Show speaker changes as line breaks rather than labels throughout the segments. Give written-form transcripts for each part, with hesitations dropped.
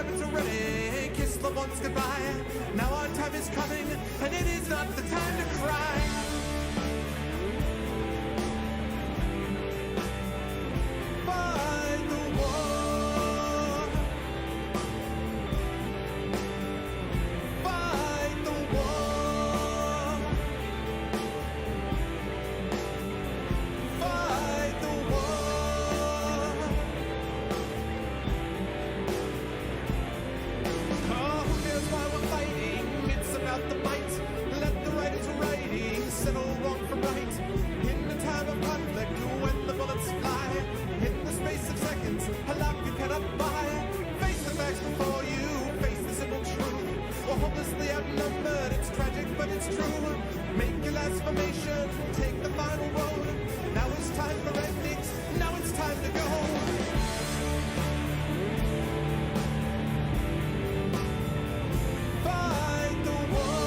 rabbits are ready, kiss the ones goodbye. Now our time is coming, and it is not the time to cry. Fight the war. Fight the war. Fight the war. Oh, who cares why we're fighting? It's about the might. Let the writers writing settle wrong from right. In a time of conflict, when the bullets fly, in the space of seconds, a life you cannot buy. Face the facts before you, face the simple truth. We're hopelessly outnumbered, it's tragic but it's true. Make your last formation, take the final road. Now it's time for endings, now it's time to go. Fight the war.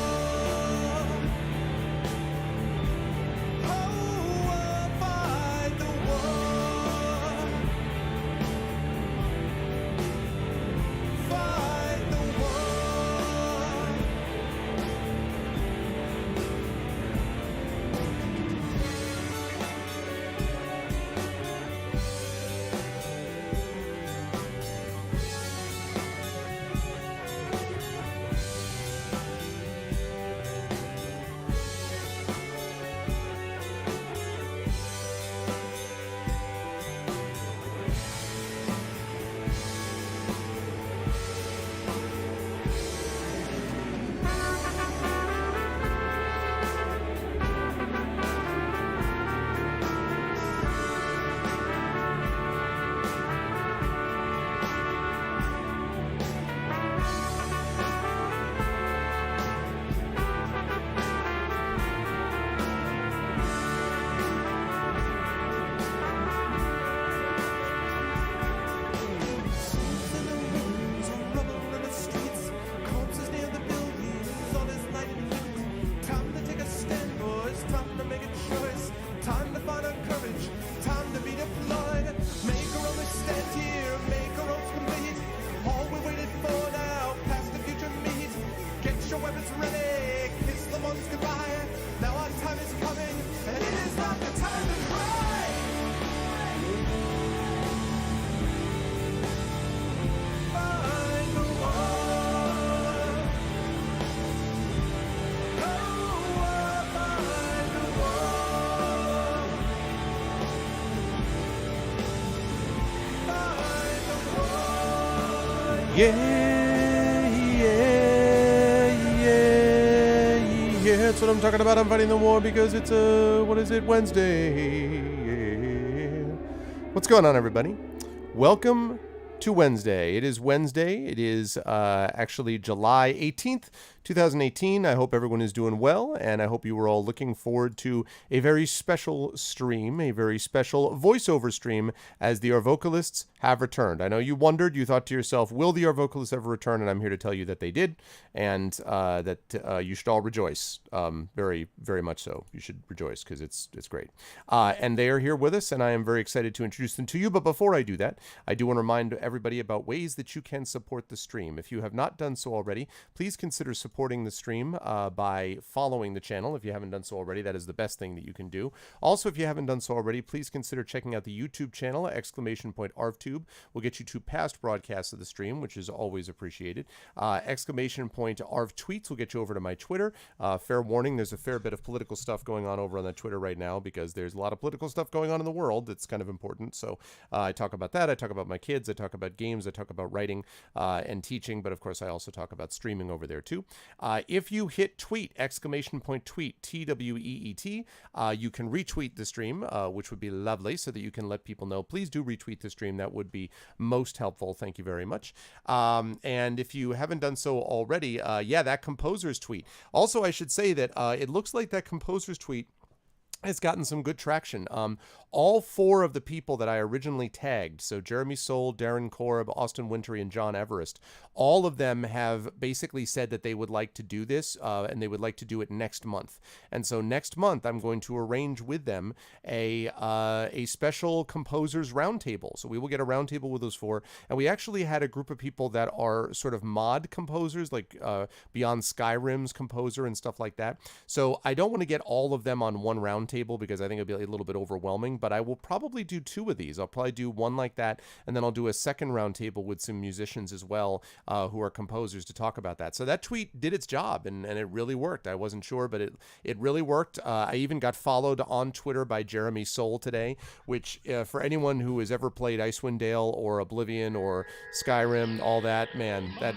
Oh, fight the war. Fight the war.
Yeah, that's what I'm talking about. I'm fighting the war because it's Wednesday. Yeah. What's going on, everybody? Welcome to Wednesday. It is Wednesday. It is actually July 18th, 2018. I hope everyone is doing well, and I hope you were all looking forward to a very special stream, a very special voiceover stream, as the Our Vocalists have returned. I know you wondered, you thought to yourself, will the Our Vocalists ever return? And I'm here to tell you that they did, and that you should all rejoice. Very, very much so. You should rejoice, because it's great. And they are here with us, and I am very excited to introduce them to you. But before I do that, I do want to remind everybody about ways that you can support the stream. If you have not done so already, please consider supporting the stream by following the channel. If you haven't done so already, that is the best thing that you can do. Also, if you haven't done so already, please consider checking out the YouTube channel, !ArvTube. Will get you to past broadcasts of the stream, which is always appreciated. !ArvTweets will get you over to my Twitter. Fair warning, there's a fair bit of political stuff going on over on the Twitter right now, because there's a lot of political stuff going on in the world that's kind of important. So I talk about that. I talk about my kids. I talk about games. I talk about writing and teaching. But of course, I also talk about streaming over there too. If you hit tweet, !tweet, TWEET, you can retweet the stream, which would be lovely, so that you can let people know. Please do retweet the stream. That would be most helpful. Thank you very much. And if you haven't done so already, that composer's tweet. Also, I should say that it looks like that composer's tweet It's gotten some good traction. All 4 of the people that I originally tagged, so Jeremy Soule, Darren Korb, Austin Wintory, and John Everest, all of them have basically said that they would like to do this, and they would like to do it next month. And so next month, I'm going to arrange with them a special composers roundtable. So we will get a roundtable with those 4, and we actually had a group of people that are sort of mod composers, like Beyond Skyrim's composer and stuff like that. So I don't want to get all of them on one roundtable because I think it'd be a little bit overwhelming. But I will probably do 2 of these. I'll probably do one like that, and then I'll do a second roundtable with some musicians as well, who are composers, to talk about that. So that tweet did its job, and it really worked. I wasn't sure, but it really worked. I even got followed on Twitter by Jeremy Soule today, which for anyone who has ever played Icewind Dale or Oblivion or Skyrim, all that, man, that...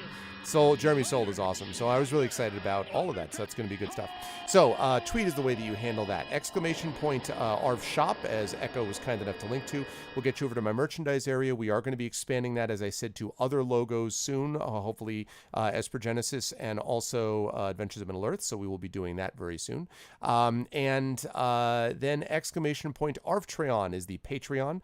Jeremy Soule is awesome. So I was really excited about all of that. So that's going to be good stuff. So tweet is the way that you handle that. ! Arv Shop, as Echo was kind enough to link to, will get you over to my merchandise area. We are going to be expanding that, as I said, to other logos soon, hopefully as per Genesis and also Adventures of Middle Earth. So we will be doing that very soon. And then ! Arvtreon is the Patreon,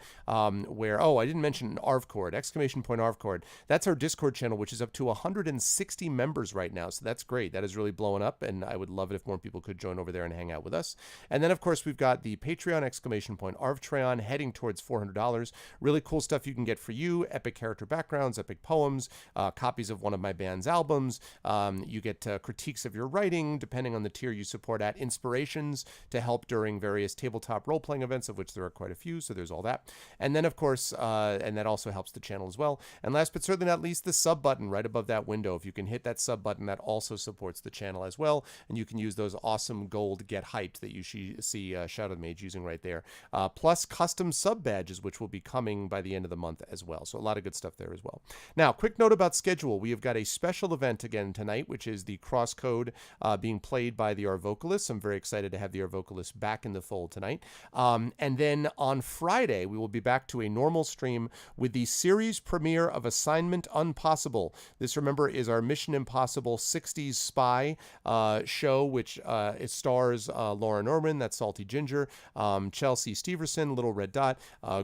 where, I didn't mention Arvcord, ! Arvcord. That's our Discord channel, which is up to 160 members right now. So that's great. That is really blowing up, and I would love it if more people could join over there and hang out with us. And then, of course, we've got the Patreon ! Arvtreon, heading towards $400. Really cool stuff you can get for you: epic character backgrounds, epic poems, copies of one of my band's albums. You get critiques of your writing, depending on the tier you support at, inspirations to help during various tabletop role-playing events, of which there are quite a few, so there's all that. And then, of course, and that also helps the channel as well. And last but certainly not least, the sub button right above that window. If you can hit that sub button, that also supports the channel as well, and you can use those awesome gold Get Hyped that you see Shadow Mage using right there, plus custom sub badges, which will be coming by the end of the month as well. So a lot of good stuff there as well. Now, quick note about schedule. We have got a special event again tonight, which is the CrossCode being played by the Arvocalists. I'm very excited to have the Arvocalists back in the fold tonight. And then on Friday, we will be back to a normal stream with the series premiere of Assignment Unpossible. This, remember, is our Mission Impossible 60s spy show, which it stars Laura Norman, that's Salty Ginger, Chelsea Steverson, Little Red Dot,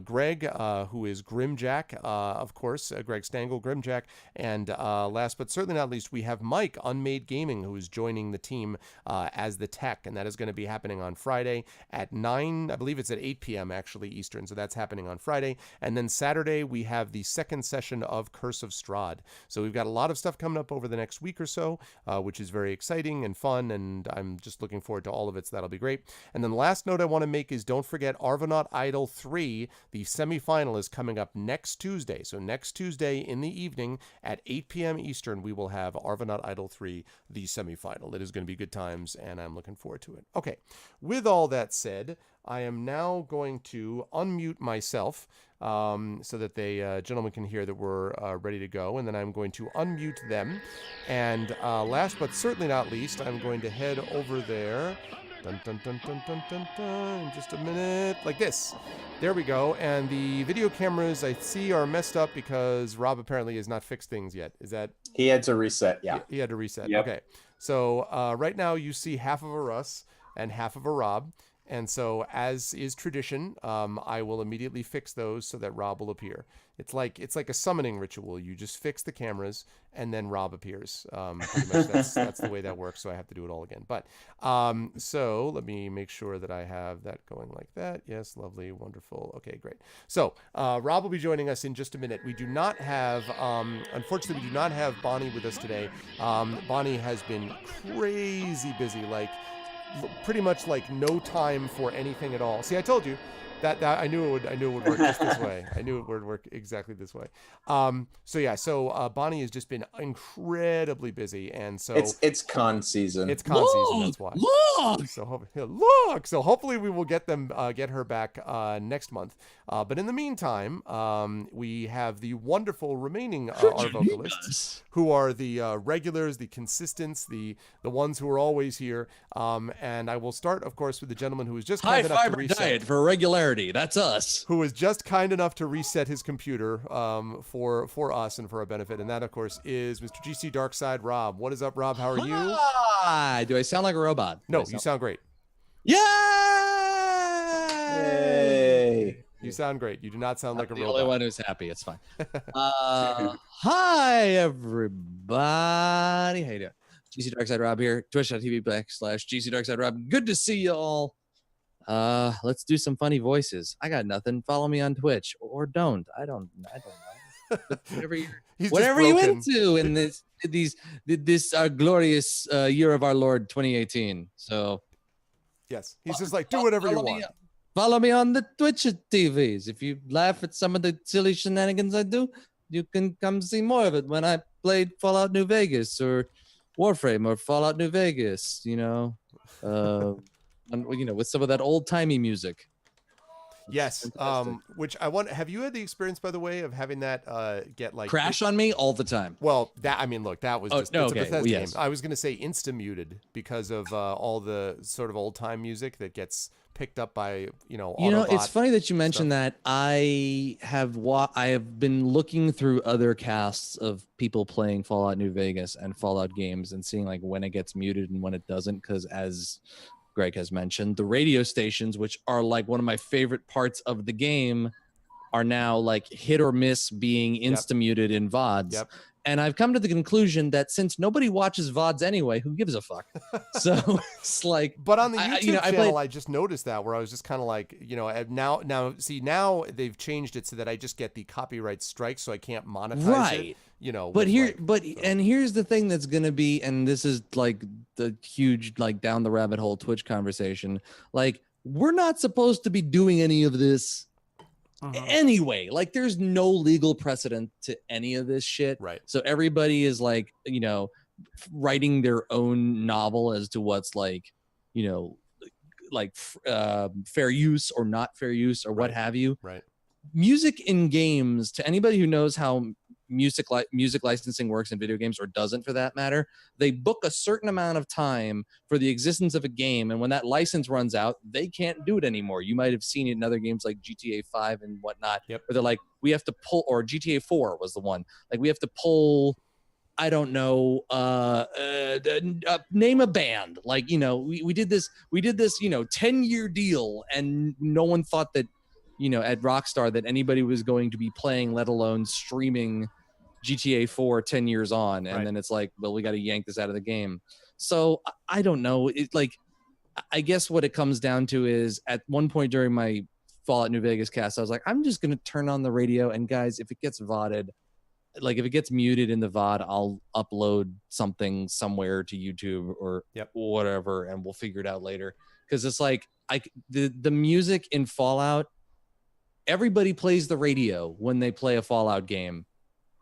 Greg, who is Grimjack, of course, Greg Stengel, Grimjack, and last but certainly not least, we have Mike, Unmade Gaming, who is joining the team as the tech, and that is going to be happening on Friday at 9, I believe it's at 8 p.m. actually Eastern, so that's happening on Friday. And then Saturday, we have the second session of Curse of Strahd. So we've got a lot of stuff coming up over the next week or so, which is very exciting and fun, and I'm just looking forward to all of it, so that'll be great. And then the last note I want to make is don't forget Arvanaut Idol 3, the semifinal, is coming up next Tuesday. So next Tuesday in the evening at 8 p.m. Eastern, we will have Arvanaut Idol 3, the semifinal. It is going to be good times, and I'm looking forward to it. Okay, with all that said, I am now going to unmute myself so that the gentleman can hear that we're ready to go, and then I'm going to unmute them. And last but certainly not least, I'm going to head over there. Dun, dun, dun, dun, dun, dun, dun, in just a minute, like this. There we go. And the video cameras I see are messed up because Rob apparently has not fixed things yet. Is that?
He had to reset, yeah.
He had to reset.
Yep.
Okay. So right now you see half of a Russ and half of a Rob. And so, as is tradition, I will immediately fix those so that Rob will appear. It's like a summoning ritual. You just fix the cameras, and then Rob appears. Pretty much that's the way that works. So I have to do it all again. But so let me make sure that I have that going like that. Yes, lovely, wonderful. Okay, great. So Rob will be joining us in just a minute. We do not have, unfortunately, we do not have Bonnie with us today. Bonnie has been crazy busy, pretty much like no time for anything at all. See, I told you that I knew it would work just this way. I knew it would work exactly this way. So Bonnie has just been incredibly busy, and so
it's con season.
It's con season. That's why. Look. So hopefully we will get her back next month. But in the meantime, we have the wonderful remaining our vocalists, who are the regulars, the consistents, the ones who are always here. And I will start, of course, with the gentleman who was just kind enough to reset.
Diet for regularity. That's us.
Who was just kind enough to reset his computer for us and for our benefit. And that, of course, is Mr. GC Darkside Rob. What is up, Rob? How are you?
Hi. Do I sound like a robot?
No, you sound great.
Yeah.
Yay.
You sound great. You do not sound like a
the
robot.
only one who's happy. It's fine. Hi, everybody. How you doing? GC Darkside Rob here. Twitch.tv/GC Darkside Rob. Good to see you all. Let's do some funny voices. I got nothing. Follow me on Twitch or don't. I don't know. But whatever you into in this glorious year of our Lord 2018. So
yes, he's just like, do whatever you want.
Follow me on the Twitch TVs. If you laugh at some of the silly shenanigans I do, you can come see more of it when I played Fallout New Vegas or Warframe or Fallout New Vegas, with some of that old timey music.
Yes. Which I want. Have you had the experience, by the way, of having that get like
crash on me all the time?
Well, look, that was just it's a Bethesda
yes.
game. I was going to say insta muted because of all the sort of old time music that gets picked up by
it's funny that you mentioned that. I have been looking through other casts of people playing Fallout New Vegas and Fallout games and seeing like when it gets muted and when it doesn't, because as Greg has mentioned, the radio stations, which are like one of my favorite parts of the game, are now like hit or miss being insta-muted in VODs.
Yep.
And I've come to the conclusion that since nobody watches VODs anyway, who gives a fuck? So it's like...
But on the YouTube channel, I just noticed that, where I was just kind of like, now they've changed it so that I just get the copyright strike, so I can't monetize it. And here's the thing that's going to be, and this is like the huge, like down the rabbit hole Twitch conversation. Like, we're not supposed to be doing any of this anyway. Like, there's no legal precedent to any of this shit. Right.
So everybody is like, writing their own novel as to what's like, fair use or not fair use or what have you.
Right.
Music in games, to anybody who knows how music licensing works in video games, or doesn't for that matter, they book a certain amount of time for the existence of a game, and when that license runs out, they can't do it anymore. You might have seen it in other games like GTA 5 and whatnot, where they're like, we have to pull, or GTA 4 was the one, like we have to pull, I don't know, name a band, like, we did this 10-year deal, and no one thought that at Rockstar that anybody was going to be playing, let alone streaming GTA 4 10 years on. And then it's like, well, we got to yank this out of the game. So I don't know. I guess what it comes down to is, at one point during my Fallout New Vegas cast, I was like, I'm just going to turn on the radio. And guys, if it gets VODed, like if it gets muted in the VOD, I'll upload something somewhere to YouTube or whatever, and we'll figure it out later. Cause it's like, the music in Fallout, everybody plays the radio when they play a Fallout game.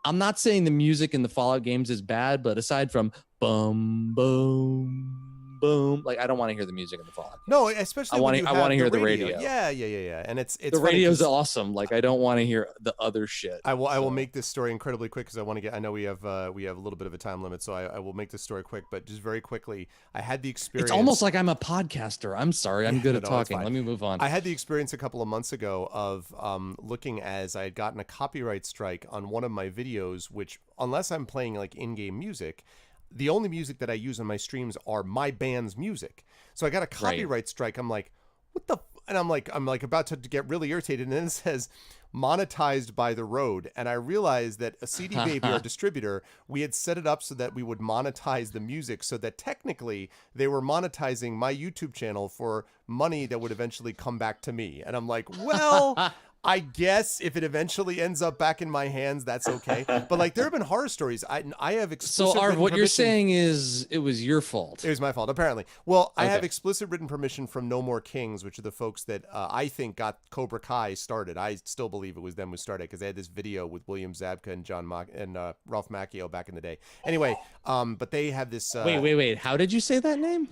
I'm not saying the music in the Fallout games is bad, but aside from boom, boom, boom, like I don't want to hear the music in the Fallout games.
No, especially I want to hear the radio. Yeah. And it's
the radio's awesome. Like I don't want to hear the other shit.
I will make this story incredibly quick because I want to get. I know we have a little bit of a time limit, so I will make this story quick. But just very quickly, I had the experience.
It's almost like I'm a podcaster. I'm sorry. I'm good at talking. Let me move on.
I had the experience a couple of months ago of looking, as I had gotten a copyright strike on one of my videos, which, unless I'm playing like in-game music, the only music that I use on my streams are my band's music. So I got a copyright strike. I'm like, what the? And I'm like about to get really irritated. And then it says monetized by the road. And I realized that a CD Baby, our distributor, we had set it up so that we would monetize the music, so that technically they were monetizing my YouTube channel for money that would eventually come back to me. And I'm like, well, I guess if it eventually ends up back in my hands, that's okay. But like, there have been horror stories. I have explicit.
So
written
what you're
permission.
saying is it was your fault.
It was my fault, apparently. Well, I have explicit written permission from No More Kings, which are the folks that I think got Cobra Kai started. I still believe it was them who started, because they had this video with William Zabka and Ralph Macchio back in the day. Anyway, but they have this.
Wait. How did you say that name?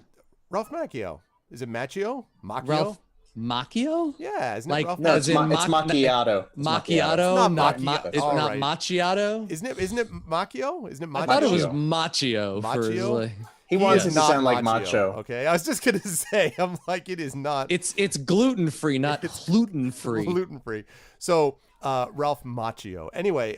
Ralph Macchio. Is it Macchio? Macchio?
Ralph Macchio?
Yeah, isn't it
like
Ralph?
No, it's macchiato.
Macchiato?
Not macchiato.
It's
All
not
right.
macchiato?
Isn't it Macchio? Isn't it Macchio?
I thought it was Machio.
Machio?
He wants it to
not
sound like
Machio.
macho.
Okay, I was just gonna say, I'm like, it is not.
It's gluten free, not gluten free.
Gluten free. So Ralph Macchio. Anyway,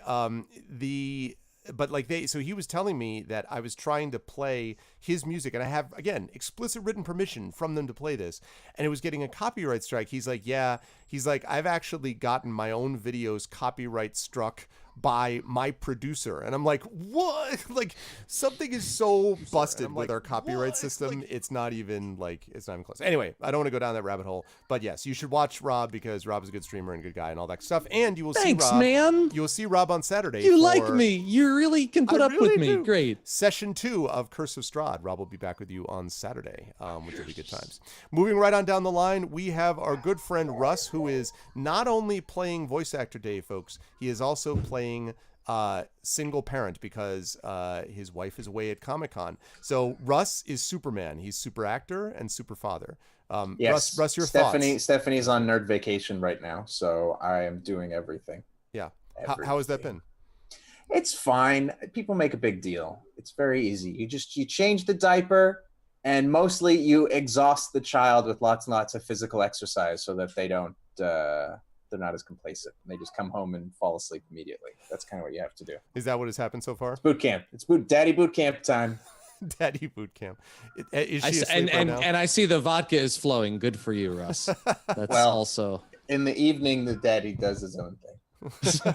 but like so he was telling me that I was trying to play his music, and I have, again, explicit written permission from them to play this, and it was getting a copyright strike. He's like, I've actually gotten my own videos copyright struck by my producer. And I'm like, what? Like, something is so busted with our copyright system. Like, it's not even close. Anyway, I don't want to go down that rabbit hole, but yes, you should watch Rob, because Rob is a good streamer and good guy and all that stuff. And you will see Rob.
Man.
You will see Rob on Saturday.
You like me. You really can put up with me. Great.
Session 2 of Curse of Strahd. Rob will be back with you on Saturday, which will be good times. Moving right on down the line, we have our good friend Russ, who is not only playing Voice Actor Day, folks, he is also playing single parent, because his wife is away at Comic-Con. So Russ is Superman. He's super actor and super father.
Yes.
Russ, your thoughts?
Stephanie's on nerd vacation right now, so I am doing everything.
Yeah. How has that been?
It's fine. People make a big deal. It's very easy. You change the diaper, and mostly you exhaust the child with lots and lots of physical exercise so that they don't they're not as complacent. They just come home and fall asleep immediately. That's kind of what you have to do.
Is that what has happened so far?
It's boot camp. It's daddy boot camp time.
Daddy boot camp. Is she asleep right now?
And I see the vodka is flowing. Good for you, Russ. That's also.
In the evening, the daddy does his own thing.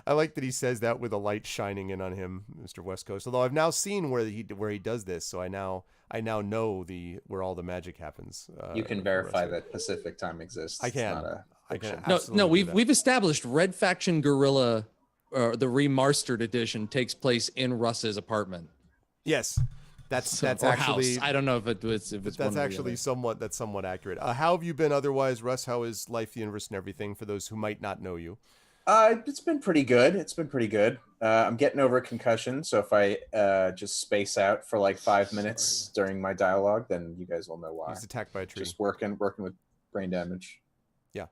I like that he says that with a light shining in on him, Mr. West Coast. Although I've now seen where he does this, so I now know where all the magic happens.
You can verify that Pacific time exists.
I can.
No. We've established Red Faction Guerrilla, the remastered edition, takes place in Russ's apartment.
Yes. That's actually
house. I don't know if it's
that's actually somewhat accurate. How have you been otherwise, Russ? How is life, the universe, and everything for those who might not know you?
It's been pretty good. I'm getting over a concussion, so if I just space out for like 5 minutes during my dialogue, then you guys will know why.
He was attacked by a tree.
Just working with brain damage.
Yeah,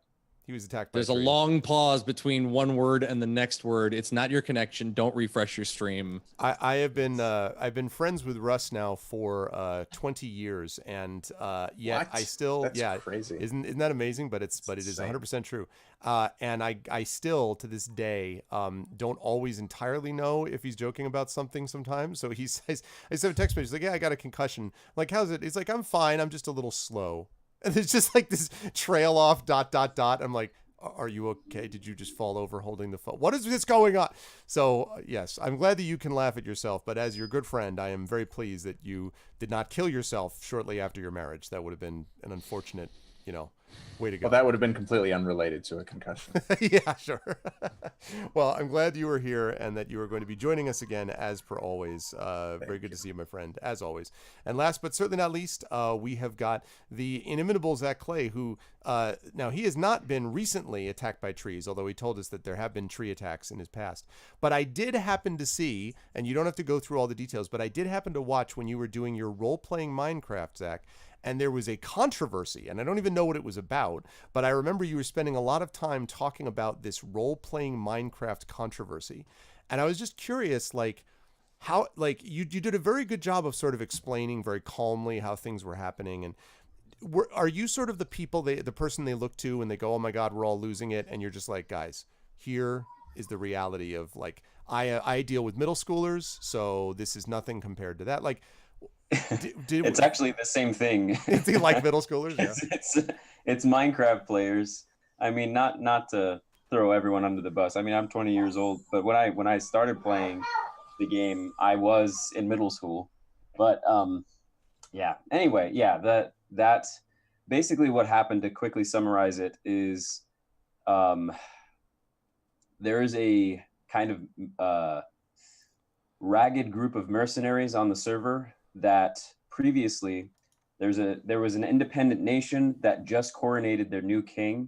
he was attacked by
There's
a tree.
a long pause between one word and the next word. It's not your connection. Don't refresh your stream.
I've been friends with Russ now for 20 years, and yet I still
That's crazy.
Isn't that amazing? But it is 100% true. And I still, to this day, don't always entirely know if he's joking about something sometimes. So he says, I sent a text message, he's like, yeah, I got a concussion. I'm like, how's it? He's like, I'm fine. I'm just a little slow. And there's just like this trail off ... I'm like, are you okay? Did you just fall over holding the phone? What is this going on? So yes, I'm glad that you can laugh at yourself, but as your good friend, I am very pleased that you did not kill yourself shortly after your marriage. That would have been an unfortunate, way to go.
Well, that would have been completely unrelated to a concussion.
Yeah, sure. Well, I'm glad you were here and that you are going to be joining us again, as per always. Very good to see you, my friend, as always. And last but certainly not least, we have got the inimitable Zach Clay, who now he has not been recently attacked by trees, although he told us that there have been tree attacks in his past. But I did happen to see, and you don't have to go through all the details, but I did happen to watch when you were doing your role-playing Minecraft, Zach, and there was a controversy, and I don't even know what it was about, but I remember you were spending a lot of time talking about this role-playing Minecraft controversy. And I was just curious, how, you did a very good job of sort of explaining very calmly how things were happening. And are you sort of the person they look to and they go, oh my God, we're all losing it. And you're just like, guys, here is the reality of I deal with middle schoolers, so this is nothing compared to that.
It's actually the same thing.
It's like middle schoolers. Yeah.
It's Minecraft players. I mean, not to throw everyone under the bus. I mean, I'm 20 years old, but when I started playing the game, I was in middle school. But yeah. Anyway, yeah. That's basically what happened. To quickly summarize it, is there is a kind of ragged group of mercenaries on the server that previously there was an independent nation that just coronated their new king,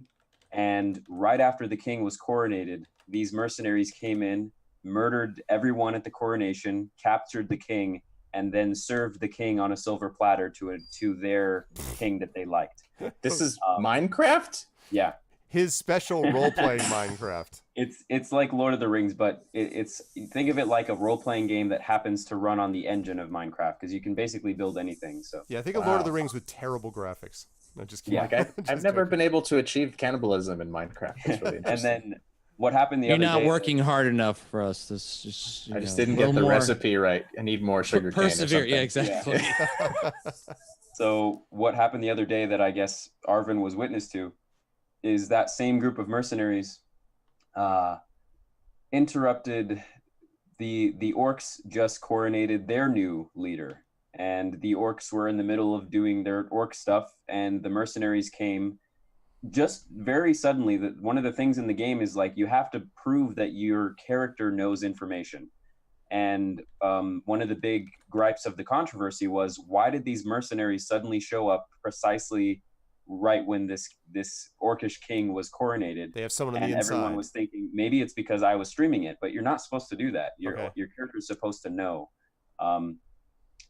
and right after the king was coronated, these mercenaries came in, murdered everyone at the coronation, captured the king, and then served the king on a silver platter to their king that they liked.
This is Minecraft?
Yeah.
His special role-playing Minecraft.
It's like Lord of the Rings, but it's think of it like a role-playing game that happens to run on the engine of Minecraft, because you can basically build anything. So
yeah, I think of Lord of the Rings with terrible graphics. No, just kidding.
Yeah.
I've never been able to achieve cannibalism in Minecraft. It's really
and then what happened the
You're
other
not
day.
working hard enough for us. This just
I just didn't get the recipe right. I need more sugar cane or
persevere.
something.
Yeah, exactly.
So what happened the other day that I guess Arvin was witness to is that same group of mercenaries interrupted the orcs just coronated their new leader, and the orcs were in the middle of doing their orc stuff, and the mercenaries came just very suddenly. That one of the things in the game is like you have to prove that your character knows information. And one of the big gripes of the controversy was, why did these mercenaries suddenly show up precisely right when this orcish king was coronated?
They have someone on
And
the inside.
everyone was thinking maybe it's because I was streaming it, but you're not supposed to do that. Your character is supposed to know. And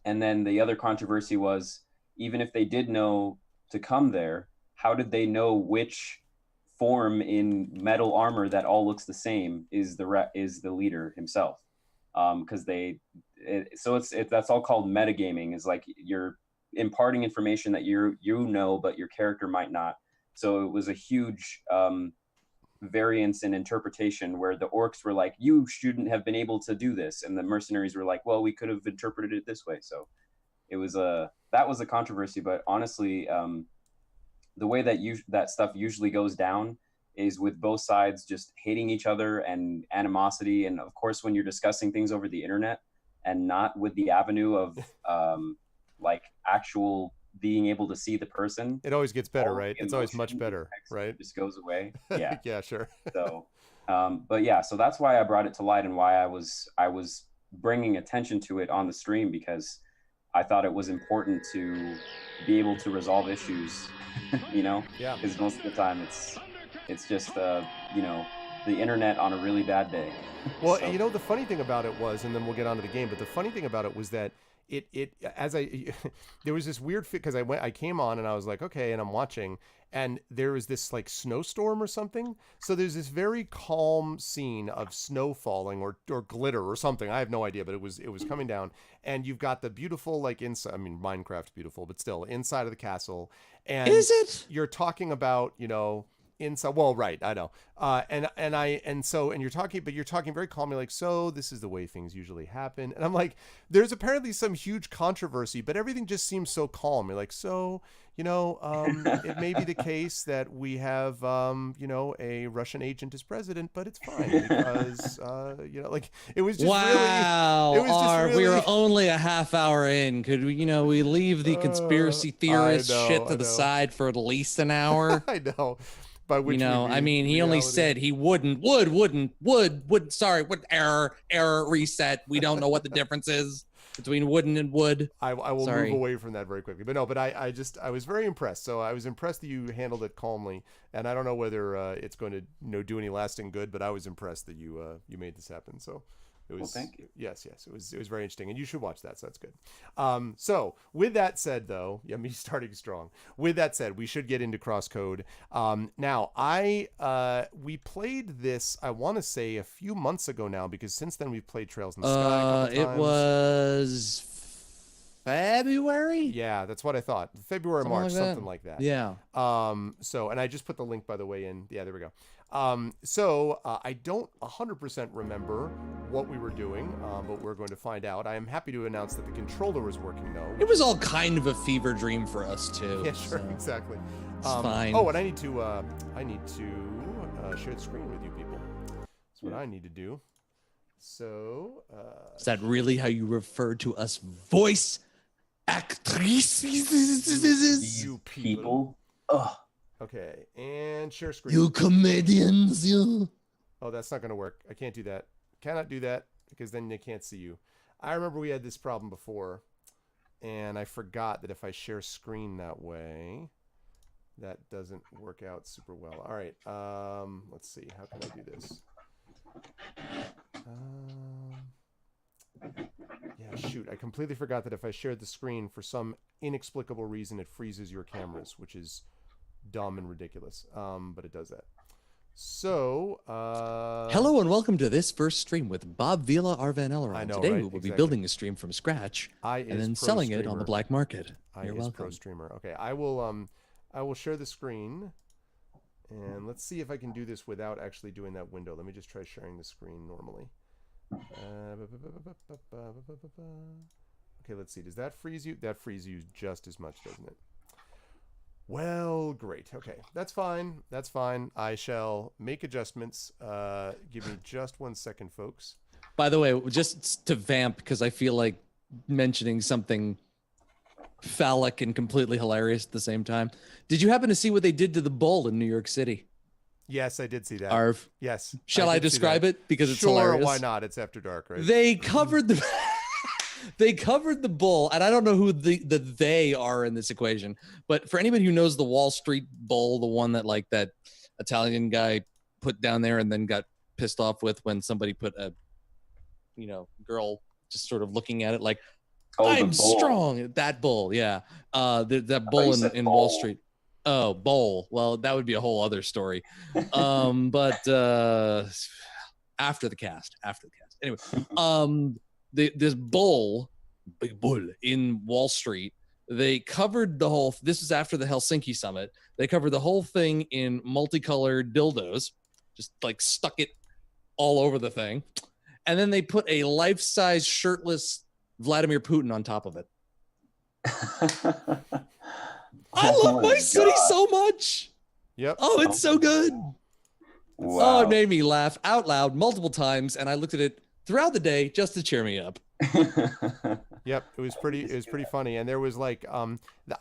then the other controversy was, even if they did know to come there, how did they know which form in metal armor that all looks the same is the leader himself? Because that's all called metagaming. Is like you're imparting information that you know, but your character might not. So it was a huge variance in interpretation, where the orcs were like, you shouldn't have been able to do this, and the mercenaries were like, well, we could have interpreted it this way. So it was that was a controversy. But honestly, the way that stuff usually goes down is with both sides just hating each other and animosity. And of course, when you're discussing things over the internet and not with the avenue of like actual being able to see the person,
it always gets better, right? It's always much better, right?
Just goes away. Yeah.
Yeah, sure.
So, but yeah, so that's why I brought it to light and why I was bringing attention to it on the stream, because I thought it was important to be able to resolve issues, you know?
Yeah.
Because most of the time it's just, you know, the internet on a really bad day.
Well,
So-
you know, the funny thing about it was, and then we'll get on to the game, but the funny thing about it was that there was this weird fit, because I came on and I was like, okay, and I'm watching, and there was this like snowstorm or something. So there's this very calm scene of snow falling or glitter or something. I have no idea, but it was coming down, and you've got the beautiful, like, inside, I mean, Minecraft's beautiful, but still inside of the castle. And
Is it?
You're talking about, you know, inside, well, right, I know, and you're talking very calmly, like, so this is the way things usually happen, and I'm like, there's apparently some huge controversy, but everything just seems so calm. You're like, so, you know, it may be the case that we have, you know, a Russian agent as president, but it's fine because, you know, like, it was just
wow.
really, it was just
We
really,
were only a half hour in. Could we, you know, we leave the conspiracy theorist shit to the side for at least an hour?
I know. By which,
you know,
we
I mean, he only said he would sorry, error, reset. We don't know what the difference is between wouldn't and would.
I will move away from that very quickly. But no, but I was very impressed. So I was impressed that you handled it calmly, and I don't know whether it's going to, you know, do any lasting good, but I was impressed that you made this happen. So it was,
well, thank you.
Yes, it was very interesting, and you should watch that. So that's good. So with that said, though, yeah, me starting strong. With that said, we should get into CrossCode. Now, we played this, I want to say, a few months ago now, because since then we've played Trails in the Sky a couple
It
times.
was February.
Yeah, that's what I thought. February, March, something like that.
Yeah.
So, and I just put the link, by the way, in. Yeah, there we go. I don't 100% remember what we were doing, but we're going to find out. I am happy to announce that the controller is working, though.
It was all kind of a fever dream for us too.
Yeah, sure,
so
exactly.
It's fine.
Oh, and I need to share the screen with you people. That's what I need to do. So,
is that really how you refer to us voice actresses?
you
People. Ugh.
Okay, and share screen.
You comedians, you.
Oh, that's not going to work. I can't do that. Cannot do that, because then they can't see you. I remember we had this problem before, and I forgot that if I share screen that way, that doesn't work out super well. All right, let's see. How can I do this? Yeah, shoot. I completely forgot that if I shared the screen, for some inexplicable reason, it freezes your cameras, which is dumb and ridiculous. But it does that. So,
hello and welcome to this first stream with Bob Vila, Arvan Elleron.
I know,
Today
right?
we will be
Exactly.
building a stream from scratch and then selling it on the black market. You're welcome.
Pro streamer. Okay, I will share the screen, And let's see if I can do this without actually doing that window. Let me just try sharing the screen normally. Okay, let's see. Does that freeze you? That frees you just as much, doesn't it? Well, great. Okay, that's fine. That's fine. I shall make adjustments. Give me just 1 second, folks.
By the way, just to vamp, because I feel like mentioning something phallic and completely hilarious at the same time. Did you happen to see what they did to the bull in New York City?
Yes, I did see that.
Arv.
Yes.
Shall I
did see
describe
that.
it? Because it's
sure,
hilarious.
Why not? It's after dark, right?
They covered the they covered the bull, and I don't know who the they are in this equation, but for anybody who knows the Wall Street bull, the one that like that Italian guy put down there and then got pissed off with when somebody put a girl just sort of looking at it like, I'm strong. That bull, yeah. That bull in Wall Street. Oh, bowl. Well, that would be a whole other story. But after the cast. Anyway, this bull, big bull in Wall Street, they covered the whole. This is after the Helsinki summit. They covered the whole thing in multicolored dildos, just like stuck it all over the thing, and then they put a life-size shirtless Vladimir Putin on top of it. I love my city so much.
Yep.
Oh, it's so good.
Wow.
Oh, it made me laugh out loud multiple times, and I looked at it throughout the day just to cheer me up.
Yep, it was pretty funny, and there was like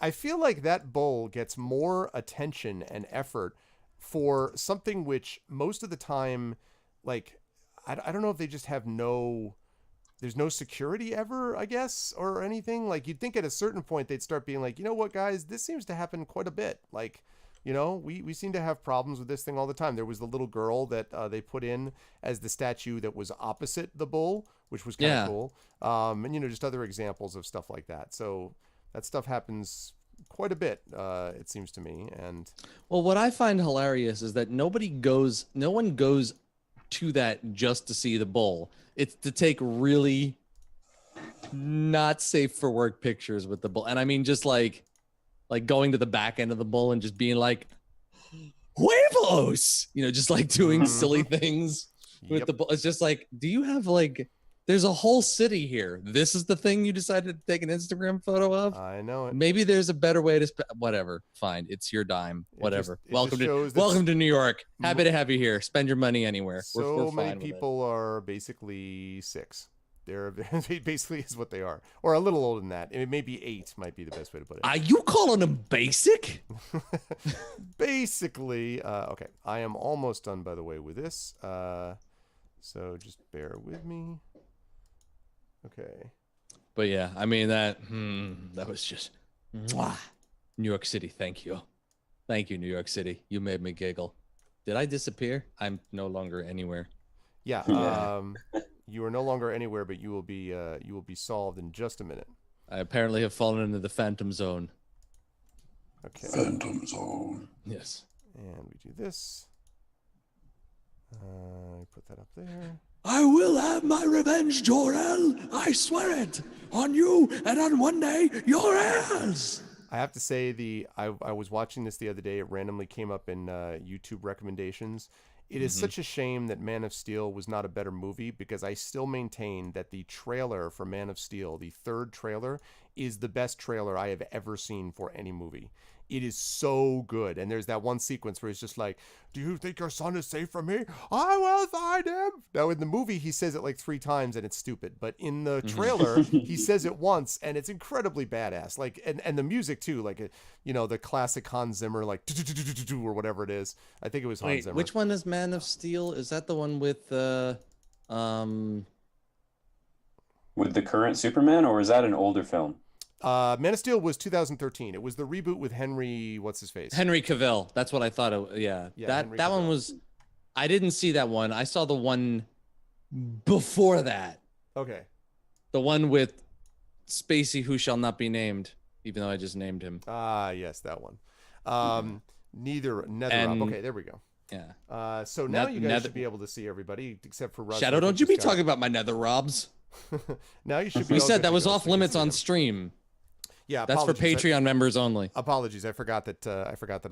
I feel like that bull gets more attention and effort for something which most of the time, like I don't know if they just have there's no security ever, I guess, or anything. Like you'd think at a certain point they'd start being like, you know what, guys, this seems to happen quite a bit. Like, we seem to have problems with this thing all the time. There was the little girl that they put in as the statue that was opposite the bull, which was kind of cool. And just other examples of stuff like that. So that stuff happens quite a bit, it seems to me. And
well, what I find hilarious is that no one goes to that just to see the bull. It's to take really not safe for work pictures with the bull. And I mean, just like going to the back end of the bull and just being like, huevos, just like doing silly things with the bull. It's just like, do you have there's a whole city here. This is the thing you decided to take an Instagram photo of?
I know it.
Maybe there's a better way to whatever. Fine. It's your dime. Whatever. Welcome to New York. Happy to have you here. Spend your money anywhere.
So
we're
many people are basically 6. They're basically is what they are, or a little older than that. It may be 8 might be the best way to put it.
Are you calling them basic?
Basically, okay. I am almost done, by the way, with this. So just bear with me. Okay.
But yeah, I mean that was just mwah. New York City. Thank you, New York City. You made me giggle. Did I disappear? I'm no longer anywhere.
Yeah. You are no longer anywhere, but you will be solved in just a minute.
I apparently have fallen into the Phantom Zone.
Okay.
Phantom Zone.
Yes.
And we do this. Put that up there.
I will have my revenge, Jor-El. I swear it. On you, and on one day, your heirs.
I have to say, I was watching this the other day. It randomly came up in YouTube recommendations. It is such a shame that Man of Steel was not a better movie, because I still maintain that the trailer for Man of Steel, the third trailer, is the best trailer I have ever seen for any movie. It is so good. And there's that one sequence where he's just like, do you think your son is safe from me? I will find him. Now, in the movie, he says it like 3 times and it's stupid. But in the trailer, he says it once and it's incredibly badass. Like, and the music too, like, the classic Hans Zimmer, like, or whatever it is. I think it was Hans Zimmer.
Which one is Man of Steel? Is that the one with the
current Superman, or is that an older film?
Man of Steel was 2013. It was the reboot with Henry, what's his face?
Henry Cavill. That's what I thought. Yeah. That one was. I didn't see that one. I saw the one before that.
Okay.
The one with Spacey, who shall not be named, even though I just named him.
Ah, yes, that one. NetherRealm. Okay, there we go.
Yeah.
So now you guys should be able to see everybody, except for Russ.
Shadow, don't you be talking about my nether robs.
Now you should be.
We said that was off limits on stream.
Yeah,
That's for
apologies.
Patreon members only.
Apologies, I forgot that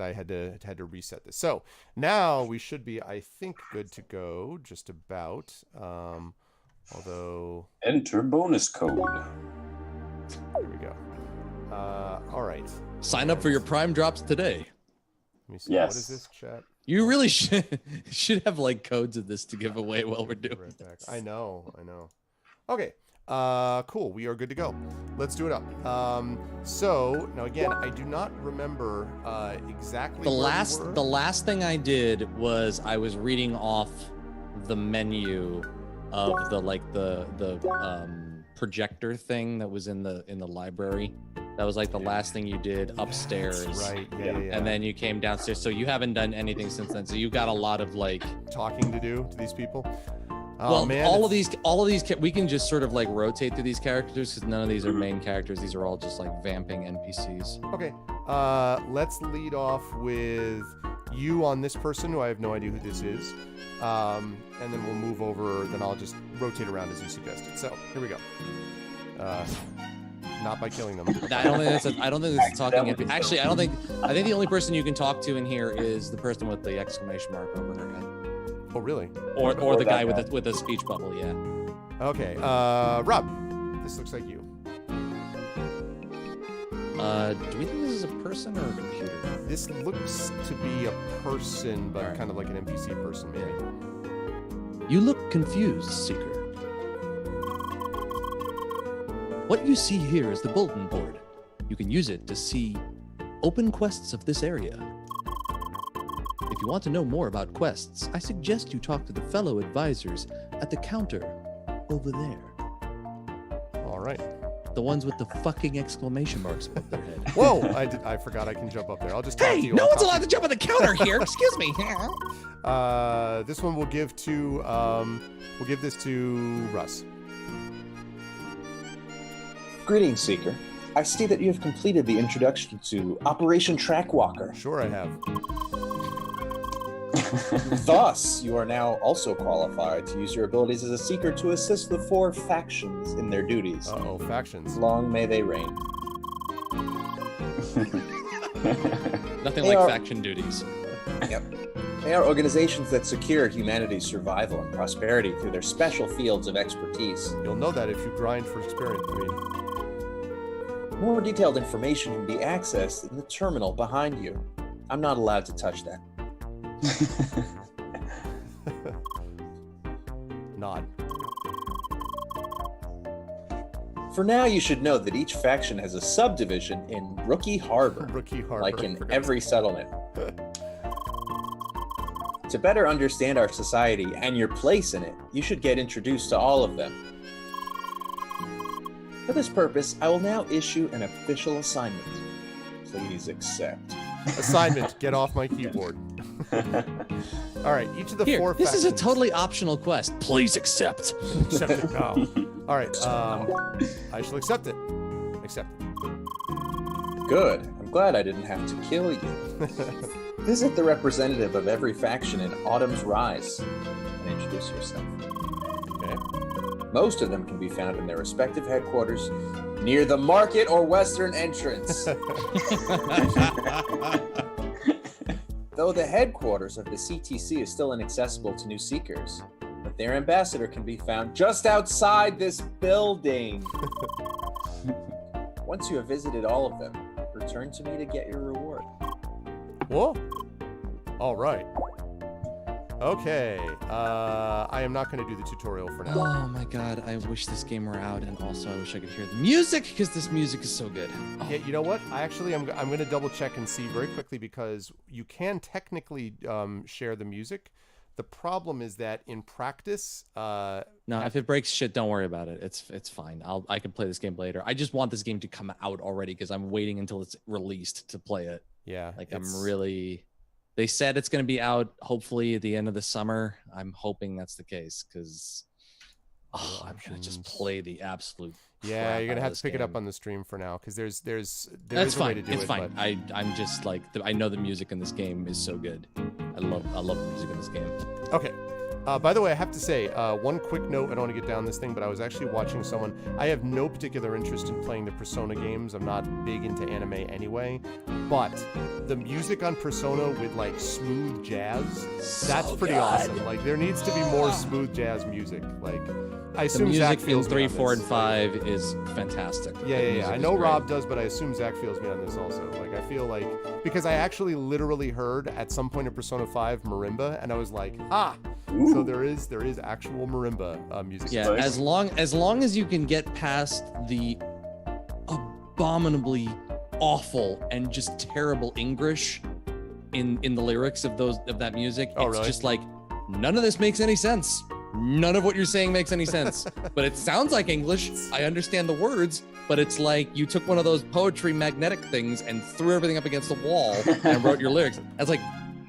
I had to reset this. So now we should be, I think, good to go. Just about. Although.
Enter bonus code.
Here we go. All right.
Sign up for your Prime drops today.
Let me see.
Yes.
What is this, chat?
You really should have like codes of this to give away while we're doing
Right back.
this.
I know. Okay. Cool. We are good to go. Let's do it up. So now again, I do not remember exactly
The
where we
last
were.
the last thing I did was I was reading off the menu of the projector thing that was in the library. That was like the last thing you did upstairs.
That's right. Yeah.
And then you came downstairs. So you haven't done anything since then. So you got a lot of like
talking to do to these people. Oh,
well,
man,
all of these we can just sort of like rotate through these characters because none of these are main characters. These are all just like vamping NPCs.
Okay. Let's lead off with you on this person who I have no idea who this is. And then we'll move over. Then I'll just rotate around as you suggested. So here we go. Not by killing them.
I don't think that's talking NPC. Actually, I think the only person you can talk to in here is the person with the exclamation mark over her head.
Oh, really?
Or the
that
guy
guy.
with a speech bubble, yeah.
Okay. Rob, this looks like you.
Do we think this is a person or a computer?
This looks to be a person, but
Alright.
kind of like an NPC person, maybe.
You look confused, Seeker. What you see here is the bulletin board. You can use it to see open quests of this area. If you want to know more about quests, I suggest you talk to the fellow advisors at the counter over there.
All right.
The ones with the fucking exclamation marks above their head.
Whoa! I forgot I can jump up there. I'll just talk to
Hey,
you.
no
I'll
one's
talk
allowed to jump on the counter here. Excuse me.
This one we'll give to we'll give this to Russ.
Greetings, Seeker. I see that you have completed the introduction to Operation Trackwalker.
Sure, I have.
Thus, you are now also qualified to use your abilities as a Seeker to assist the 4 factions in their duties.
Uh-oh, factions.
Long may they reign.
Nothing
They
like
are-
faction duties.
They are organizations that secure humanity's survival and prosperity through their special fields of expertise.
You'll know that if you grind for experience. I mean,
More detailed information can be accessed in the terminal behind you. I'm not allowed to touch that.
nod.
For now, you should know that each faction has a subdivision in Rookie Harbor,
Rookie Harbor.
like in
Forgot.
every settlement. To better understand our society and your place in it, you should get introduced to all of them. For this purpose, I will now issue an official assignment. Please accept.
Assignment: get off my keyboard. All right, each of the
Here,
4
this
factions.
is a totally optional quest. Please accept.
Accept it now. All right, I shall accept it. Accept it.
Good. I'm glad I didn't have to kill you. Visit the representative of every faction in Autumn's Rise and introduce yourself.
Okay.
Most of them can be found in their respective headquarters near the market or western entrance. Though the headquarters of the CTC is still inaccessible to new seekers, but their ambassador can be found just outside this building. Once you have visited all of them, return to me to get your reward.
Whoa. All right. Okay. I am not going to do the tutorial for now.
Oh my god, I wish this game were out, and also I wish I could hear the music because this music is so good.
Yeah, you know what? I'm going to double check and see very quickly because you can technically share the music. The problem is that in practice,
No, if it breaks shit, don't worry about it. It's fine. I can play this game later. I just want this game to come out already because I'm waiting until it's released to play it.
yeah,
Like
it's-
I'm really. They said it's going to be out hopefully at the end of the summer. I'm hoping that's the case because I'm gonna just
options.
play the absolute.
Yeah,
crap
you're gonna
out
have
of
to pick
this
it up
game.
on the stream for now because there
That's
is a way
fine.
to do
It's
it.
fine.
but-
I'm just like I know the music in this game is so good. I love the music in this game.
Okay. By the way, I have to say, one quick note, I don't want to get down this thing, but I was actually watching someone. I have no particular interest in playing the Persona games. I'm not big into anime anyway. But the music on Persona with, like, smooth jazz, that's pretty awesome. Like, there needs to be more smooth jazz music. Like, I
The
assume Zach
music in
feels
3,
me on
4,
this.
and 5 is fantastic.
Yeah. I know Rob does, but I assume Zach feels me on this also. Like, I feel like, because I actually literally heard at some point in Persona 5 marimba, and I was like, so there is actual marimba music.
Yeah, as long as you can get past the abominably awful and just terrible English in the lyrics of that music, it's
really?
just like none of this makes any sense. None of what you're saying makes any sense. But it sounds like English. I understand the words, but it's like you took one of those poetry magnetic things and threw everything up against the wall and wrote your lyrics. That's like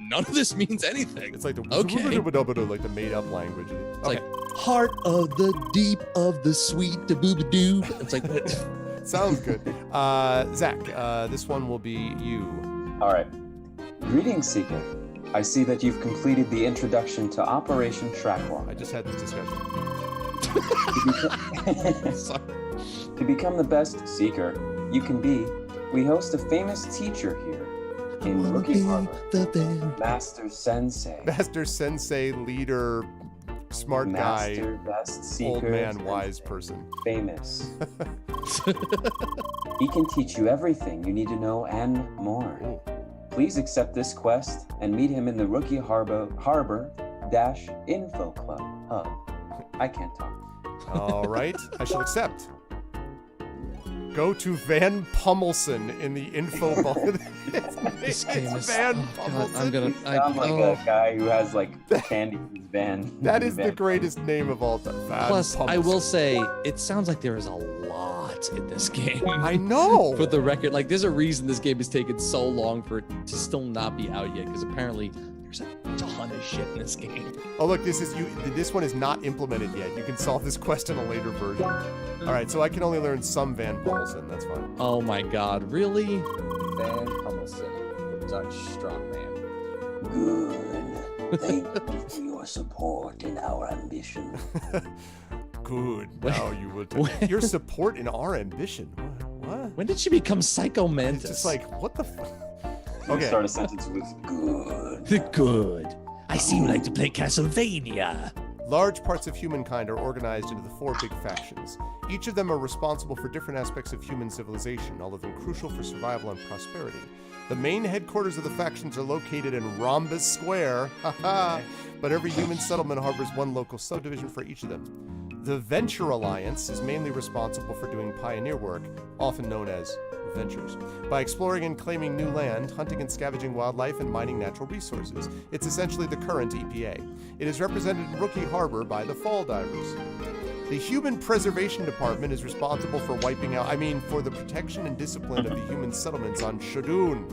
none of this means anything.
It's like the like the made up language.
It's like heart of the deep of the sweet da boo ba doo. It's like
sounds good. Zach, this one will be you.
All right. Greetings, Seeker. I see that you've completed the introduction to Operation Trackwalk.
I just had this discussion.
To become the best Seeker you can be, we host a famous teacher here in Rookie Harbor. Master Sensei.
Master Sensei, leader, smart guy,
Master Best Seeker,
old man,
Sensei.
wise person.
Famous. He can teach you everything you need to know and more.
Ooh.
Please accept this quest and meet him in the Rookie Harbor-Info Club hub. I can't talk.
All right, I shall accept. Go to Van Pummelson in the info ball.
This game is
Van
God, I'm
Pummelson.
gonna
You sound like a guy who has like candy in his van.
That is the greatest name of all time. Van
Plus, I
Pummelson.
will say, it sounds like there is a lot in this game.
I know.
For the record, like, there's a reason this game has taken so long for it to still not be out yet, because apparently there's a ton of shit in this game.
Oh look, this one is not implemented yet. You can solve this quest in a later version. All right, so I can only learn some Van Pummelson. That's fine.
Oh my god, really?
Van Pummelson, the Dutch strongman.
Good. Thank you for your support in our ambition.
Good. Now you will take your support in our ambition. What?
When did she become Psycho
It's
Mantis?
just like, what the fuck?
You
Okay.
Start a sentence with good.
The good. I see you like to play Castlevania.
Large parts of humankind are organized into the 4 big factions. Each of them are responsible for different aspects of human civilization, all of them crucial for survival and prosperity. The main headquarters of the factions are located in Rhombus Square, but every human settlement harbors one local subdivision for each of them. The Venture Alliance is mainly responsible for doing pioneer work, often known as ventures, by exploring and claiming new land, hunting and scavenging wildlife, and mining natural resources. It's essentially the current EPA. It is represented in Rookie Harbor by the Fall Divers. The Human Preservation Department is responsible for for the protection and discipline of the human settlements on Shodoon.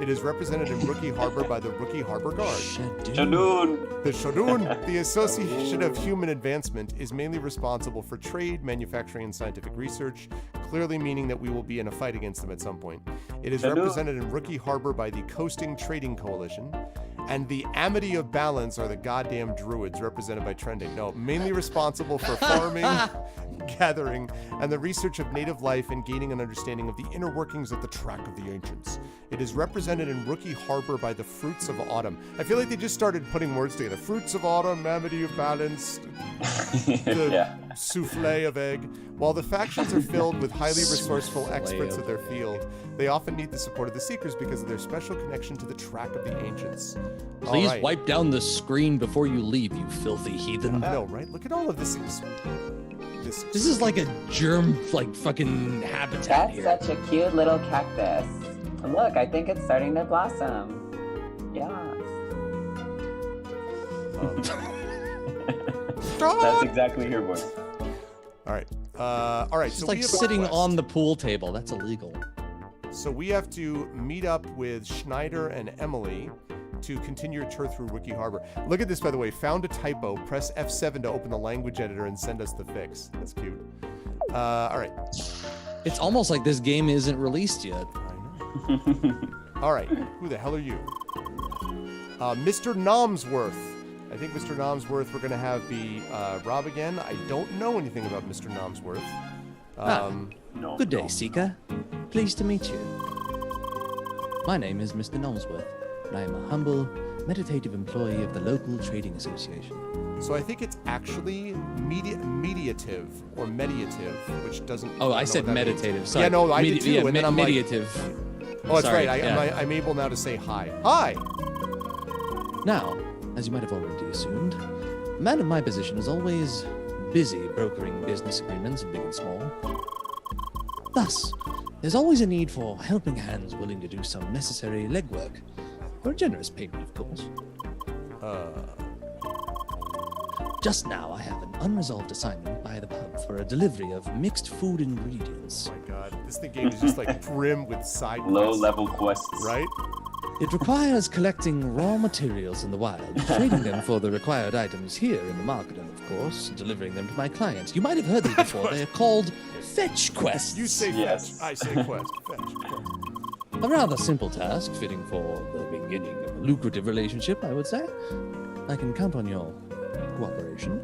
It is represented in Rookie Harbor by the Rookie Harbor Guard.
Janoon.
The Shodoon, the Association of Human Advancement, is mainly responsible for trade, manufacturing, and scientific research, clearly meaning that we will be in a fight against them at some point. It is represented in Rookie Harbor by the Coasting Trading Coalition, and the Amity of Balance are the goddamn druids represented by Trending. No, mainly responsible for farming, gathering, and the research of native life and gaining an understanding of the inner workings of the Track of the Ancients. It is represented in Rookie Harbor by the Fruits of Autumn. I feel like they just started putting words together. Fruits of Autumn, Amity of Balance, the souffle of egg. While the factions are filled with highly resourceful experts of their field, they often need the support of the Seekers because of their special connection to the Track of the Ancients.
Please
All right.
wipe down the screen before you leave, you filthy heathen.
I know, right? Look at all of this.
This is like a germ, fucking habitat
That's
here.
such a cute little cactus. And look, I think it's starting to blossom. Yes.
That's exactly your voice.
All right. All right.
It's
So
like
we have a
sitting
quest.
on the pool table. That's illegal.
So we have to meet up with Schneider and Emily to continue your tour through Rookie Harbor. Look at this, by the way. Found a typo. Press F7 to open the language editor and send us the fix. That's cute. All right.
It's almost like this game isn't released yet.
I know. All right. Who the hell are you? Mr. Nomsworth. I think Mr. Nomsworth we're going to have be Rob again. I don't know anything about Mr. Nomsworth.
No,
Good day,
no.
Seeker. Pleased to meet you. My name is Mr. Nomsworth, and I am a humble, meditative employee of the local trading association.
So I think it's actually mediative or mediative, which doesn't.
Oh,
I
I
don't
said
know what that means.
meditative. Sorry.
Yeah, no, I did too.
Yeah,
and then I'm like,
mediative.
oh, that's
Sorry,
right.
yeah.
I'm able now to say hi. Hi.
Now, as you might have already assumed, a man in my position is always busy brokering business agreements, big and small. Thus, there's always a need for helping hands willing to do some necessary legwork, for a generous payment, of course. Just now, I have an unresolved assignment by the pub for a delivery of mixed food ingredients.
Oh my God, this game is just like brim with side quests,
Low-level quests.
right?
It requires collecting raw materials in the wild, trading them for the required items here in the market, and of course, delivering them to my clients. You might have heard these before. They are called fetch quests.
You say
Yes.
fetch, I say quest. Fetch, quest.
A rather simple task, fitting for the beginning of a lucrative relationship, I would say. I can count on your cooperation.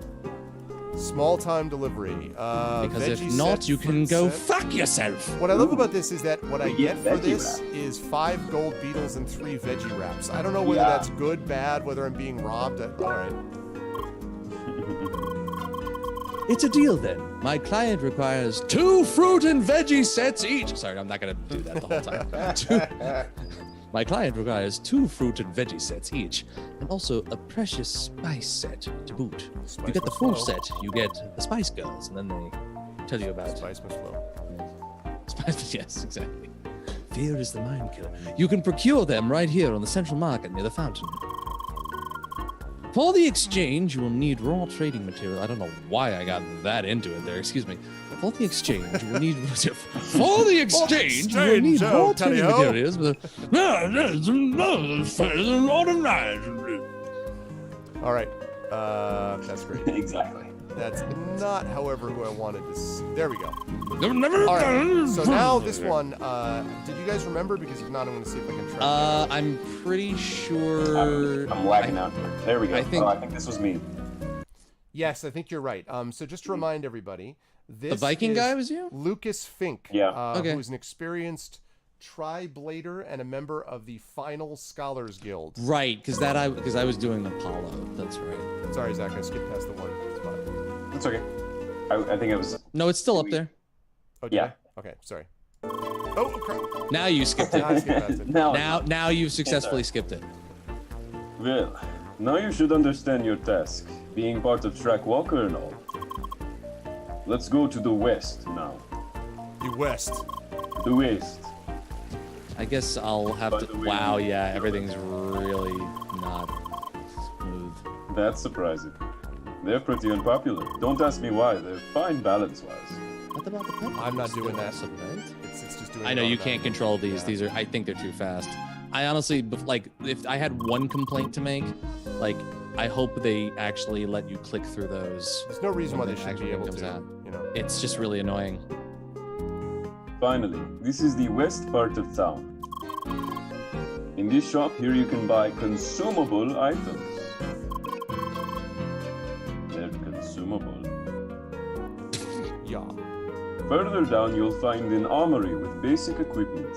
Small time delivery.
Because if
veggie
not,
set,
you can
fruit
go
set.
fuck yourself.
What I love about this is that what I
You
get
get
for
veggie
this
wrap.
is 5 gold beetles and 3 veggie wraps. I don't know whether
Yeah.
that's good, bad, whether I'm being robbed. All right.
It's a deal then. My client requires 2 fruit and veggie sets each. Sorry, I'm not going to do that the whole time. My client requires 2 fruit and veggie sets each, and also a precious spice set to boot.
Spice
You get the
must
full
flow.
set, you get the Spice Girls, and then they tell you about
Spice must flow.
Spice. Yes, exactly. Fear is the mind killer. You can procure them right here on the central market near the fountain. For the exchange, you will need raw trading material. I don't know why I got that into it there. Excuse me. For the exchange, you will need. For the exchange, you will need
exchange,
raw
oh,
trading
Teddy-o.
materials.
All right. That's great.
Exactly.
That's not, however, who I wanted to see. There we go.
Never
All right. So now this one, did you guys remember? Because if not, I'm going to see if I can track it down.
I'm pretty sure.
I'm lagging out. There we go.
I think-
I think this was me.
Yes, I think you're right. So just to remind everybody, this
The Viking
is
guy was you?
Lucas Fink,
Yeah.
Okay.
who is an experienced tri-blader and a member of the Final Scholars Guild.
Right, because I was doing Apollo. That's right.
Sorry, Zach, I skipped past the one spot.
That's okay. I think it was.
No, it's still up there.
Oh, did
Yeah.
I? Okay, sorry. Oh, crap.
Now you skipped
Now I
it.
skipped past it.
No.
Now you've successfully skipped it.
Well, now you should understand your task, being part of Track Walker and all. Let's go to the west now.
The West.
The west.
I guess I'll have
By
to.
the way,
Wow, yeah, everything's really not smooth.
That's surprising. They're pretty unpopular. Don't ask me why. They're fine balance-wise.
What about the pepper?
I'm not doing that.
Awesome, right?
It's just doing
I
it
know you can't
automatically.
control these.
Yeah.
These are. I think they're too fast. I honestly, like, if I had one complaint to make, like, I hope they actually let you click through those.
There's no reason why
when
they
the
should be
actual
able
game
to.
comes out.
You know.
It's just really annoying.
Finally, this is the west part of town. In this shop here you can buy consumable items. They're consumable.
Yeah.
Further down you'll find an armory with basic equipment.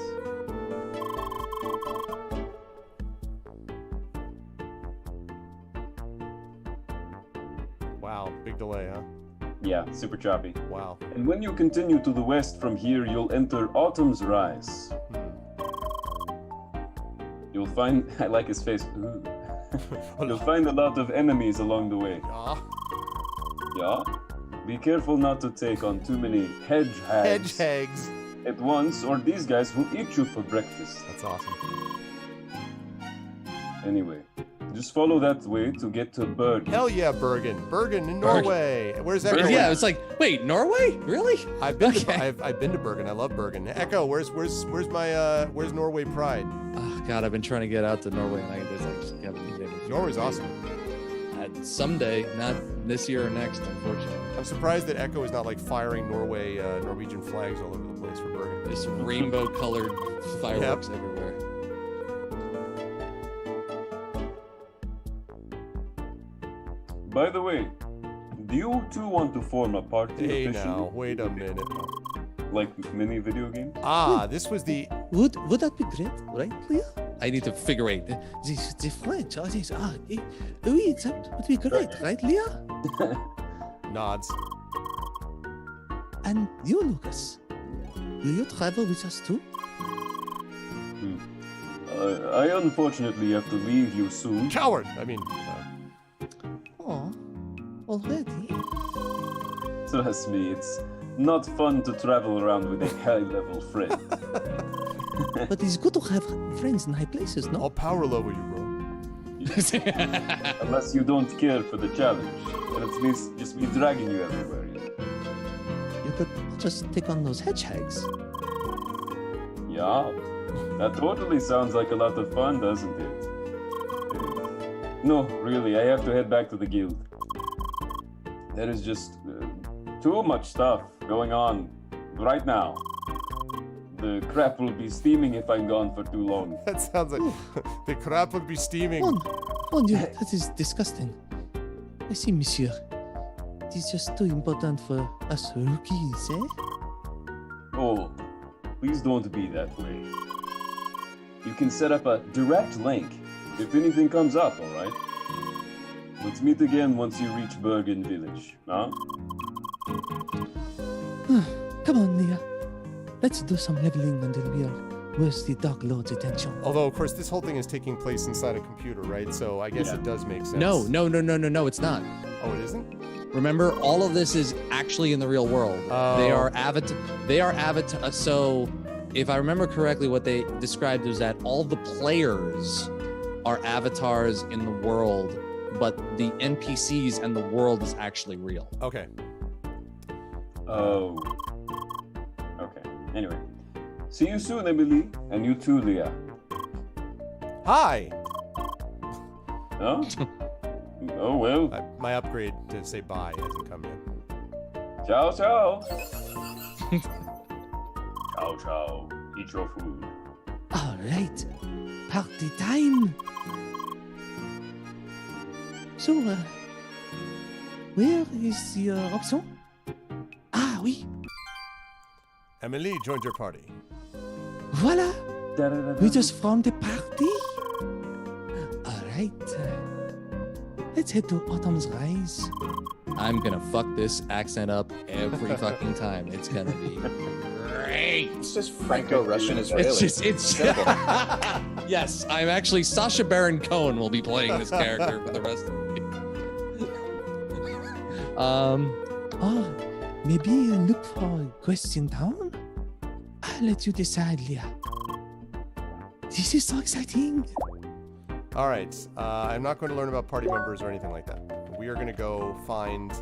Wow. Big delay, huh?
Yeah, super choppy.
Wow.
And when you continue to the west from here, you'll enter Autumn's Rise. You'll find, I like his face. Ooh. You'll find a lot of enemies along the way.
Yeah.
Yeah? Be careful not to take on too many hedge hags
Hedgehogs.
at once, or these guys will eat you for breakfast.
That's awesome.
Anyway, just follow that way to get to Bergen.
Hell yeah, Bergen. Bergen in
Bergen.
Norway. Where's that?
Bergen.
Yeah, it's like, wait, Norway? Really?
I've been
Okay.
to I've been to Bergen. I love Bergen. Echo, where's my where's Norway Pride?
Oh God, I've been trying to get out to Norway, and I just haven't been able to.
Norway's awesome.
Someday, not this year or next, unfortunately.
I'm surprised that Echo is not like firing Norwegian flags all over the place for Bergen.
Just rainbow-colored fireworks everywhere.
By the way, do you two want to form a party
Hey
officially?
now, wait a minute.
Like mini video games?
Ah, this was the.
Would that be great, right, Leah? I need to figure out the French. Oui, that would be great, right, Leah?
Nods.
And you, Lucas, will you travel with us too?
I unfortunately have to leave you soon.
Coward! I mean,
Oh, already?
Trust me, it's not fun to travel around with a high-level friend.
But it's good to have friends in high places, no?
I'll power level you, bro.
Unless you don't care for the challenge. And it's just me dragging you everywhere.
You could just take on those hedgehogs.
Yeah, that totally sounds like a lot of fun, doesn't it? No, really, I have to head back to the guild. There is just too much stuff going on right now. The crap will be steaming if I'm gone for too long.
That sounds like the crap would be steaming.
Oh, that is disgusting. I see, monsieur. It is just too important for us rookies, eh?
Oh, please don't be that way. You can set up a direct link if anything comes up, alright? Let's meet again once you reach Bergen Village, huh?
Come on, Leah. Let's do some leveling until we are worth the Dark Lord's attention.
Although, of course, this whole thing is taking place inside a computer, right? So I guess
Yeah.
it does make sense.
No, it's not.
Oh, it isn't?
Remember, all of this is actually in the real world.
Oh.
They are avatar. So, if I remember correctly, what they described was that all the players are avatars in the world, but the NPCs and the world is actually real.
Okay.
Oh. Okay. Anyway. See you soon, Emily. And you too, Leah.
Hi!
Huh? Oh, well.
My upgrade to say bye hasn't come yet.
Ciao, ciao. Ciao, ciao. Eat your food.
All right, party time. So, where is the option? Ah, oui.
Emily joined your party.
Voila. We just formed a party. All right. Let's head to Autumn's Rise. I'm gonna fuck this accent up every fucking time. It's gonna be great.
It's just Franco-Russian Israeli.
It's yes, I'm actually Sacha Baron Cohen will be playing this character for the rest of the maybe look for a quest in town? I'll let you decide, Leah. This is so exciting.
All right. I'm not going to learn about party members or anything like that. We are going to go find.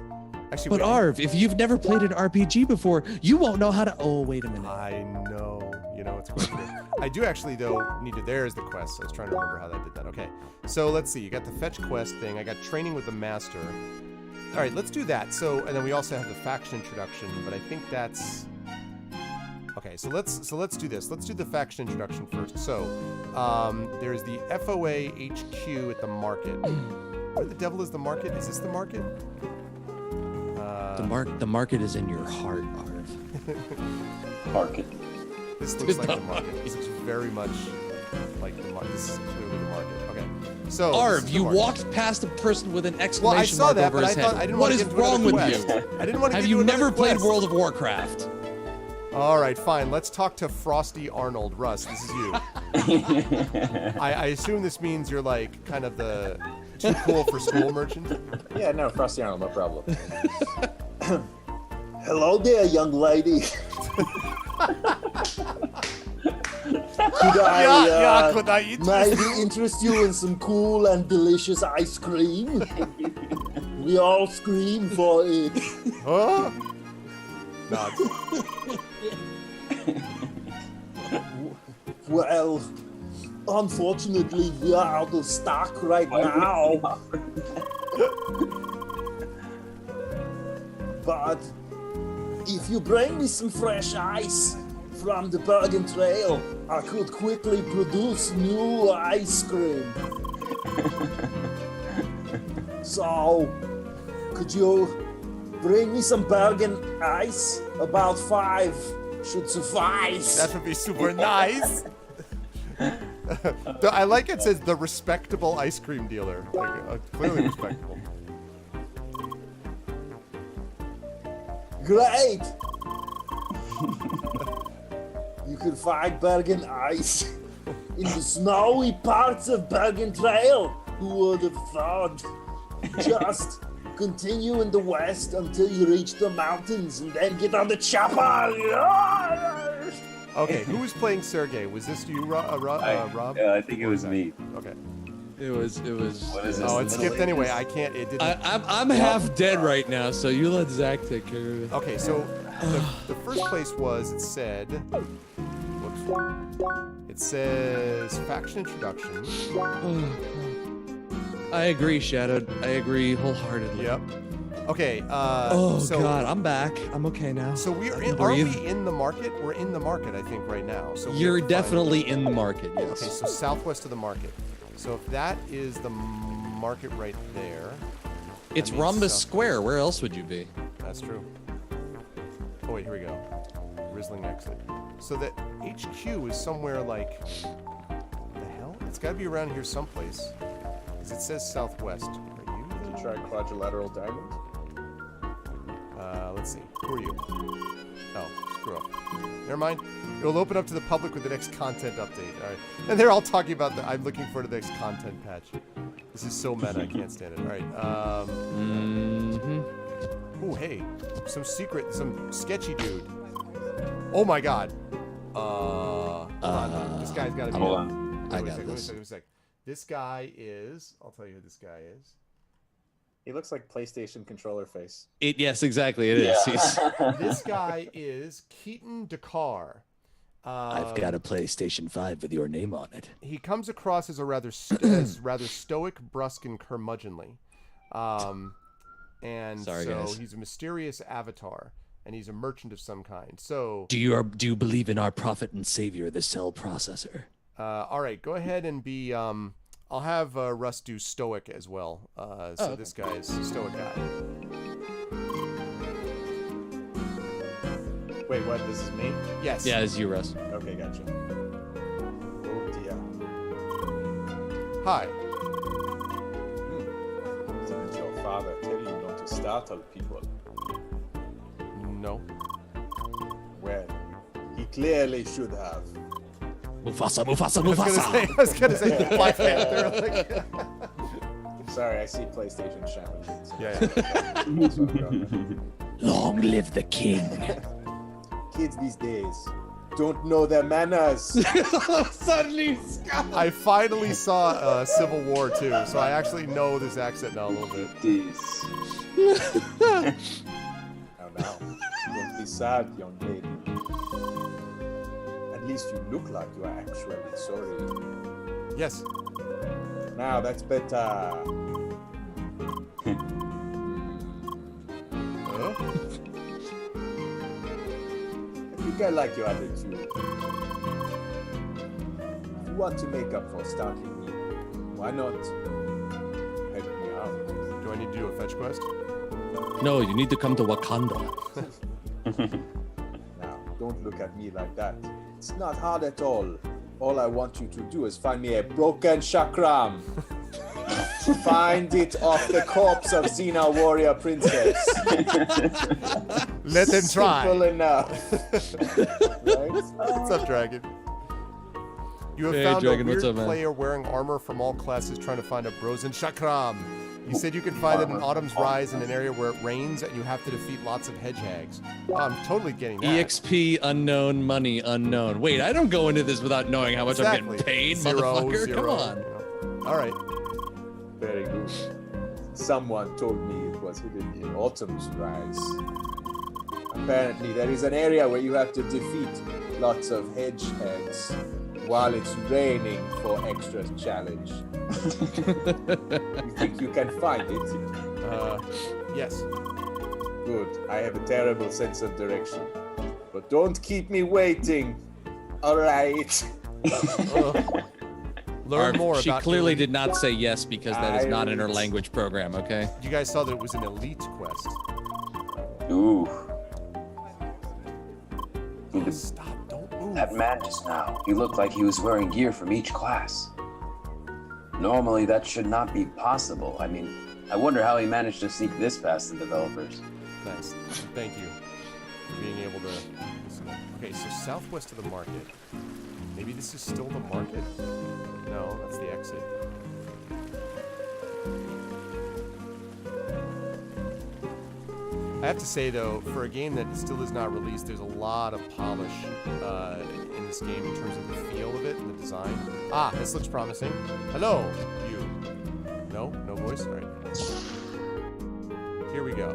Actually,
But
wait,
Arv, if you've never played an RPG before, you won't know how to. Oh, wait a minute.
I know. You know, it's quite true. I do actually, though, need to. There's the quest. I was trying to remember how that did that. Okay. So let's see. You got the fetch quest thing. I got training with the master. All right, let's do that. So, and then we also have the faction introduction, but I think that's. Okay, so let's do this. Let's do the faction introduction first. So, there's the FOA HQ at the market. Where the devil is the market? Is this the market?
The market is in your heart, Arv.
Market.
This looks like the market. This looks very much like the market. This is clearly the market. Okay. So
Arv, you walked past a person with an
Well, I
exclamation
saw
mark
that,
over
but I
his
thought
head.
I didn't
What
want
is
to get into
wrong
another
with
quest.
you?
I didn't want to
Have
get
you
into another
never played
quest.
World of Warcraft?
All right, fine. Let's talk to Frosty Arnold. Russ, this is you. I assume this means you're like kind of the too cool for school merchant.
Yeah, no, Frosty Arnold, no problem.
Hello there, young lady. Could I maybe interest you in some cool and delicious ice cream? We all scream for it.
Huh? Nods.
Well, unfortunately, we are out of stock right now. But if you bring me some fresh ice from the Bergen Trail, I could quickly produce new ice cream. So, Could you bring me some Bergen ice? About 5 should suffice.
That would be super nice. I like it says the respectable ice cream dealer. Like, clearly respectable.
Great! You can find Bergen ice in the snowy parts of Bergen Trail. Who would have thought? Just continue in the west until you reach the mountains and then get on the chopper.
Okay, who was playing Sergey? Was this you, Rob?
I think it was me.
Okay.
It was.
What is this?
Oh, it
the
skipped
Middle
anyway.
Ages?
I can't. It didn't.
I'm half dead right now, so you let Zach take care of it.
Okay, so the first place was, it said, whoops, it says faction introduction.
I agree, Shadowed. I agree wholeheartedly.
Yep. Okay. So,
God, I'm back. I'm okay now.
So we are
I can
are we
breathe.
in the market? We're in the market, I think, right now. So we
You're
have to find-
definitely in the market. Yes.
Okay, so southwest of the market. So if that is the market right there,
It's
means
Rhombus
south-
Square. Where else would you be?
That's true. Oh wait, here we go. Rizzling exit. So that HQ is somewhere like, what the hell? It's got to be around here someplace, because it says southwest. Are you?
Did you try quadrilateral diamond?
Let's see. Who are you? Oh, screw up. Never mind. It'll open up to the public with the next content update. All right. And they're all talking about the. I'm looking forward to the next content patch. This is so meta. I can't stand it. All right. Oh, hey. Some sketchy dude. Oh my God. Hold on. This guy's got to be.
Hold on.
I
Wait a
got
sec,
this.
Wait a sec. This guy is. I'll tell you who this guy is.
He looks like PlayStation controller face.
Yes, exactly. It is. He's-
This guy is Keaton Dakar.
I've got a PlayStation 5 with your name on it.
He comes across as a rather stoic, brusque, and curmudgeonly. And
Sorry,
so
guys.
he's a mysterious avatar, and he's a merchant of some kind. So,
Do you believe in our prophet and savior, the cell processor?
all right, go ahead and be. I'll have Russ do stoic as well. So this guy is a stoic guy.
Wait, what? This is me?
Yes.
yeah, it's you, Russ.
Okay, gotcha. Oh dear.
Hi.
Didn't your father tell you not to startle people?
No.
Well, he clearly should have.
Mufasa, Mufasa,
I was gonna say the Black Panther. Like,
I'm sorry, I see PlayStation shaman.
yeah.
That's what I'm going with.
Long live the king.
Kids these days don't know their manners.
Suddenly,
I finally saw Civil War too, so I actually know this accent now a little bit.
This.
Now, don't be sad, young lady. At least you look like you are actually sorry.
Yes.
Now that's better.
Huh?
I think I like your attitude. If you want to make up for startling me, why not help me out?
Do I need to do a fetch quest?
No, you need to come to Wakanda.
Now, don't look at me like that. It's not hard at all. All I want you to do is find me a broken chakram. Find it off the corpse of Xena Warrior Princess.
Let them try.
Simple enough. Right?
What's up, Dragon? You have
Hey,
found
Dragon,
a weird
what's up, man?
player wearing armor from all classes trying to find a Brozen Chakram. You said you can find it in Autumn's Rise in an area where it rains and you have to defeat lots of hedgehogs. Oh, I'm totally getting that.
EXP unknown, money unknown. Wait, I don't go into this without knowing how much I'm
Exactly.
getting paid,
Zero,
motherfucker.
zero,
Come on.
you know. All right.
Very good. Someone told me it was hidden in Autumn's Rise. Apparently, there is an area where you have to defeat lots of hedgehogs while it's raining for extra challenge. You think you can find it?
Yes.
Good. I have a terrible sense of direction. But don't keep me waiting. All right.
learn more
She
about
clearly
elite-
did not say yes because that is not in her language program, okay?
You guys saw that it was an elite quest.
Ooh.
Stop! Don't move.
That man just now, he looked like he was wearing gear from each class. Normally, that should not be possible. I mean, I wonder how he managed to sneak this past the developers.
Nice. Thank you for being able to. Okay, so southwest of the market. Maybe this is still the market? No, that's the exit. I have to say though, for a game that still is not released, there's a lot of polish in this game in terms of the feel of it and the design. Ah, this looks promising. Hello, you. No voice. All right. Here we go.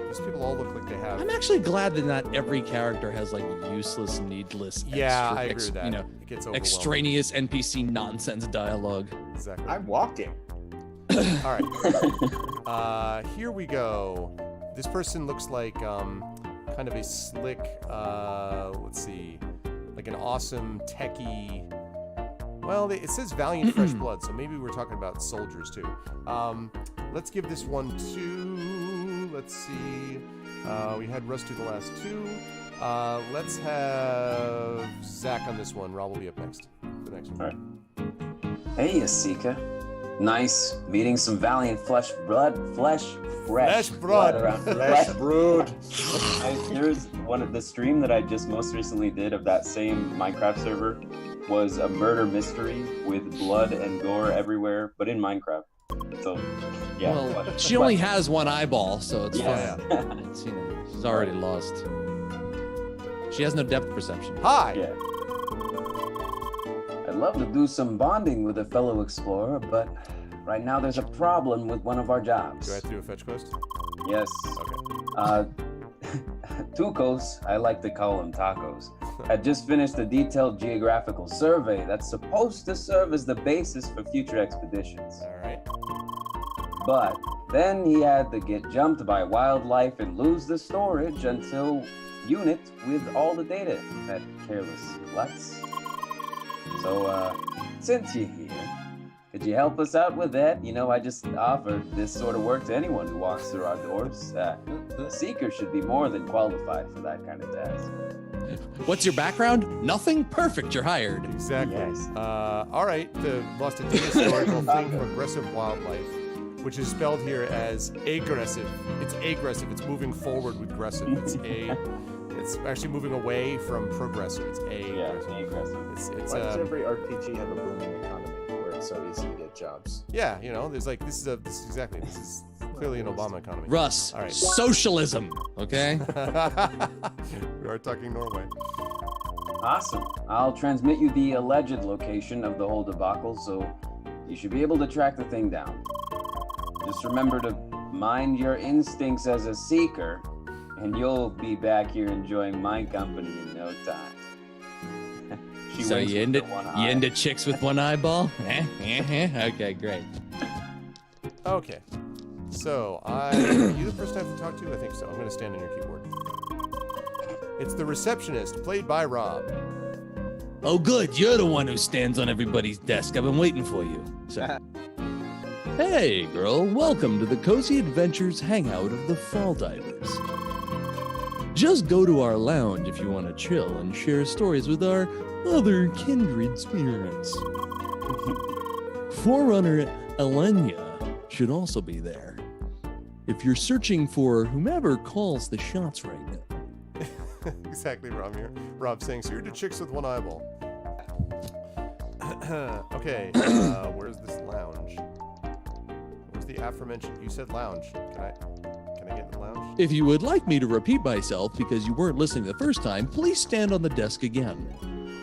These people all look like they have.
I'm actually glad that not every character has like useless, needless,
Yeah, I agree with that.
you know,
It gets overwhelming.
extraneous NPC nonsense dialogue.
Exactly.
I'm walking.
All right. Here we go. This person looks like kind of a slick, let's see, like an awesome techie. Well, it says Valiant Fresh Blood, so maybe we're talking about soldiers too. Let's give this one 2. Let's see. We had Russ do the last 2. Let's have Zach on this one. Rob will be up next. The next one.
All right. Hey, Asika. Nice meeting some valiant fresh blood around
Flesh brood.
There's one of the stream that I just most recently did of that same Minecraft server was a murder mystery with blood and gore everywhere, but in Minecraft. So, yeah.
Well, she only has one eyeball, so it's
Yes.
fine. It's, you know, she's already lost. She has no depth perception.
Hi.
Yeah. I'd love to do some bonding with a fellow explorer, but right now there's a problem with one of our jobs.
Do I have to do a fetch quest?
Yes.
Okay.
Tucos, I like to call them tacos, had just finished a detailed geographical survey that's supposed to serve as the basis for future expeditions.
All right.
But then he had to get jumped by wildlife and lose the storage until unit with all the data, that careless klutz. So, since you're here, could you help us out with that? You know, I just offered this sort of work to anyone who walks through our doors. The seeker should be more than qualified for that kind of task.
What's your background? Nothing? Perfect, you're hired.
Exactly.
Yes.
All right. The lost a historical thing for aggressive wildlife, which is spelled here as aggressive. It's aggressive. It's moving forward with aggressive. It's actually moving away from progressive. It's
aggressive.
It's
Why does every RPG have a booming economy where it's so easy to get jobs?
yeah. You know, there's like this is clearly an Obama economy.
Russ,
All right.
socialism, okay?
We are talking Norway.
Awesome. I'll transmit you the alleged location of the whole debacle, so you should be able to track the thing down. Just remember to mind your instincts as a seeker, and you'll be back here enjoying my company in no time. She
So
winks
you
with
into,
her one
you
eye.
into chicks with one eyeball? Okay, great.
Okay. So are you the person I have to talk to? I think so. I'm gonna stand on your keyboard. It's the receptionist, played by Rob.
Oh, good. You're the one who stands on everybody's desk. I've been waiting for you. So,
Hey, girl, welcome to the Cozy Adventures hangout of the Fall Divers. Just go to our lounge if you want to chill and share stories with our other kindred spirits. Forerunner Elenia should also be there. If you're searching for whomever calls the shots right now.
Exactly, Rob here. Rob saying, so you're the chicks with one eyeball. Okay, where's this lounge? Where's the aforementioned? You said lounge. Can I get in the lounge?
If you would like me to repeat myself because you weren't listening the first time, please stand on the desk again.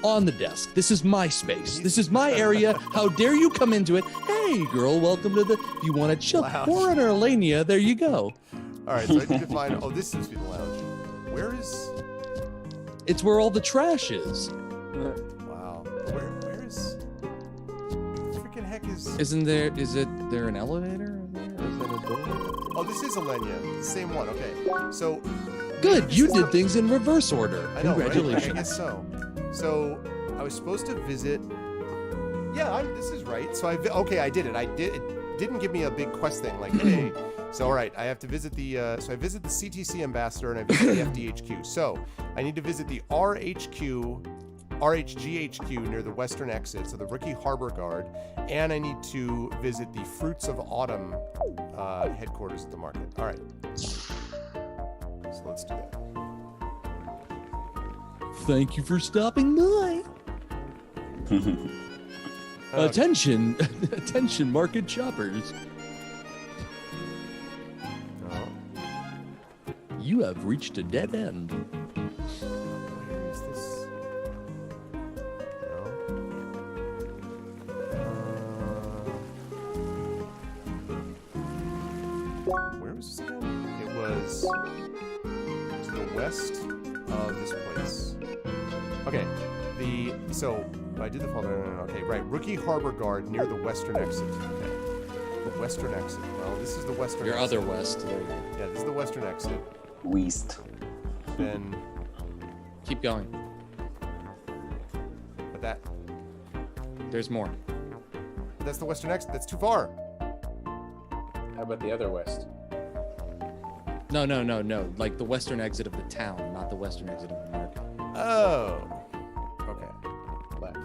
On the desk. This is my space. This is my area. How dare you come into it? Hey, girl, welcome to the... If you want to chill.
Lounge.
Forerunner Elenia, there you go.
All right, so I need to find... Oh, this seems to be the lounge. Where is...
It's where all the trash is.
Wow. Where is... The freaking heck is...
Isn't there... Is there an elevator there? Or is that a door?
Oh, this is Elenia. The same one. Okay. So...
Good,
this
you
is
did
the-
things in reverse order.
I know, right? I
Congratulations.
guess so. So, I was supposed to visit... Yeah, this is right. So I did it. It didn't give me a big quest thing like, hey. So all right, I have to visit the. So I visit the CTC ambassador and I visit the FDHQ. So I need to visit the RHGHQ near the western exit, so the Rookie Harbor Guard, and I need to visit the Fruits of Autumn headquarters at the market. All right. So let's do that.
Thank you for stopping by. Attention, attention, market shoppers.
Oh,
You have reached a dead end.
where is this? No. Where was this again? It was to the west of this place. Okay, so I did the folder. Okay, right. Rookie Harbor Guard near the western exit. Okay, the western exit. Well, this is the western.
Your
exit.
other west. There you go.
Yeah, this is the western exit.
West.
Then,
Keep going.
but
There's more.
that's the western exit. That's too far.
How about the other west?
No. Like the western exit of the town, not the western exit of the market.
Oh. Okay.
Left.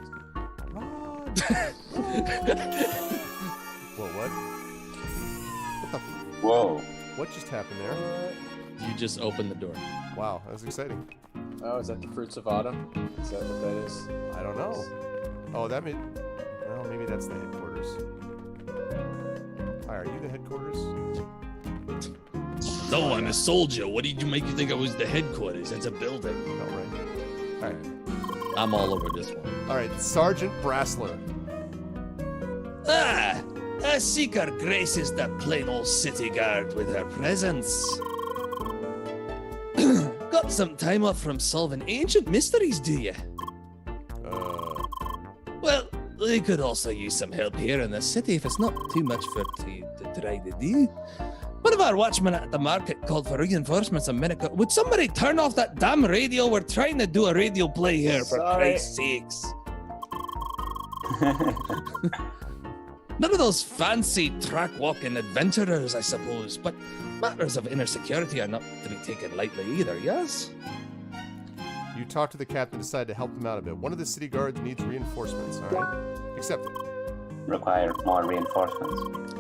Whoa, what?
Whoa.
What just happened there?
You just opened the door.
Wow, that was exciting.
Oh, is that the Fruits of Autumn? Is that what that is?
I don't know. Oh, that made. Well, maybe that's the headquarters. Hi, are you the headquarters?
No, I'm a soldier. What did you make you think I was the headquarters? That's a building.
No, right. All right.
I'm all over this one.
All right, Sergeant Brassler.
Ah, a seeker graces the plain old city guard with her presence. Got some time off from solving ancient mysteries, do you? Well, we could also use some help here in the city if it's not too much to try to do. One of our watchmen at the market called for reinforcements a minute ago. Would somebody turn off that damn radio? We're trying to do a radio play here, for
Sorry.
Christ's sakes. None of those fancy track-walking adventurers, I suppose, but matters of inner security are not to be taken lightly either, yes?
You talk to the captain and decide to help them out a bit. One of the city guards needs reinforcements, all right? Accepted.
Require more reinforcements.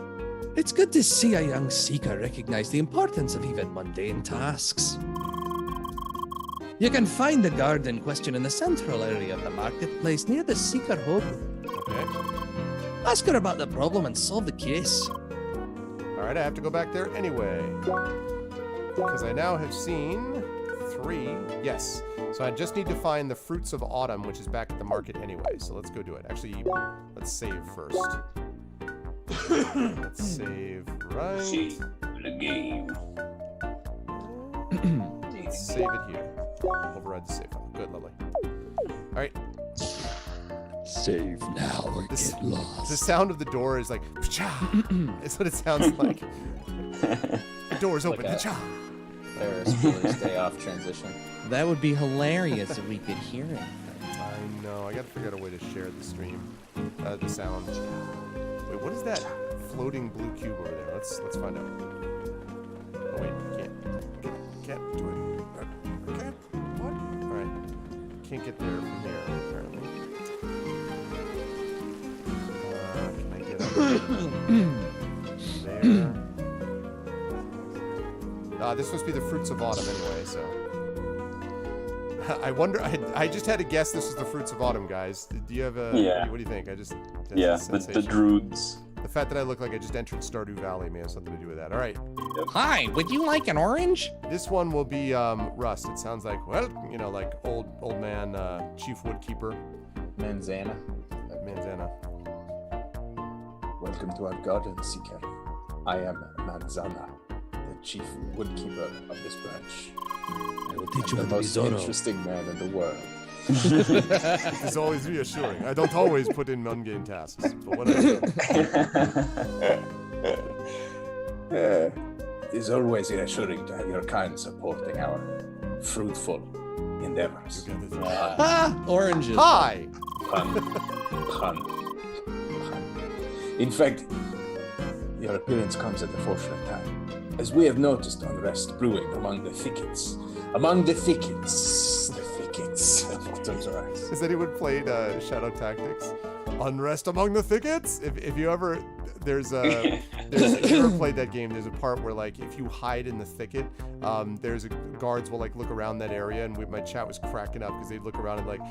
It's good to see a young seeker recognize the importance of even mundane tasks. You can find the guard in question in the central area of the marketplace near the seeker hub.
Okay.
Ask her about the problem and solve the case.
All right, I have to go back there anyway. Because I now have seen 3. Yes. So I just need to find the Fruits of Autumn, which is back at the market anyway. So let's go do it. Actually, let's save first. Let's save right.
See the game.
Let's save it here. Override the save file. Good, lovely. All right.
Save now or
This-
get lost.
The sound of the door is like, "Pcha." It's what it sounds like. The door's open.
Like a-
"Pcha."
Ferris Bueller's Day Off transition.
That would be hilarious if we could hear it.
I know. I gotta figure out a way to share the stream, the sound. Wait, what is that floating blue cube over there? Let's find out. Oh wait, can't do it. Okay, what? All right, can't get there from here apparently. Can I get up there? This must be the Fruits of Autumn anyway, so. I wonder. I just had to guess this was the Fruits of Autumn, guys. Do you have a?
Yeah.
What do you think? I just.
Yeah,
that's a
the
sensation.
Druids.
The fact that I look like I just entered Stardew Valley may have something to do with that. All right.
Hi, would you like an orange?
This one will be Rust. It sounds like, well, you know, like old man Chief Woodkeeper.
Manzana.
Manzana.
Welcome to our garden, Seeker. I am Manzana, the chief woodkeeper of this branch.
I will teach you
The
how to be
most
Zorro.
interesting man in the world.
It's always reassuring. I don't always put in mundane tasks, but when I do.
It is always reassuring to have your kind supporting our fruitful endeavors.
You got this.
Ah, oranges.
Hi!
Pun. Pun.
In fact, your appearance comes at a fortunate time, as we have noticed unrest brewing among the thickets. Among the thickets of Autumn's Rise.
Has anyone played Shadow Tactics? Unrest among the thickets? If you ever, if you ever played that game, there's a part where like if you hide in the thicket, there's guards will like look around that area, and my chat was cracking up because they'd look around and like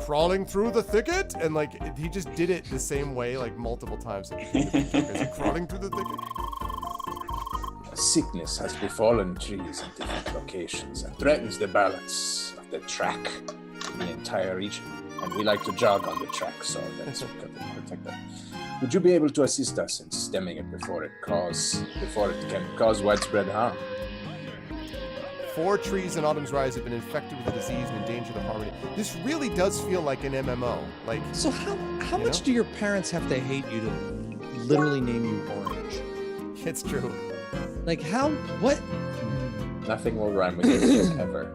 crawling through the thicket, and like he just did it the same way like multiple times. Crawling through the thicket.
A sickness has befallen trees in different locations and threatens the balance of the track in the entire region. And we like to jog on the track, so that's what we got to protect that. Would you be able to assist us in stemming it before it can cause widespread harm?
4 trees in Autumn's Rise have been infected with the disease and endanger the harmony. This really does feel like an MMO. Like,
So how much do your parents have to hate you to literally name you Orange?
it's true.
Like what?
Nothing will rhyme with it ever.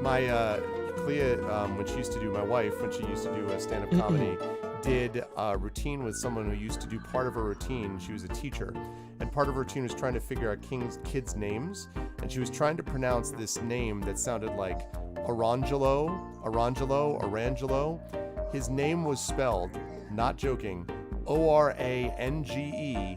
My Clea, when she used to do my wife, when she used to do a stand-up comedy, did a routine with someone who used to do part of her routine. She was a teacher, and part of her routine was trying to figure out kids' names, and she was trying to pronounce this name that sounded like Orangelo. His name was spelled, not joking, Orangejello.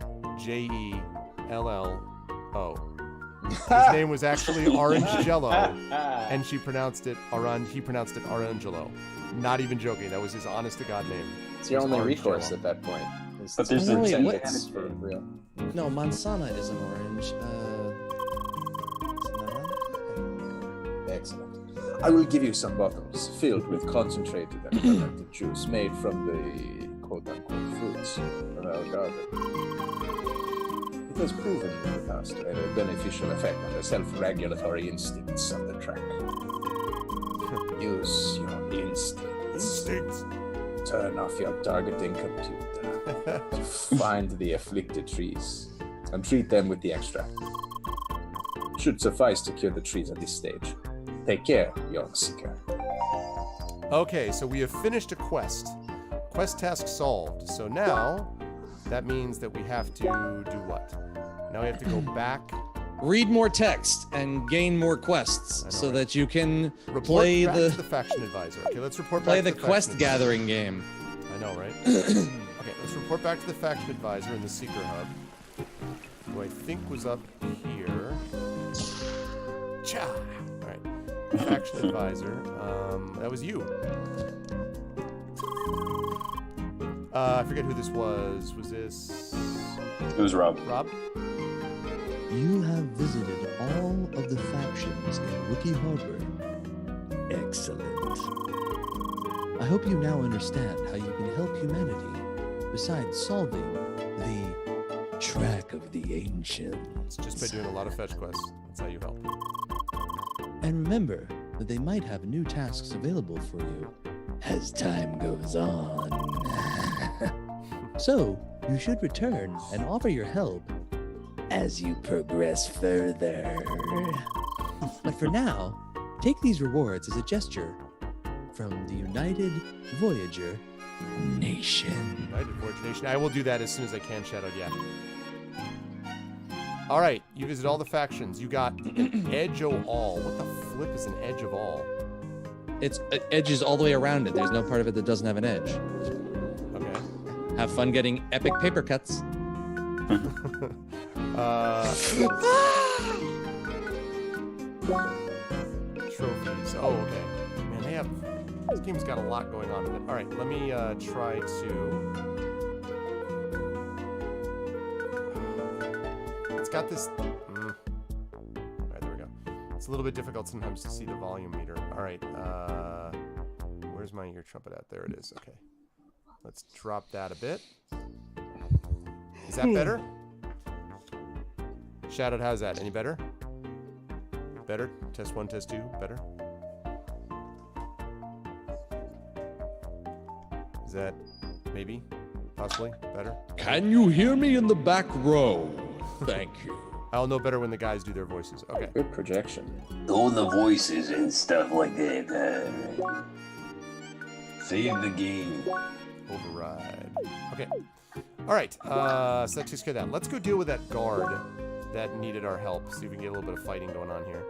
His name was actually Orange Jello, and he pronounced it Orangelo. Not even joking. That was his honest to God name.
It's your only
Orange
recourse
Jello.
at that point.
But there's
Oh, wait,
a
what?
It's for real.
No, manzana is an orange. Isn't that right?
Excellent. I will give you some bottles filled with concentrated and fermented juice made from the quote-unquote fruits of our garden. It has proven in the past to have a beneficial effect on the self-regulatory instincts of the track. Use your instincts. Turn off your targeting computer to find the afflicted trees and treat them with the extract. Should suffice to cure the trees at this stage. Take care, young seeker.
Okay, so we have finished a quest. Quest task solved. So now, that means that we have to do what? Now we have to go back.
Read more text and gain more quests so
right?
that you can
Report
play
back to the
the
faction advisor. Okay, let's report
play
back
the
to the
quest
faction advisor.
gathering game.
I know, right? Okay, let's report back to the faction advisor in the Seeker Hub, who I think was up here. Cha! Alright. Faction advisor. That was you. I forget who this was. Was this
It was Rob.
Rob?
You have visited all of the factions in Wookiee Harbor. Excellent. I hope you now understand how you can help humanity besides solving the track of the ancients.
Just by doing a lot of fetch quests. That's how you help.
And remember that they might have new tasks available for you as time goes on. So, you should return and offer your help as you progress further. But for now, take these rewards as a gesture from the United Voyager Nation.
United Voyager Nation. I will do that as soon as I can, Shadowed, yeah. Alright, you visit all the factions. You got an edge of all. What the flip is an edge of all?
It's edges all the way around it. There's no part of it that doesn't have an edge.
Okay.
Have fun getting epic paper cuts.
Trophies. Oh, okay. Man, this game's got a lot going on with it. Alright, let me try to... It's got this... Alright, there we go. It's a little bit difficult sometimes to see the volume meter. Alright, where's my ear trumpet at? There it is. Okay. Let's drop that a bit. Is that better? Shadowed, how's that? Any better? Better? Test 1, test 2, better? Is that maybe? Possibly? Better?
Can you hear me in the back row? Thank you.
I'll know better when the guys do their voices. Okay.
Good projection.
All the voices and stuff like that. Save the game.
override. Okay. All right. So that takes care of that. Let's go deal with that guard that needed our help. See if we can get a little bit of fighting going on here.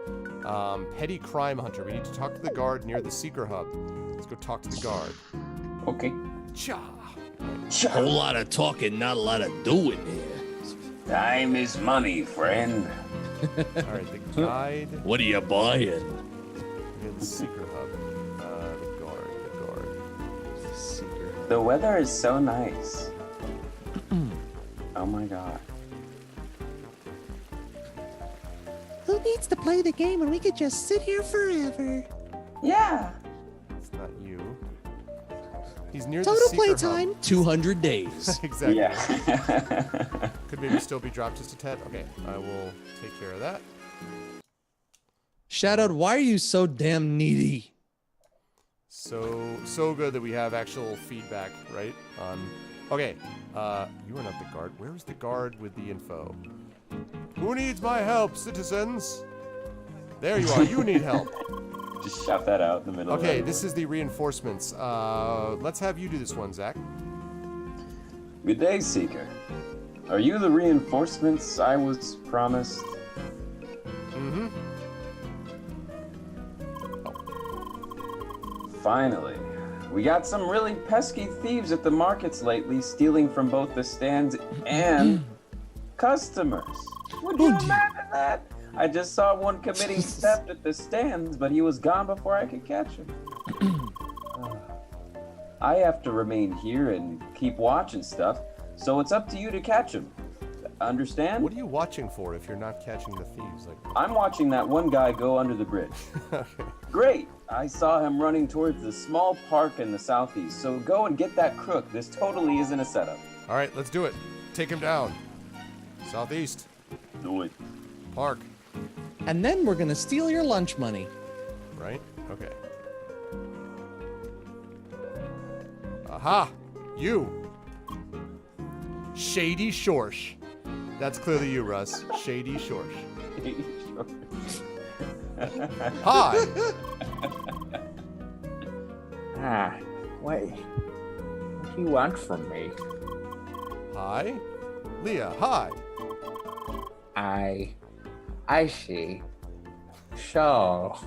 Petty crime hunter. We need to talk to the guard near the seeker hub. Let's go talk to the guard.
Okay.
Cha.
Whole lot of talking, not a lot of doing here.
Time is money, friend.
All right. The guide.
What are you buying?
Near the seeker hub. The guard.
The seeker.
The weather is so nice. Oh my god.
Who needs to play the game when we could just sit here forever?
Yeah.
It's not you. He's near
Total
the seeker
playtime,
hub.
200 days.
Exactly.
Yeah.
Could maybe still be dropped just a tad. Okay, I will take care of that.
Shadowed, why are you so damn needy?
So good that we have actual feedback, right? Okay, you are not the guard. Where is the guard with the info? Who needs my help, citizens? There you are. You need help.
Just shout that out in the middle.
Okay,
of
this is the reinforcements. Let's have you do this one, Zach.
Good day, Seeker. Are you the reinforcements I was promised?
Mm-hmm.
Finally. We got some really pesky thieves at the markets lately, stealing from both the stands and customers. Would you imagine that? I just saw one committing theft at the stands, but he was gone before I could catch him. I have to remain here and keep watch and stuff, so it's up to you to catch him. Understand?
What are you watching for if you're not catching the thieves? Like,
I'm watching that one guy go under the bridge.
okay.
Great! I saw him running towards the small park in the southeast, so go and get that crook. This totally isn't a setup.
All right, let's do it. Take him down. Southeast.
Do it.
Park.
And then we're gonna steal your lunch money.
Right? Okay. Aha! You! Shady Shorsh. That's clearly you, Russ. Shady Shorsh. Hi!
Wait. What do you want from me?
Hi? Leah, hi!
I see. So,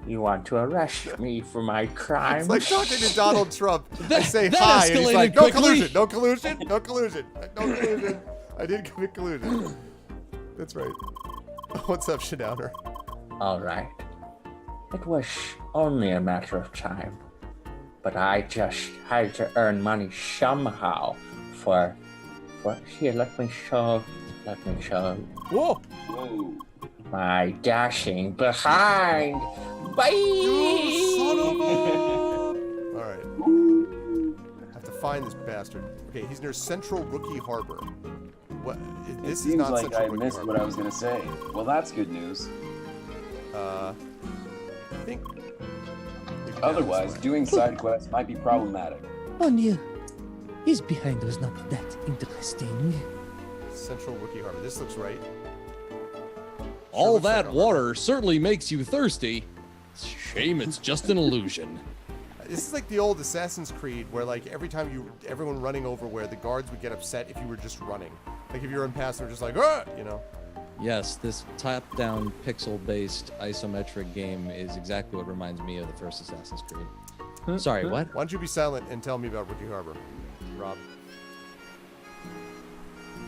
you want to arrest me for my crimes?
It's like talking to Donald Trump. I say
that
hi, and he's
escalated
like, no
quickly."
collusion, no collusion, no collusion, no collusion. I didn't commit collusion. That's right. What's up, Shadowner?
All right. It was only a matter of time. But I just had to earn money somehow for here, let me show
Whoa!
Whoa.
my dashing behind. Bye!
Son of a... Alright. I have to find this bastard. Okay, he's near Central Rookie Harbor. What?
It
This is
seems
not
like
Central
I
Rookie
missed
Harbor.
what I was gonna say. Well, that's good news.
I think...
Otherwise, doing side quests might be problematic.
Oh, yeah. His behind was not that interesting.
Central Rookie Harbor. This looks right.
All
looks like
that
a
water certainly makes you thirsty. Shame it's just an illusion.
This is like the old Assassin's Creed, where like everyone running over where the guards would get upset if you were just running. Like if you were in past, they're just like, ah, you know.
Yes, this top-down pixel-based isometric game is exactly what reminds me of the first Assassin's Creed. Sorry, what?
Why don't you be silent and tell me about Rookie Harbor, Rob?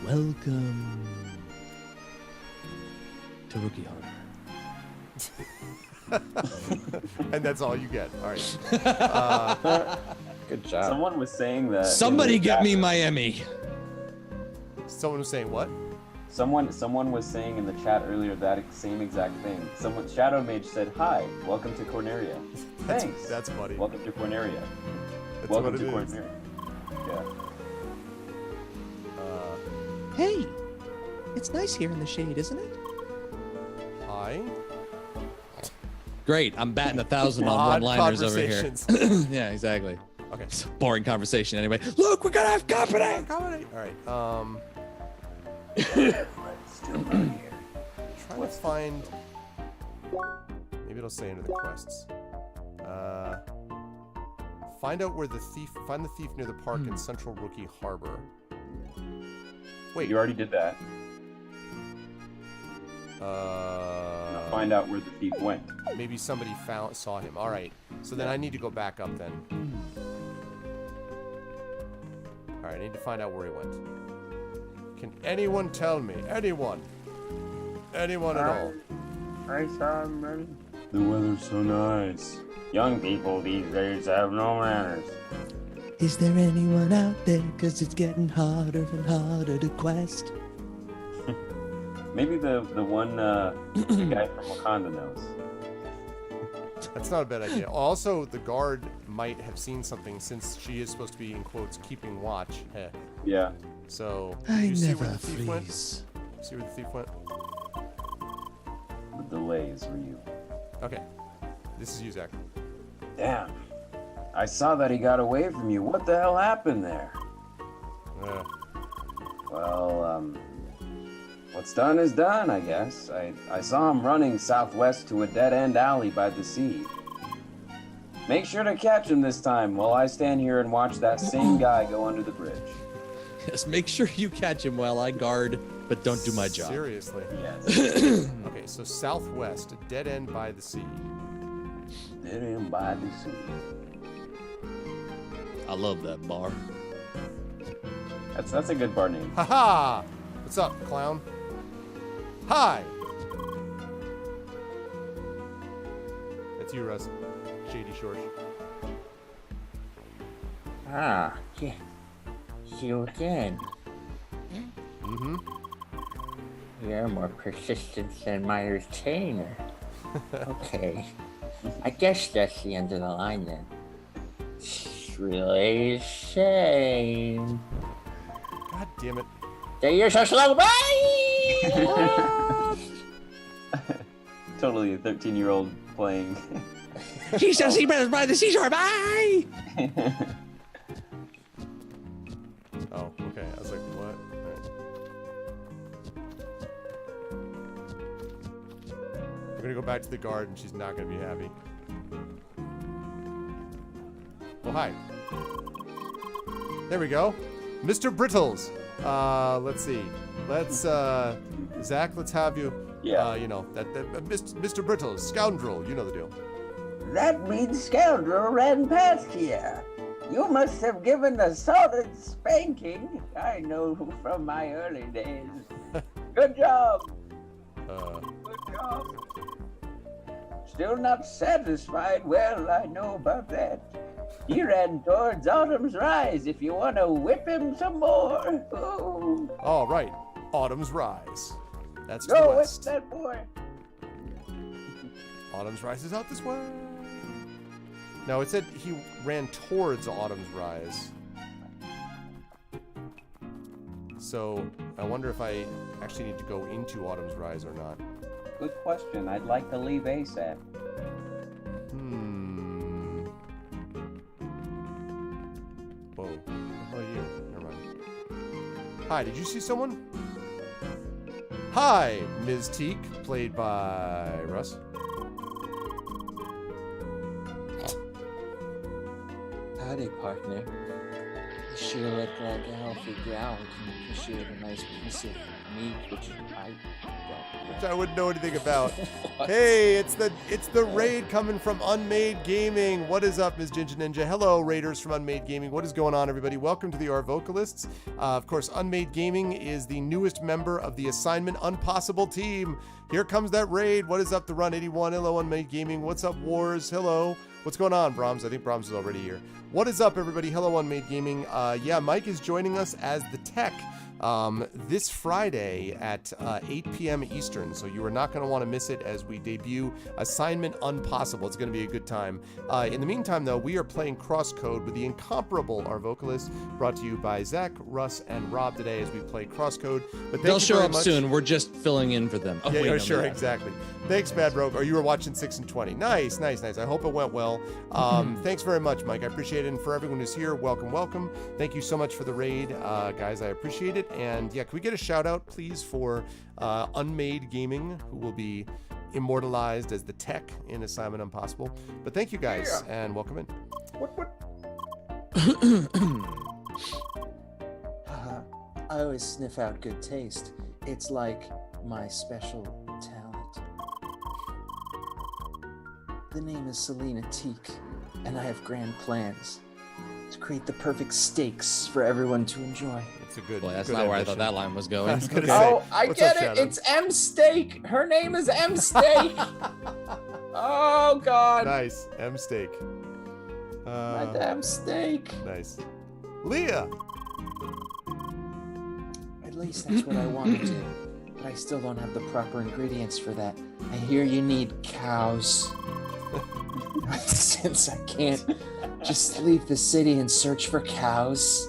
Welcome
To Rookie Harbor.
And that's all you get. All right.
Good job.
Someone was saying that.
Somebody get me Miami.
Someone was saying what?
Someone was saying in the chat earlier that same exact thing. Shadow Mage said, "Hi, welcome to Corneria." Thanks.
That's funny.
Welcome to Corneria.
That's
Welcome
what
to
it is.
Corneria. Yeah.
Hey, it's nice here in the shade, isn't it?
Hi.
Great, I'm batting 1,000 on
Odd
one-liners over here.
conversations.
Yeah, exactly.
Okay.
It's a boring conversation anyway. Look, we're gonna have company.
Accommodate. All right.
Still not here.
Trying to find. Maybe it'll say under the quests. Find out where the thief. Find the thief near the park in Central Rookie Harbor. Wait.
You already did that. Now find out where the thief went.
Maybe somebody saw him. All right. So then I need to go back up then. All right. I need to find out where he went. Can anyone tell me? Anyone? Anyone at all?
I saw him running.
The weather's so nice. Young people these days have no manners.
Is there anyone out there? 'Cause it's getting harder and harder to quest.
Maybe the one the guy from Wakanda knows.
That's not a bad idea. Also, the guard might have seen something since she is supposed to be, in quotes, keeping watch. Heh.
Yeah.
So,
I
you see
never
where the thief went?
freeze.
See where the thief went?
The delays were you.
Okay. This is you, Zach.
Damn. I saw that he got away from you. What the hell happened there? Well, what's done is done, I guess. I saw him running southwest to a dead-end alley by the sea. Make sure to catch him this time while I stand here and watch that same guy go under the bridge.
Yes, make sure you catch him while I guard, but don't do my job.
Seriously.
Yes.
Okay, so southwest, a dead end by the sea.
Dead end by the sea.
I love that bar.
That's a good bar name.
Haha! What's up, clown? Hi! That's you, Russ. Shady Short.
Ah, yeah. See you again.
Mm-hmm.
You're more persistent than my retainer. Okay. I guess that's the end of the line then. It's really a shame
God damn it.
that you're so slow. Bye!
Totally a 13-year-old playing.
She shall see brothers by the seashore. Bye!
Oh, okay. I was like, what? Alright. We're gonna go back to the guard and she's not gonna be happy. Oh, hi. There we go. Mr. Brittles. Let's see. Let's, Zach, let's have you.
Yeah.
You know, Mr. Brittles, scoundrel. You know the deal.
That mean scoundrel ran past here. You must have given a solid spanking. I know from my early days. Good job. Good job. Still not satisfied? Well, I know about that. He ran towards Autumn's Rise if you want to whip him some more. Oh.
All right. Autumn's Rise. That's to the
Go with
west.
that boy.
Autumn's Rise is out this way. No, it said he ran towards Autumn's Rise. So I wonder if I actually need to go into Autumn's Rise or not.
Good question. I'd like to leave ASAP.
Whoa. What the hell are you? Never mind. Hi, did you see someone? Hi, Ms. Teak, played by Russ.
Howdy, partner. You sure look like a healthy gal who can appreciate a nice piece of meat, which
I wouldn't know anything about. Hey, it's the raid coming from Unmade Gaming. What is up, Ms. Ginger Ninja? Hello, raiders from Unmade Gaming. What is going on, everybody? Welcome to the Our Vocalists. Of course, Unmade Gaming is the newest member of the Assignment Unpossible team. Here comes that raid. What is up, the Run 81? Hello, Unmade Gaming. What's up, Wars? Hello. What's going on, Brahms? I think Brahms is already here. What is up, everybody? Hello, Unmade Gaming. Yeah, Mike is joining us as the tech this Friday at 8 p.m. Eastern, so you are not going to want to miss it as we debut Assignment Unpossible. It's going to be a good time. In the meantime, though, we are playing CrossCode with the incomparable Our Vocalists, brought to you by Zach, Russ, and Rob today as we play CrossCode. But
They'll show up soon. We're just filling in for them. Oh,
yeah,
wait, no,
sure,
they're-
exactly. Thanks, Bad Rogue. Or you were watching 6 and 20. Nice, nice, nice. I hope it went well. Thanks very much, Mike. I appreciate it. And for everyone who's here, welcome, welcome. Thank you so much for the raid, guys. I appreciate it. And yeah, can we get a shout out, please, for Unmade Gaming, who will be immortalized as the tech in Assignment Impossible. But thank you, guys, and welcome in.
I always sniff out good taste. It's like my special talent. The name is Selena Teak, and I have grand plans to create the perfect steaks for everyone to enjoy.
It's a good.
Boy, that's
good
not where I
ambition.
thought that line was
I
going.
was gonna say,
Oh, I
what's
get
up,
it.
Shannon?
It's M Steak. Her name is M Steak. Oh God.
Nice. M steak.
My damn steak.
Nice. Leah.
At least that's what I want to do. But I still don't have the proper ingredients for that. I hear you need cows. Since I can't just leave the city and search for cows,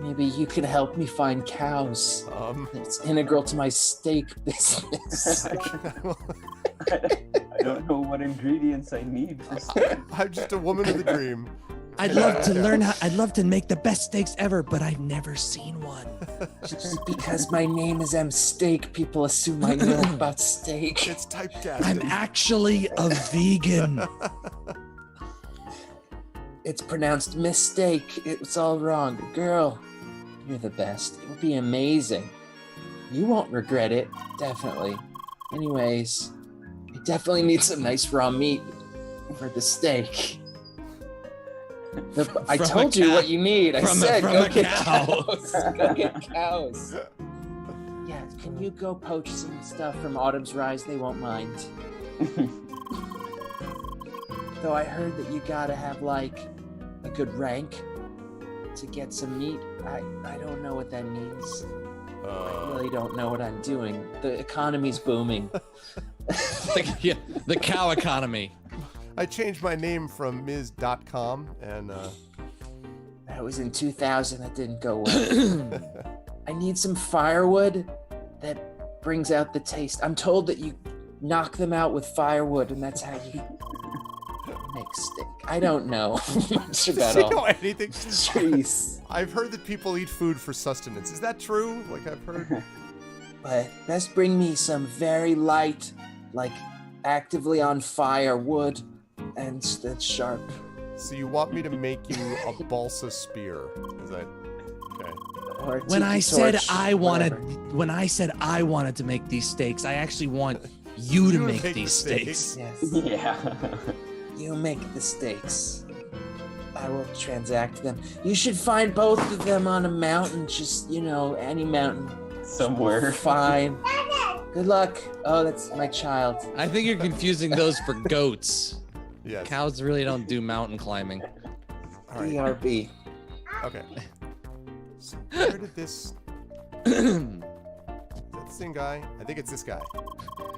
maybe you could help me find cows. It's integral to my steak business.
I don't know what ingredients I need.
I'm just a woman of the dream.
I'd love to learn how. I'd love to make the best steaks ever, but I've never seen one.
Just because my name is M Steak, people assume I know about steak.
It's typecast.
I'm actually a vegan.
It's pronounced mistake. It's all wrong. Girl, you're the best. It would be amazing. You won't regret it. Definitely. Anyways, I definitely need some nice raw meat for the steak. I
From a
told you
cow.
what you need. I
From
said
a
go get
cow.
cows. Go get cows. Yeah, can you go poach some stuff from Autumn's Rise? They won't mind. Though I heard that you gotta have like a good rank to get some meat. I don't know what that means. I really don't know what I'm doing. The economy's booming.
The cow economy.
I changed my name from Ms.com and
That was in 2000. That didn't go well. I need some firewood that brings out the taste. I'm told that you knock them out with firewood, and that's how you make steak. I don't know much about
Does he
all.
know anything?
Jeez.
I've heard that people eat food for sustenance. Is that true? Like I've heard.
But best bring me some very light, like actively on fire wood, and that's sharp.
So you want me to make you a balsa spear? Is that okay?
Or a
When I
tiki
said
torch,
I
whatever.
wanted to make these steaks, I actually want you to make
the
these steaks.
Yes.
Yeah.
You make the steaks. I will transact them. You should find both of them on a mountain, just, any mountain.
Somewhere.
Fine. Good luck. Oh, that's my child.
I think you're confusing those for goats.
Yes.
Cows really don't do mountain climbing.
All right.
BRB.
Okay. So where did this? Is that the same guy? I think it's this guy.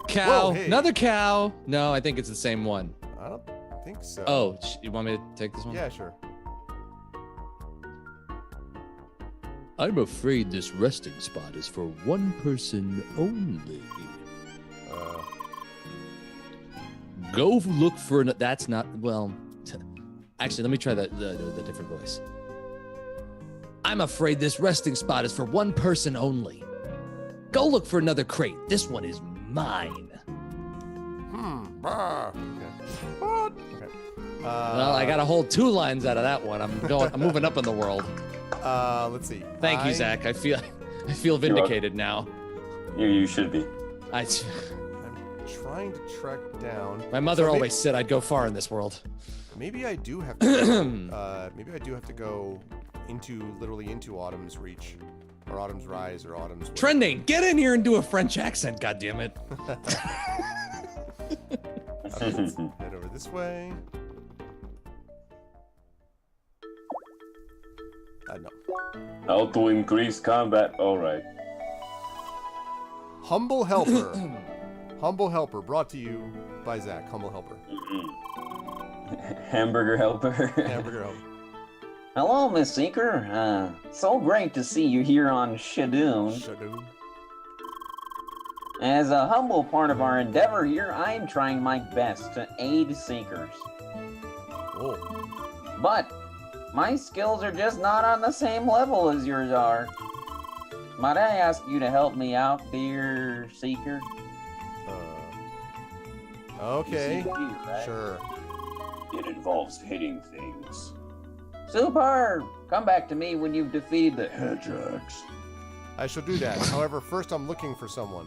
Cow.
Whoa, hey.
Another cow. No, I think it's the same one.
I don't think so.
Oh, you want me to take this one?
Yeah, sure.
I'm afraid this resting spot is for one person only. Go look for that's not well. Actually, let me try the different voice. I'm afraid this resting spot is for one person only. Go look for another crate. This one is mine.
Okay. What? Okay.
Well, I got to hold 2 lines out of that one. I'm moving up in the world.
Let's see.
Thank you, Zach. I feel vindicated now.
You should be.
I'm trying to track down.
My mother
So
always said I'd go far in this world.
Maybe I do have to. Maybe I do have to go literally into Autumn's Reach, or Autumn's Rise, or Autumn's. Way.
Trending, get in here and do a French accent. God damn it.
Okay, let's head over this way. No.
How to increase combat? All right.
Humble Helper. Humble Helper, brought to you by Zach. Humble Helper.
Hamburger helper.
Hamburger Helper.
Hello, Miss Seeker. So great to see you here on Shadoon.
Shadoon.
As a humble part of our endeavor here, I am trying my best to aid Seekers.
Oh.
But my skills are just not on the same level as yours are. Might I ask you to help me out, dear Seeker?
Okay.
You see me, right?
Sure.
It involves hitting things.
Superb! Come back to me when you've defeated the hedgehogs.
I shall do that. However, first I'm looking for someone.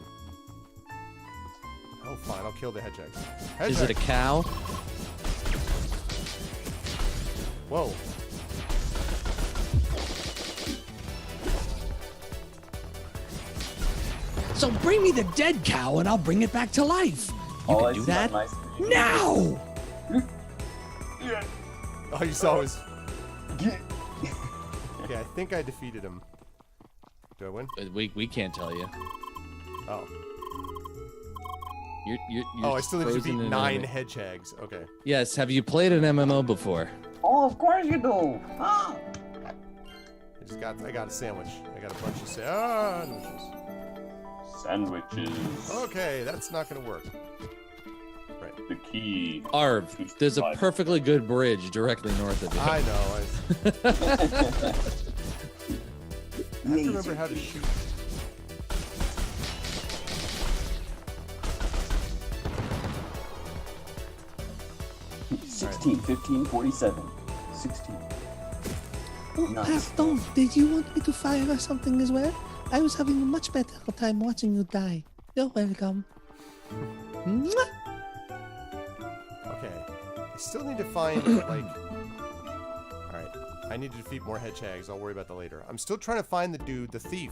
Oh, fine. I'll kill the hedgehog.
Is it a cow?
Whoa.
So bring me the dead cow and I'll bring it back to life. You
All I
can do
see on
that
my screen-
now.
Oh, you saw his... Okay, I think I defeated him. Do I win?
We can't tell you.
Oh.
You're
I still need to
frozen
defeat
in
9
enemy.
hedgehogs. Okay.
Yes. Have you played an MMO before?
Oh, of course you do. Huh?
I got a sandwich. I got a bunch of sandwiches.
Sandwiches.
Okay, that's not gonna work. Right.
The key.
Arv, there's a perfectly good bridge directly north of you.
I know. I have to remember how to shoot.
Right. 16, 15, 47. 16.
Oh,
Nice.
pardon. Did you want me to fire something as well? I was having a much better time watching you die. You're welcome. Mwah!
Okay. I still need to find, like... Alright. I need to defeat more hedgehogs. I'll worry about that later. I'm still trying to find the dude, the thief.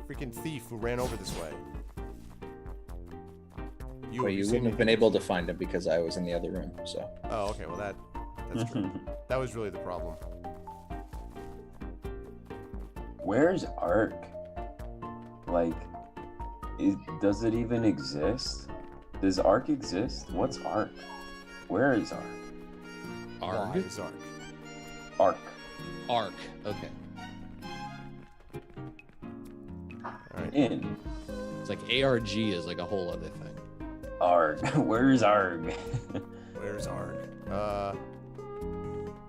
Freaking thief who ran over this way.
Well, you wouldn't have been able to find him because I was in the other room, so.
Oh, okay. Well, that's true. That was really the problem.
Where's Ark? Like, does it even exist? Does Ark exist? What's Ark? Where is Ark?
Why
Arg?
is Ark?
Ark.
Arc. Okay.
Alright.
In.
It's like ARG is like a whole other thing.
Arg. Where's Arg?
Where's Ark?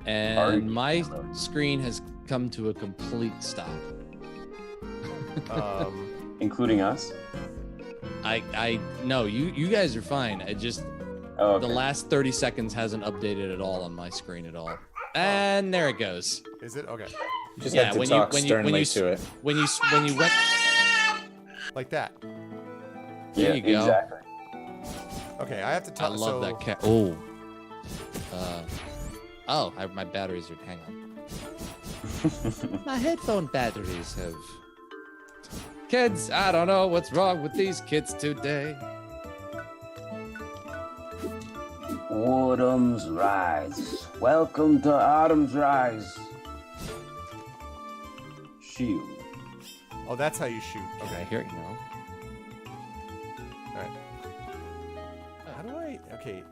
And
Arg.
my screen has come to a complete stop.
Including us?
No, you guys are fine. I just
Oh, okay.
the last 30 seconds hasn't updated at all on my screen at all. And there it goes.
Is it? Okay.
You just
Yeah,
have to
when you-
talk
when you-
sternly
when you-
to it.
When you went
Like that.
There you go.
Exactly.
Okay, I have to
I
talk.
love that cat. Oh. My batteries are. Hang on. My headphone batteries have. Kids, I don't know what's wrong with these kids today.
Autumn's Rise. Welcome to Autumn's Rise.
Shield.
Oh, that's how you shoot.
Okay,
Okay.
here you go.
Alright. How do I... Okay.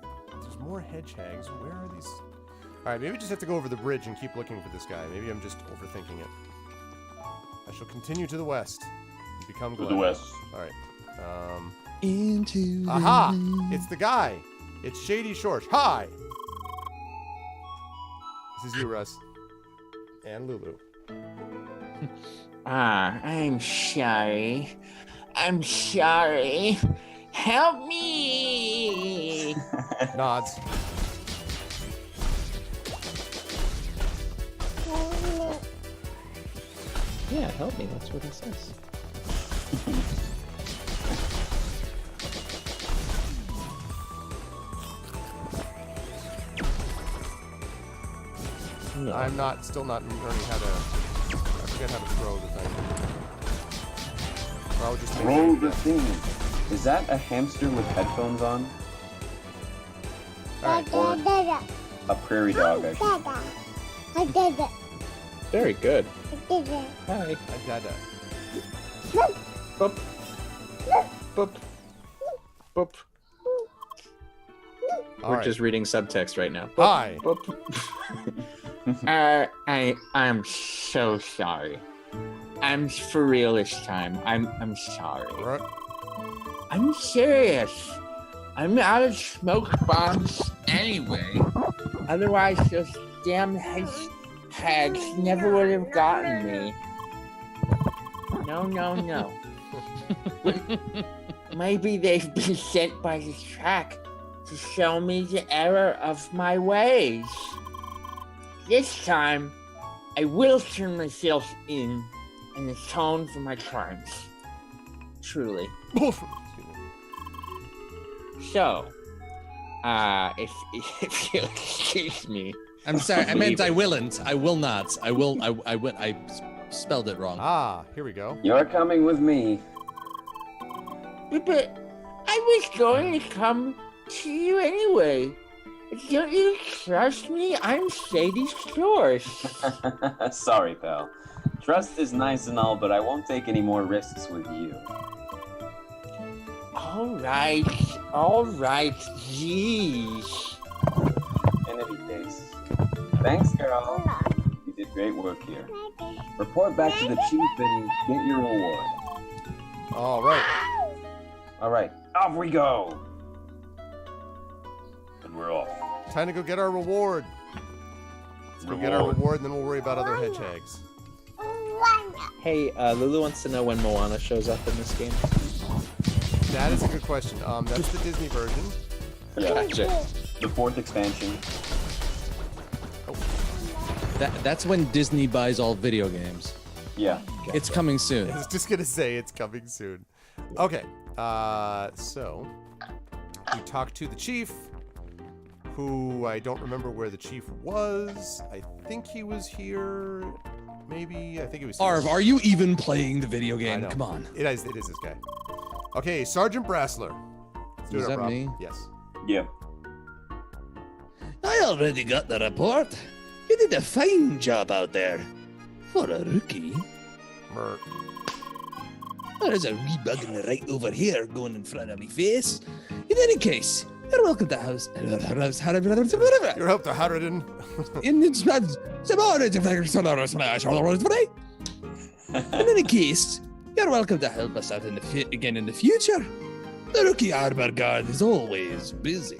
There's more hedgehogs. Where are these... Alright, maybe we just have to go over the bridge and keep looking for this guy. Maybe I'm just overthinking it. I shall continue to the west. And become
To the
Glenn.
west.
Alright.
Into
Aha!
the
It's the guy! It's Shady Shorsh. Hi! This is you, Russ. And Lulu.
I'm sorry. I'm sorry. Help me!
Nods.
Yeah, help me. That's what he says. No.
I'm still not learning how to... I forget how to throw the thing. Or I would just make
Throw
sure-
the thing. Is that a hamster with headphones on?
Alright.
Or a prairie dog, I should say.
Very good. Hi.
I got that.
Boop. Boop. Boop. We're
Alright.
just reading subtext right now.
Hi.
Boop.
I'm so sorry. I'm for real this time. I'm sorry.
Right.
I'm serious. I'm out of smoke bombs anyway. Otherwise, those damn hags never would have gotten me. No. Maybe they've been sent by the track to show me the error of my ways. This time, I will turn myself in and atone for my crimes. Truly. So, if you excuse me.
I'm sorry. I meant I willn't. I will not. I will. I will. I spelled it wrong.
Ah, here we go.
You're coming with me.
But I was going to come to you anyway. Don't you trust me? I'm Sadie's source.
Sorry, pal. Trust is nice and all, but I won't take any more risks with you.
All right, jeez.
In any case, thanks, girl. You did great work here. Report back to the chief and get your reward.
All right.
All right, off we go. And we're off.
Time to go get our reward. Let's go get our reward, and then we'll worry about other hedgehogs.
Hey, Lulu wants to know when Moana shows up in this game.
That is a good question. That's the Disney version.
Gotcha.
The 4th expansion.
That's when Disney buys all video games.
Yeah.
It's coming soon.
I was just gonna say it's coming soon. Okay. So we talked to the chief, who I don't remember where the chief was. I think he was here. Maybe. I think he was here.
Arv, are you even playing the video
I
game?
know.
Come on.
It is this guy. Okay, Sergeant Brassler. Let's do
Is
it up,
that
Rob.
me?
Yes.
Yeah.
I already got the report. You did a fine job out there. For a rookie.
Merc.
There's a wee bug in the right over here going in front of me face. In any case, you're welcome to house.
You're up to Harridan.
In any case, you're welcome to help us out again in the future. The rookie arbor guard is always busy.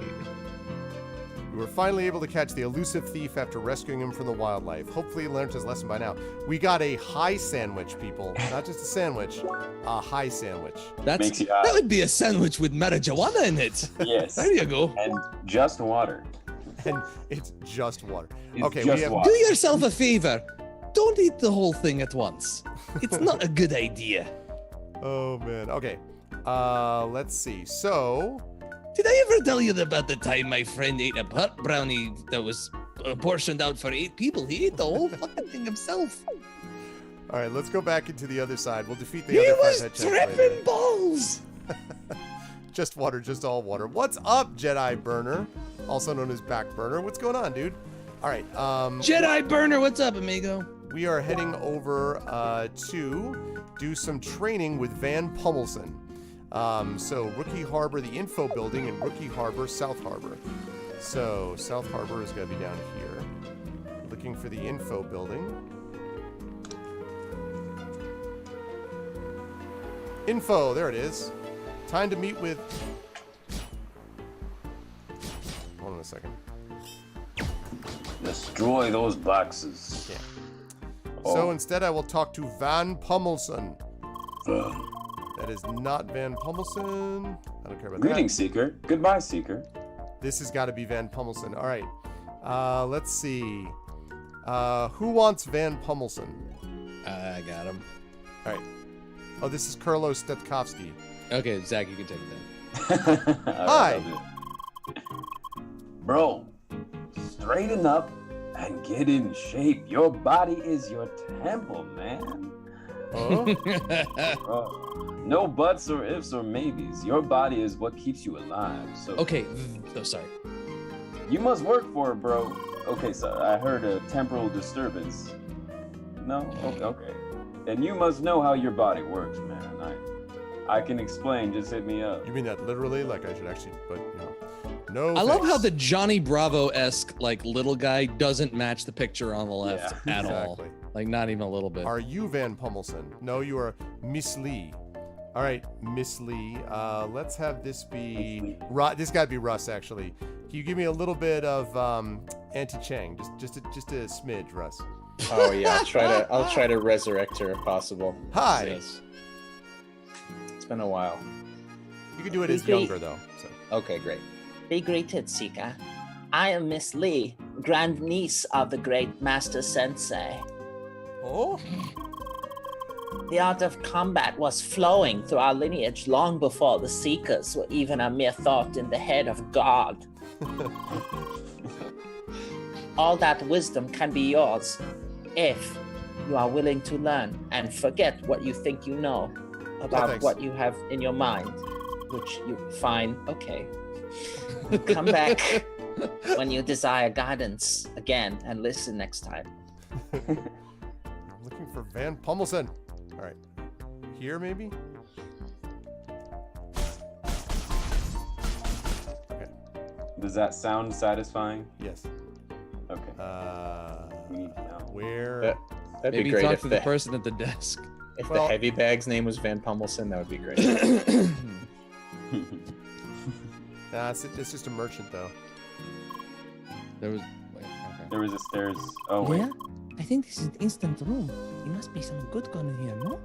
We were finally able to catch the elusive thief after rescuing him from the wildlife. Hopefully he learned his lesson by now. We got a high sandwich, people. Not just a sandwich, a high sandwich.
Makes you
That would be a sandwich with marijuana in it.
Yes.
There you go.
And just water.
And it's just water.
It's
Okay,
just
we have
water.
Do yourself a favor. Don't eat the whole thing at once. It's not a good idea.
Oh man. Okay. Let's see. So
Did I ever tell you about the time my friend ate a pot brownie that was portioned out for 8 people? He ate the whole fucking thing himself.
all right, let's go back into the other side. We'll defeat the
He
other
was
5 hedgehogs later.
tripping balls.
Just water, just all water. What's up, Jedi Burner? Also known as Back Burner. What's going on, dude? All right.
Jedi Burner, what's up, amigo?
We are heading over to do some training with Van Pummelson. So Rookie Harbor, the info building, and Rookie Harbor, South Harbor. So South Harbor is going to be down here. Looking for the info building. Info, there it is. Time to meet with... Hold on a second.
Destroy those boxes.
Yeah.
Oh.
So instead I will talk to Van Pummelson. That is not Van Pummelson. I don't care about
Greetings, Seeker. Goodbye, Seeker.
that. This has got to be Van Pummelson. All right. Let's see. Who wants Van Pummelson?
I got him.
All right. Oh, this is Kurlo Stetkovsky.
Okay, Zach, you can take it then.
Hi.
Bro, straighten up and get in shape. Your body is your temple, man.
Oh?
No buts or ifs or maybes. Your body is what keeps you alive. So
Okay. Oh, sorry.
you must work for it, bro. Okay, so I heard a temporal disturbance. No? Okay. Then you must know how your body works, man. I can explain. Just hit me up.
You mean that literally? Like I should actually, but you know. No.
I love how
thanks.
the Johnny Bravo-esque like little guy doesn't match the picture on the left at all.
Exactly.
Like not even a little bit.
Are you Van Pummelson? No, you are Miss Lee. All right, Miss Lee. Let's have this be. This got to be Russ, actually. Can you give me a little bit of Auntie Chang? Just a smidge, Russ.
Oh yeah, I'll try to resurrect her if possible.
Hi.
Yes.
It's been a while.
You can do it as younger though. So.
Okay, great.
Be greeted, Sika. I am Miss Lee, grandniece of the great Master Sensei.
Oh?
The art of combat was flowing through our lineage long before the Seekers were even a mere thought in the head of God. All that wisdom can be yours if you are willing to learn and forget what you think you know about what you have in your mind, which you find okay. Come back when you desire guidance again and listen next time.
I'm looking for Van Pommelson. All right. Here, maybe? Okay.
Does that sound satisfying?
Yes.
Okay. We need to know.
Where?
That'd
Maybe
be great
talk
if
to the person at the desk.
if
Well-
the heavy bag's name was Van Pommelson. That would be great.
Nah, it's just a merchant, though.
There was. Wait, okay.
There was a stairs. Oh wait.
Yeah? I think this is an instant room. There must be some good gun in here, no?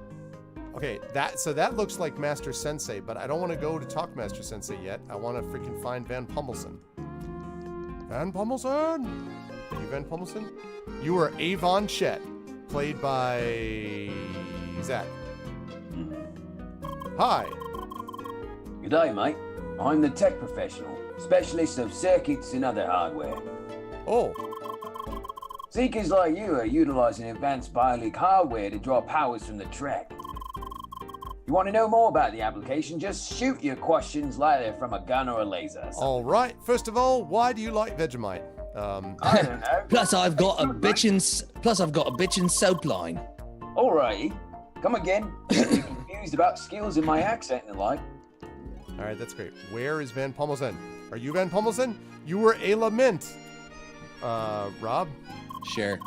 Okay, that looks like Master Sensei, but I don't want to go to talk to Master Sensei yet. I want to freaking find Van Pommelson. Van Pommelson! Are you Van Pommelson? You are Avon Chet, played by Zach. Hi.
G'day, mate. I'm the tech professional, specialist of circuits and other hardware.
Oh,
Seekers like you are utilizing advanced biolink hardware to draw powers from the track. You want to know more about the application? Just shoot your questions later from a gun or a laser.
all right. First of all, why do you like Vegemite?
I don't know.
Plus I've got a bitchin' soap line.
Alrighty. Come again. You're confused about skills in my accent and the like.
All right, that's great. Where is Van Pommelson? Are you Van Pommelson? You were a lament. Rob?
Share.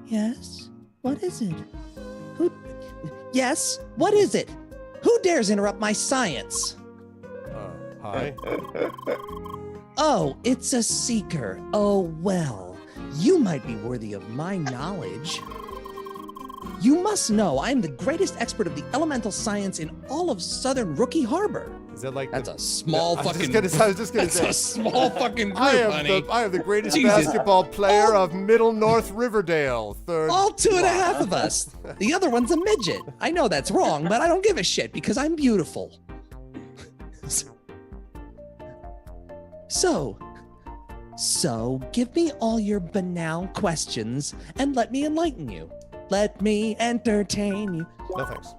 Yes? What is it? Who? Yes? What is it? Who dares interrupt my science?
Hi.
Oh, it's a seeker. Oh, well. You might be worthy of my knowledge. You must know I am the greatest expert of the elemental science in all of southern Rookie Harbor.
Is that like
That's a small
I was
fucking.
just gonna
That's
say.
a small fucking group,
I am
honey.
the greatest
Jesus.
basketball player of Middle North Riverdale. Third.
All 2.5 of us. The other one's a midget. I know that's wrong, but I don't give a shit because I'm beautiful. So, give me all your banal questions and let me enlighten you. Let me entertain you.
No thanks.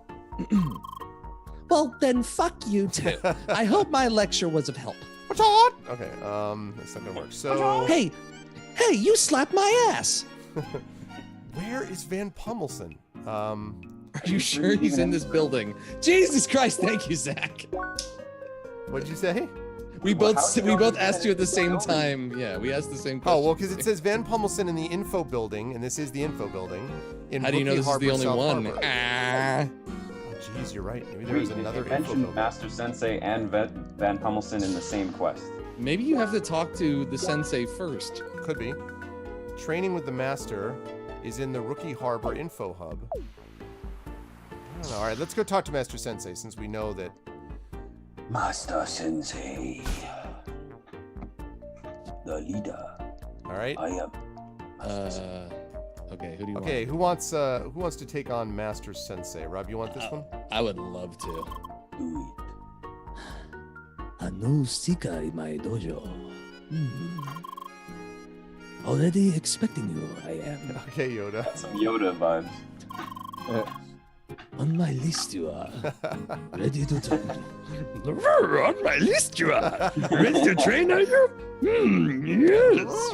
Well, then fuck you too. I hope my lecture was of help.
Okay, that's not gonna work. So,
Hey, you slapped my ass.
where is Van Pommelson?
Are you sure he's in this building? Jesus Christ! Thank you, Zach.
What did you say?
We
Well,
both
how do you
asked you at the same
understand
time. Yeah, we asked the same question.
Oh well, because it says Van Pommelson in the info building, and this is the info building. In
How do you know
Rookie
this
Harbor,
is the only
South
one?
Harbor.
Ah.
Oh, jeez, you're right. Maybe there
Wait,
was
did
another
you
info
mention
building.
Master Sensei and Van Pommelson in the same quest?
Maybe you have to talk to the sensei first.
Could be. Training with the master is in the Rookie Harbor info hub. I don't know. All right, let's go talk to Master Sensei since we know that.
Master Sensei. The leader.
All right.
I am.
Okay, who do you want?
Okay, who wants to take on Master Sensei? Rob, you want this one?
I would love to.
Do
A new seeker in my dojo. Already expecting you, I am.
Okay, Yoda.
Some Yoda vibes.
On my list you are. Ready to train. On my list you are. Ready to train, are you? Yes.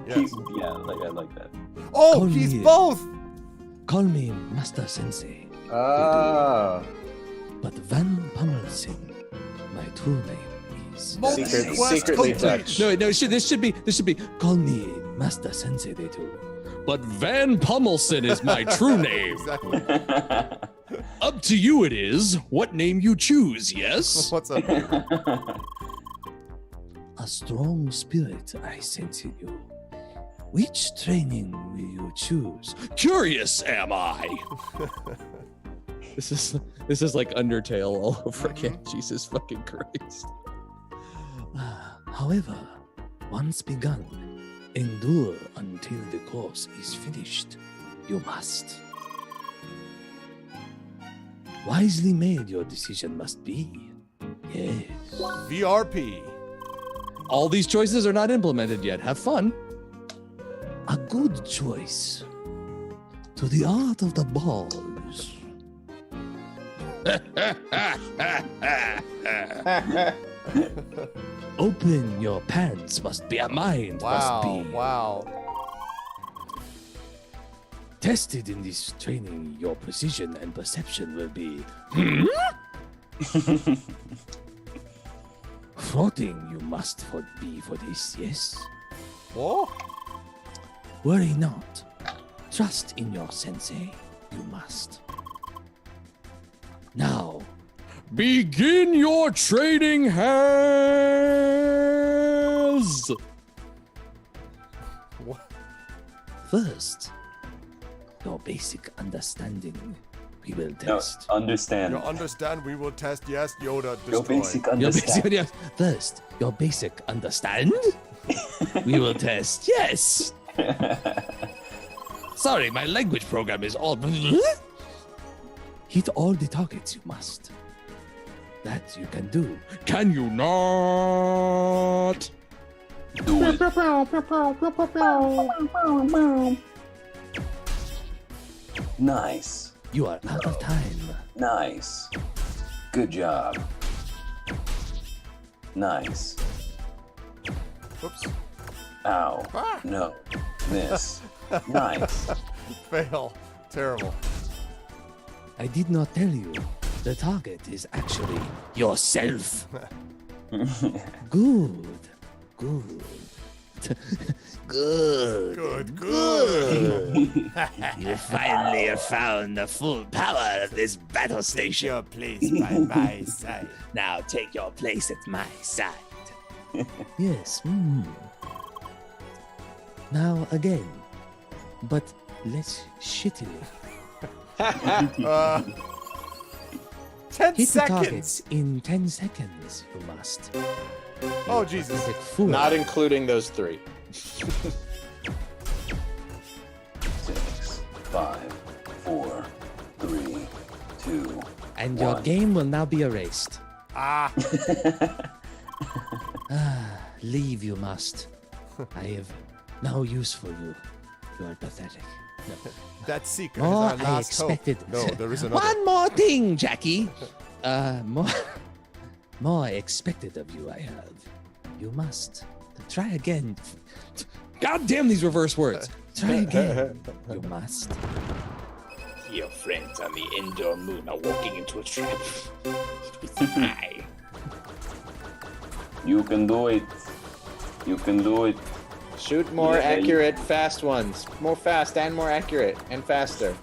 Yes.
Yeah, I like that.
Oh,
Call
he's
me-
both.
Call me Master Sensei.
Oh.
But Van Pommelson, my true name is.
Secretly Dutch.
No, this should be. Call me Master Sensei. They too.
But Van Pommelson is my true name.
Exactly.
Up to you it is. What name you choose, yes?
What's up?
A strong spirit I sense in you. Which training will you choose?
Curious am I. This is like Undertale all over again. Jesus fucking Christ.
However, once begun, endure until the course is finished. You must. Wisely made your decision must be. Yes.
VRP.
All these choices are not implemented yet. Have fun.
A good choice. To the art of the balls. Open your pants must be a mind must be.
Wow.
Tested in this training, your precision and perception will be. Frotting you must be for this, yes?
Whoa.
Worry not. Trust in your sensei. You must. Now,
Begin your training hands.
first, your basic understanding. We will test.
Understand.
You understand? We will test. Yes, Yoda.
Your
Destroy.
basic
Your
understand.
basic, yes. First, your basic understand. We will test. Yes. Sorry, my language program is all. Hit all the targets you must. That you can do.
Can you not?
Do it. Nice.
You are out of time.
Nice. Good job. Nice.
Whoops.
Ow.
Ah.
No. Miss. Nice.
Fail. Terrible.
I did not tell you. The target is actually yourself. Good. Good. Good.
Good.
You finally have found the full power of this battle station.
Your place by my side.
Now take your place at my side. Yes. Now again, but less shittily.
10
Hit the
seconds.
targets in 10 seconds. You must.
Oh, Jesus.
Pathetic fool.
Not including those three.
6, 5, 4, 3, 2.
And your
1.
game will now be erased.
Ah.
Leave you must. I have no use for you. You are pathetic. No.
That secret
More
is our
I
last
expected.
hope. No, there is another.
One more thing, Jackie. More I expected of you, I have. You must. Try again.
God damn these reverse words.
Try again. You must.
Your friends on the indoor moon are walking into a trap. It's I.
You can do it. You can do it.
Shoot more
Yeah,
accurate, fast ones. More fast and more accurate and faster.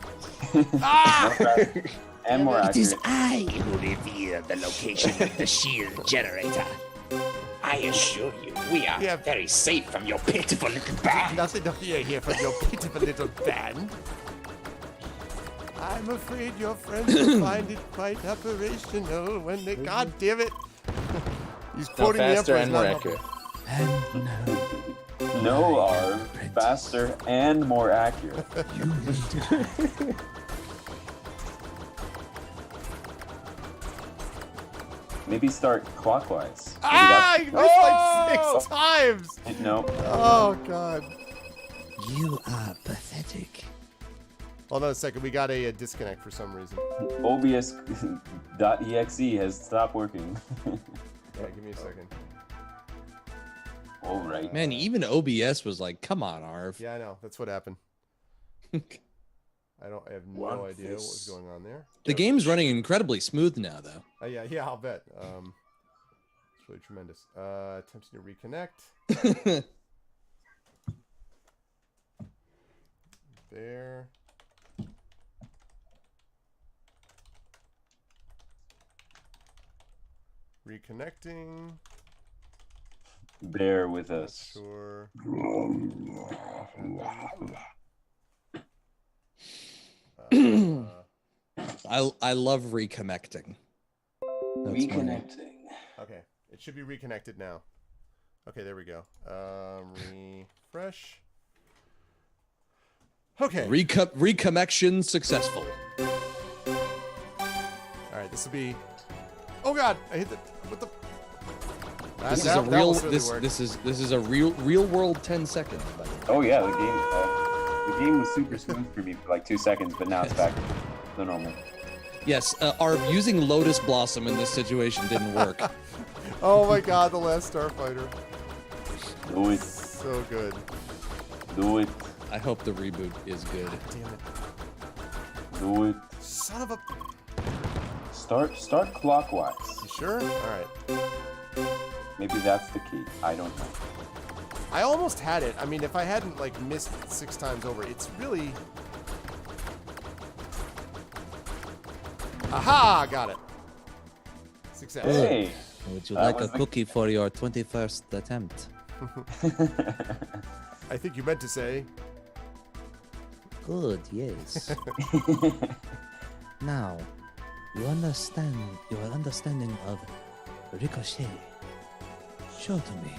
And more
It is
accurate.
I who revealed the location of the shield generator.
I assure you, we are
Yeah.
very safe from your pitiful little band.
Nothing to fear here from your pitiful little band. I'm afraid your friends will find it quite operational when they. God damn it! He's
No,
quoting the
faster
Emperor's
and more
not
accurate.
And now
No are faster and more accurate.
you will die.
Maybe start clockwise. Maybe
Ah! He missed like
Oh!
6 times!
No.
Oh, God.
You are pathetic.
Hold on a second. We got a disconnect for some reason.
OBS.exe has stopped working.
Yeah, give me a second.
All right.
Man, even OBS was like, come on, Arv.
Yeah, I know. That's what happened. I have no idea what was going on there.
The game's running incredibly smooth now, though.
Yeah, I'll bet. It's really tremendous. Attempting to reconnect. There. Reconnecting.
Bear with us.
Sure.
I love reconnecting.
That's funny.
Reconnecting.
Okay, it should be reconnected now. Okay, there we go. Refresh. Okay.
Reconnection successful.
All right, this will be. Oh God! I hit the. What the?
This is a real. This is a real world 10 seconds. By the way.
Oh yeah, the game was super smooth for me for like 2 seconds, but now it's back to normal.
Yes, our using Lotus Blossom in this situation didn't work.
Oh my God! The Last Starfighter.
Do it.
So good.
Do it.
I hope the reboot is good.
Damn it!
Do it.
Son of a.
Start clockwise.
You sure? All right.
Maybe that's the key. I don't know.
I almost had it. I mean, if I hadn't like missed 6 times over, it's really. Aha! Got it. Success.
Hey.
Would you like a cookie for your 21st attempt?
I think you meant to say.
Good, yes. Now, you understand your understanding of ricochet. Show to me.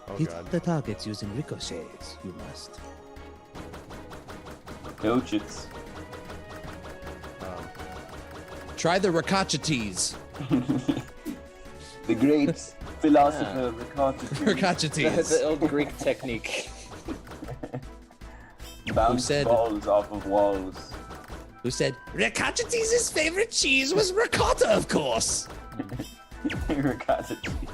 Oh
Hit
God.
the targets using ricochets, you must.
Coaches.
Try the Ricochetes.
The great philosopher
Ricochetes.
The old Greek technique.
Bounce
said-
balls off of walls.
Who said,
Ricochetes' favorite cheese was ricotta, of course.
Ricotta cheese.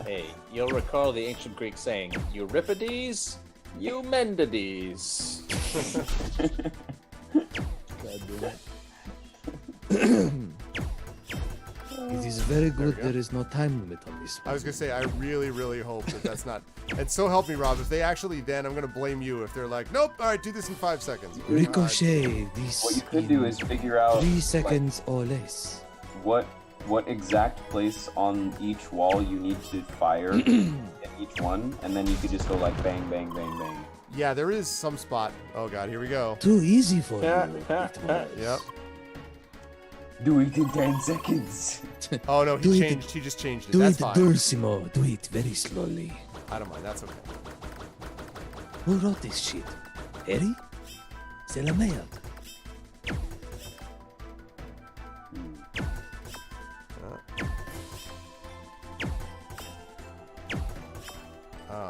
Hey, you'll recall the ancient Greek saying, Euripides, Eumenides.
it is very good there is no time limit on this
I
one.
was gonna say, I really, really hope that that's not. And so help me, Rob. If they actually, then I'm gonna blame you. If they're like, nope, all right, do this in 5 seconds.
Ricochet, this
What you could do is figure out
3
like,
seconds or less.
what exact place on each wall you need to fire in each one, and then you could just go like bang, bang, bang, bang.
Yeah, there is some spot. Oh God, here we go.
Too easy for you. It was.
Yep.
Do it in 10 seconds.
Oh no,
Do
he
it-
changed. He just changed it.
Do
That's
it
fine.
dulcimo. Do it very slowly.
I don't mind. That's okay.
Who wrote this shit? Harry? C'est la merde.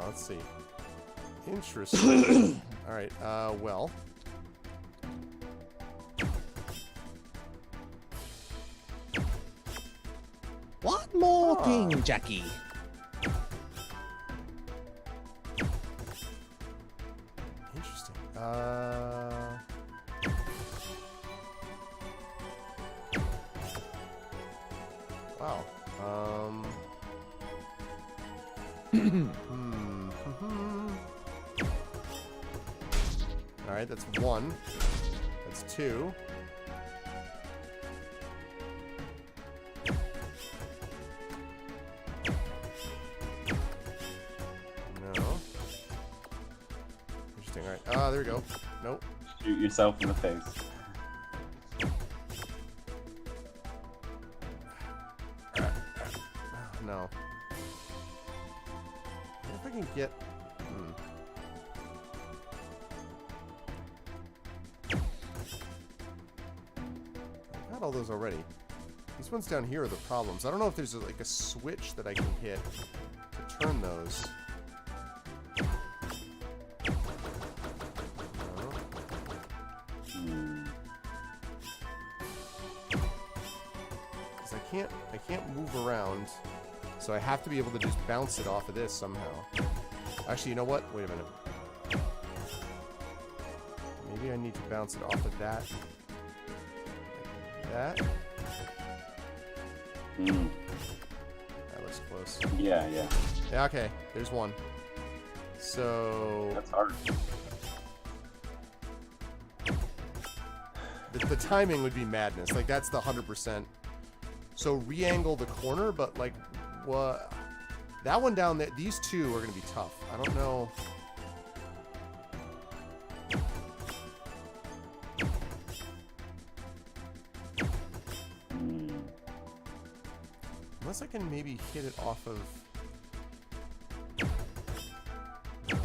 Let's see. Interesting. All right. Well.
One more thing, Jackie.
Interesting. Wow. All right, that's 1. That's 2. No. Interesting. All right. There we go. Nope.
Shoot yourself in the face.
No. I wonder if I can get. I got all those already. These ones down here are the problems. I don't know if there's like a switch that I can hit to turn those. No. Because I can't move around, so I have to be able to just bounce it off of this somehow. Actually, you know what? Wait a minute. Maybe I need to bounce it off of that. Like that. That looks close.
Yeah.
Yeah, okay. There's one. So
That's hard.
the timing would be madness. Like that's the 100%. So re-angle the corner, but like what? That one down there. These two are gonna be tough. I don't know. Unless I can maybe hit it off of... No.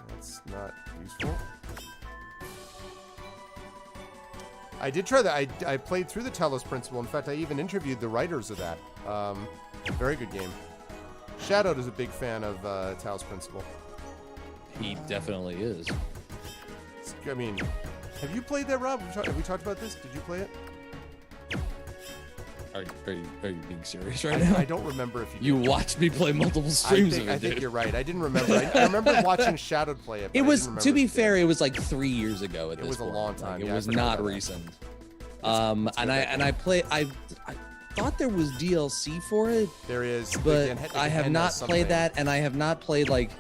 That's not useful. I did try that. I played through the Talos Principle. In fact, I even interviewed the writers of that. Very good game. Shadowed is a big fan of Talos Principle.
He definitely is.
I mean, have you played that, Rob? Have we talked about this? Did you play it?
Are you being serious right now?
I don't remember if
you watched me play multiple streams of it,
I think
dude.
you're right. I didn't remember. I remember watching Shadowed play it.
It was, to be fair, it was like 3 years ago at this point.
It was a long time.
Like,
yeah,
it was not recent. And I played. I thought there was DLC for it.
There is,
but I have not played that, and I have not played like.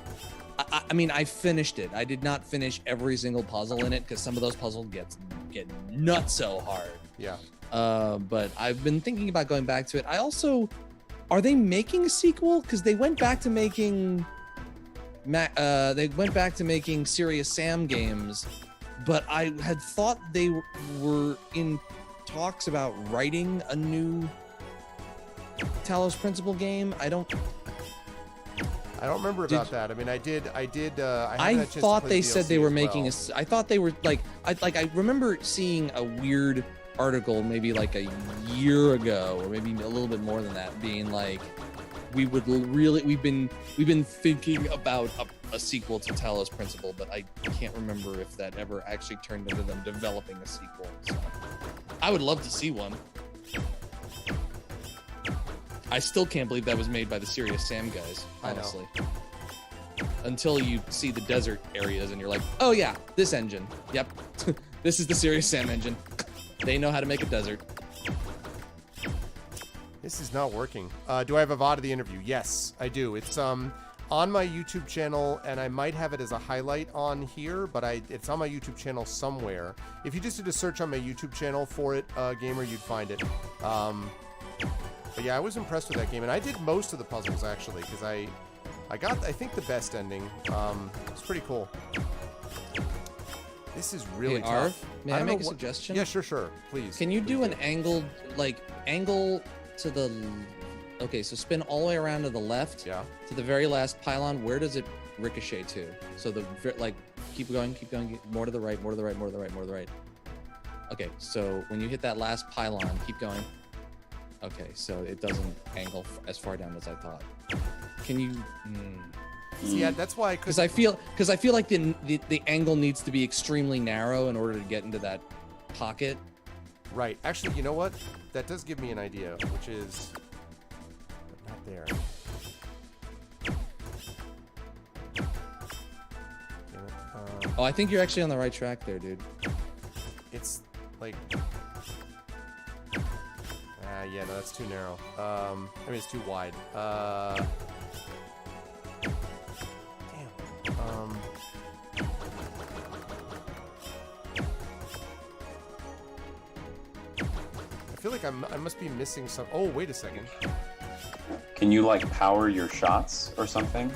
I mean, I finished it. I did not finish every single puzzle in it because some of those puzzles get nuts so hard.
Yeah.
But I've been thinking about going back to it. I also, are they making a sequel? Because they went back to making, Serious Sam games, but I had thought they were in talks about writing a new Talos Principle game. I don't
remember about that. I mean, I
thought they said they were making I thought they were like, I remember seeing a weird article maybe like a year ago, or maybe a little bit more than that, being like, we've been thinking about a sequel to Talos Principle, but I can't remember if that ever actually turned into them developing a sequel. So I would love to see one. I still can't believe that was made by the Serious Sam guys, honestly.
I know.
Until you see the desert areas and you're like, oh yeah, this engine. Yep. This is the Serious Sam engine. They know how to make a desert.
This is not working. Do I have a VOD of the interview? Yes, I do. It's on my YouTube channel, and I might have it as a highlight on here, but it's on my YouTube channel somewhere. If you just did a search on my YouTube channel for it, Gamer, you'd find it. But yeah, I was impressed with that game, and I did most of the puzzles, actually, because I got, I think, the best ending. It's pretty cool. This is really tough.
Arv, may I make a suggestion?
Yeah, sure, please.
Can you do an angled, angle to the... Okay, so spin all the way around to the left.
Yeah. To
the very last pylon. Where does it ricochet to? So keep going, more to the right, more to the right, more to the right, more to the right. Okay, so when you hit that last pylon, keep going. Okay, so it doesn't angle as far down as I thought. Can you?
Yeah, that's why.
Because I feel like the angle needs to be extremely narrow in order to get into that pocket.
Right. Actually, you know what? That does give me an idea, which is not there.
Oh, I think you're actually on the right track there, dude.
It's like. Yeah, no, that's too narrow. I mean, it's too wide. Damn. I feel like I must be missing some. Oh, wait a second.
Can you like power your shots or something?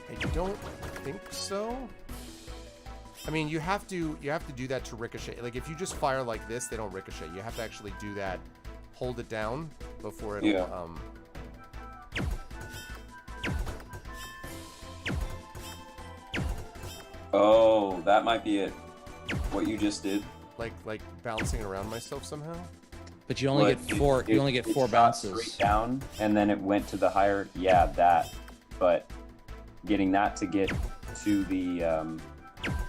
I don't think so. I mean, you have to do that to ricochet. Like, if you just fire like this, they don't ricochet. You have to actually do that, hold it down before it'll,
yeah. Oh, that might be it. What you just did.
Like bouncing around myself somehow.
But you only get four. You only get four bounces.
Straight down, and then it went to the higher. Yeah, that. But getting that to get to the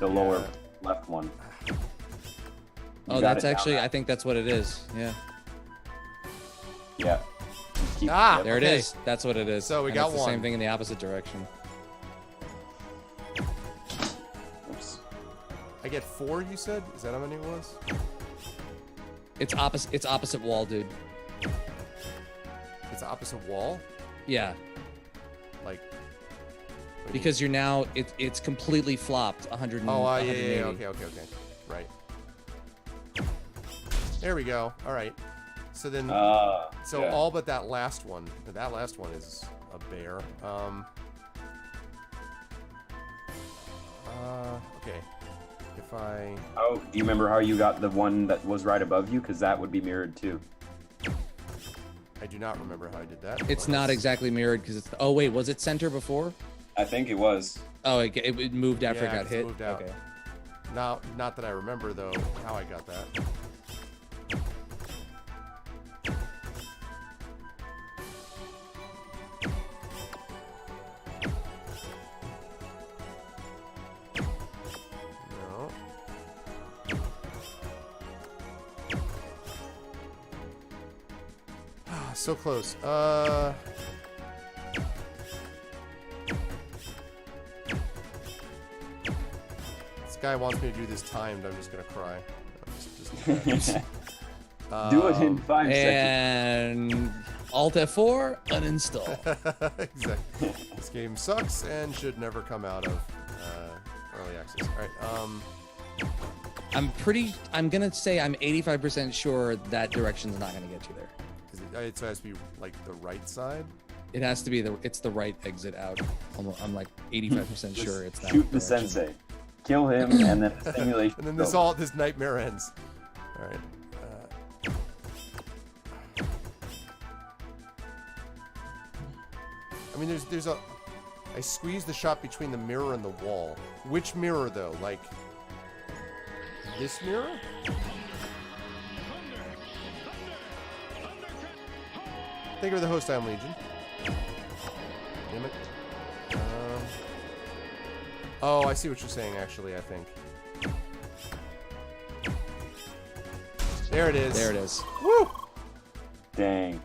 lower left one.
Oh, that's actually, I think that's what it is. Yeah.
Yeah.
There it is. That's what it is.
So we got
it's the
one.
same thing in the opposite direction.
Oops.
I get 4, you said? Is that how many it was?
It's opposite. It's opposite wall, dude.
It's opposite wall?
Yeah.
Like.
Because you're now, it's completely flopped 100.
Oh, yeah. Okay. Right. There we go. All right. So then,
yeah.
all but that last one. That last one is a bear. Okay. If if I...
Oh, do you remember how you got the one that was right above you? Because that would be mirrored too.
I do not remember how I did that.
It's not exactly mirrored because it's. Oh wait, was it center before?
I think it was.
Oh, it moved after
Yeah,
it got hit.
moved out.
Okay.
Not that I remember though how I got that. No. So close. This guy wants me to do this timed. I'm just gonna cry.
Do it in 5 seconds.
And Alt F4, uninstall.
Exactly. This game sucks and should never come out of early access. All right.
I'm gonna say I'm 85% sure that direction's not gonna get you there.
It has to be like the right side.
It has to be it's the right exit out. I'm like 85% sure it's that.
Shoot the
direction.
sensei. Kill him, and then the simulation.
And then this nightmare ends. All right. I mean, there's a. I squeezed the shot between the mirror and the wall. Which mirror though? Like this mirror? Thank you for the host time, Legion. Damn it. Oh, I see what you're saying, actually, I think. There it is.
There it is.
Woo!
Dang.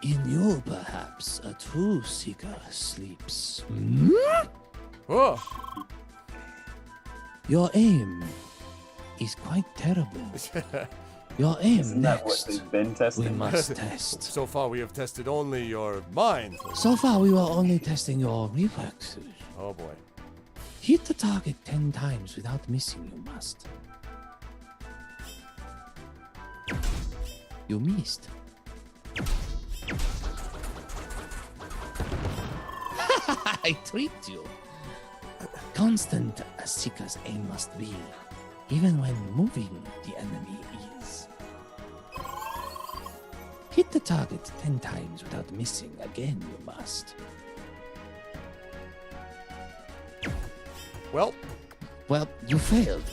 In you, perhaps, a true seeker sleeps.
Whoa!
Your aim is quite terrible. Your aim
Isn't that what
next.
they've been
We
testing?
must test.
So far, we have tested only your mind.
So far, we were only testing your reflexes.
Oh boy.
Hit the target 10 times without missing, you must. You missed. I tricked you. Constant a seeker's aim must be, even when moving the enemy is. Hit the target 10 times without missing. Again, you must.
Well,
Well, you failed.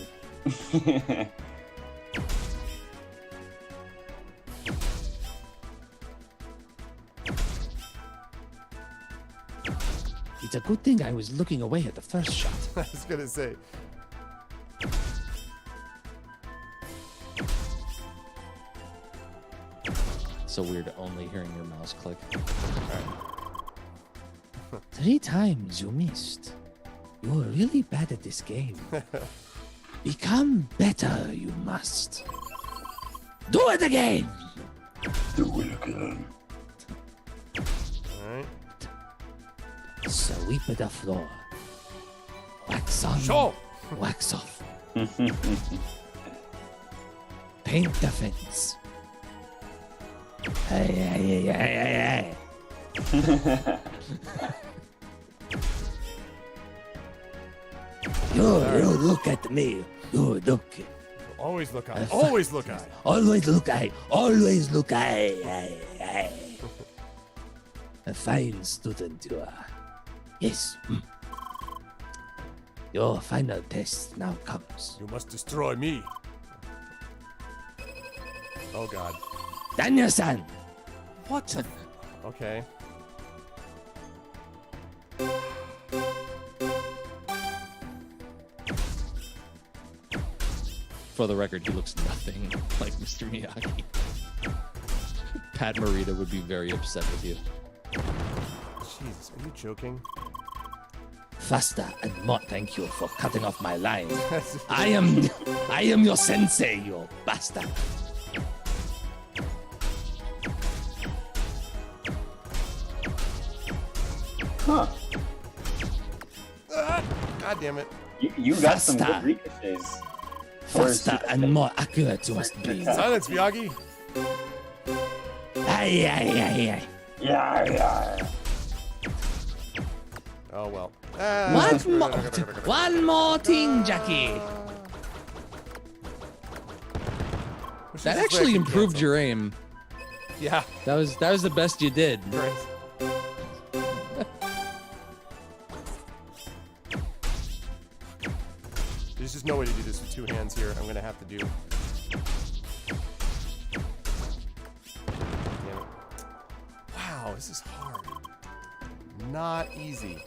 It's a good thing I was looking away at the first shot.
I was gonna say.
So weird only hearing your mouse click.
3 times you missed. You were really bad at this game. Become better, you must. Do it again!
Do it again.
All right.
Sweep the floor. Wax on.
Show.
Wax off. Paint the fence. Hey, hey, hey, hey, hey. You look at me. You look.
Always look eye. Always look eye.
Always look eye. Always look eye. Eye, eye. A fine student you are. Yes. Your final test now comes.
You must destroy me. Oh God.
Daniel-san.
What? The okay.
For the record, he looks nothing like Mr. Miyagi. Pat Morita would be very upset with you.
Jesus, are you joking?
Faster and more. Thank you for cutting off my line. I am your sensei, you bastard.
Huh.
God damn it.
You got some good
Faster.
ricochets.
Faster and more accurate you must be.
Silence, Miyagi.
Aye, aye, aye, aye.
Yeah.
Oh well.
One more thing, Jackie.
That actually improved your aim.
Yeah.
That was the best you did.
Right. There's just no way to do this with 2 hands here. I'm gonna have to do. Damn it. Wow, this is hard. Not easy.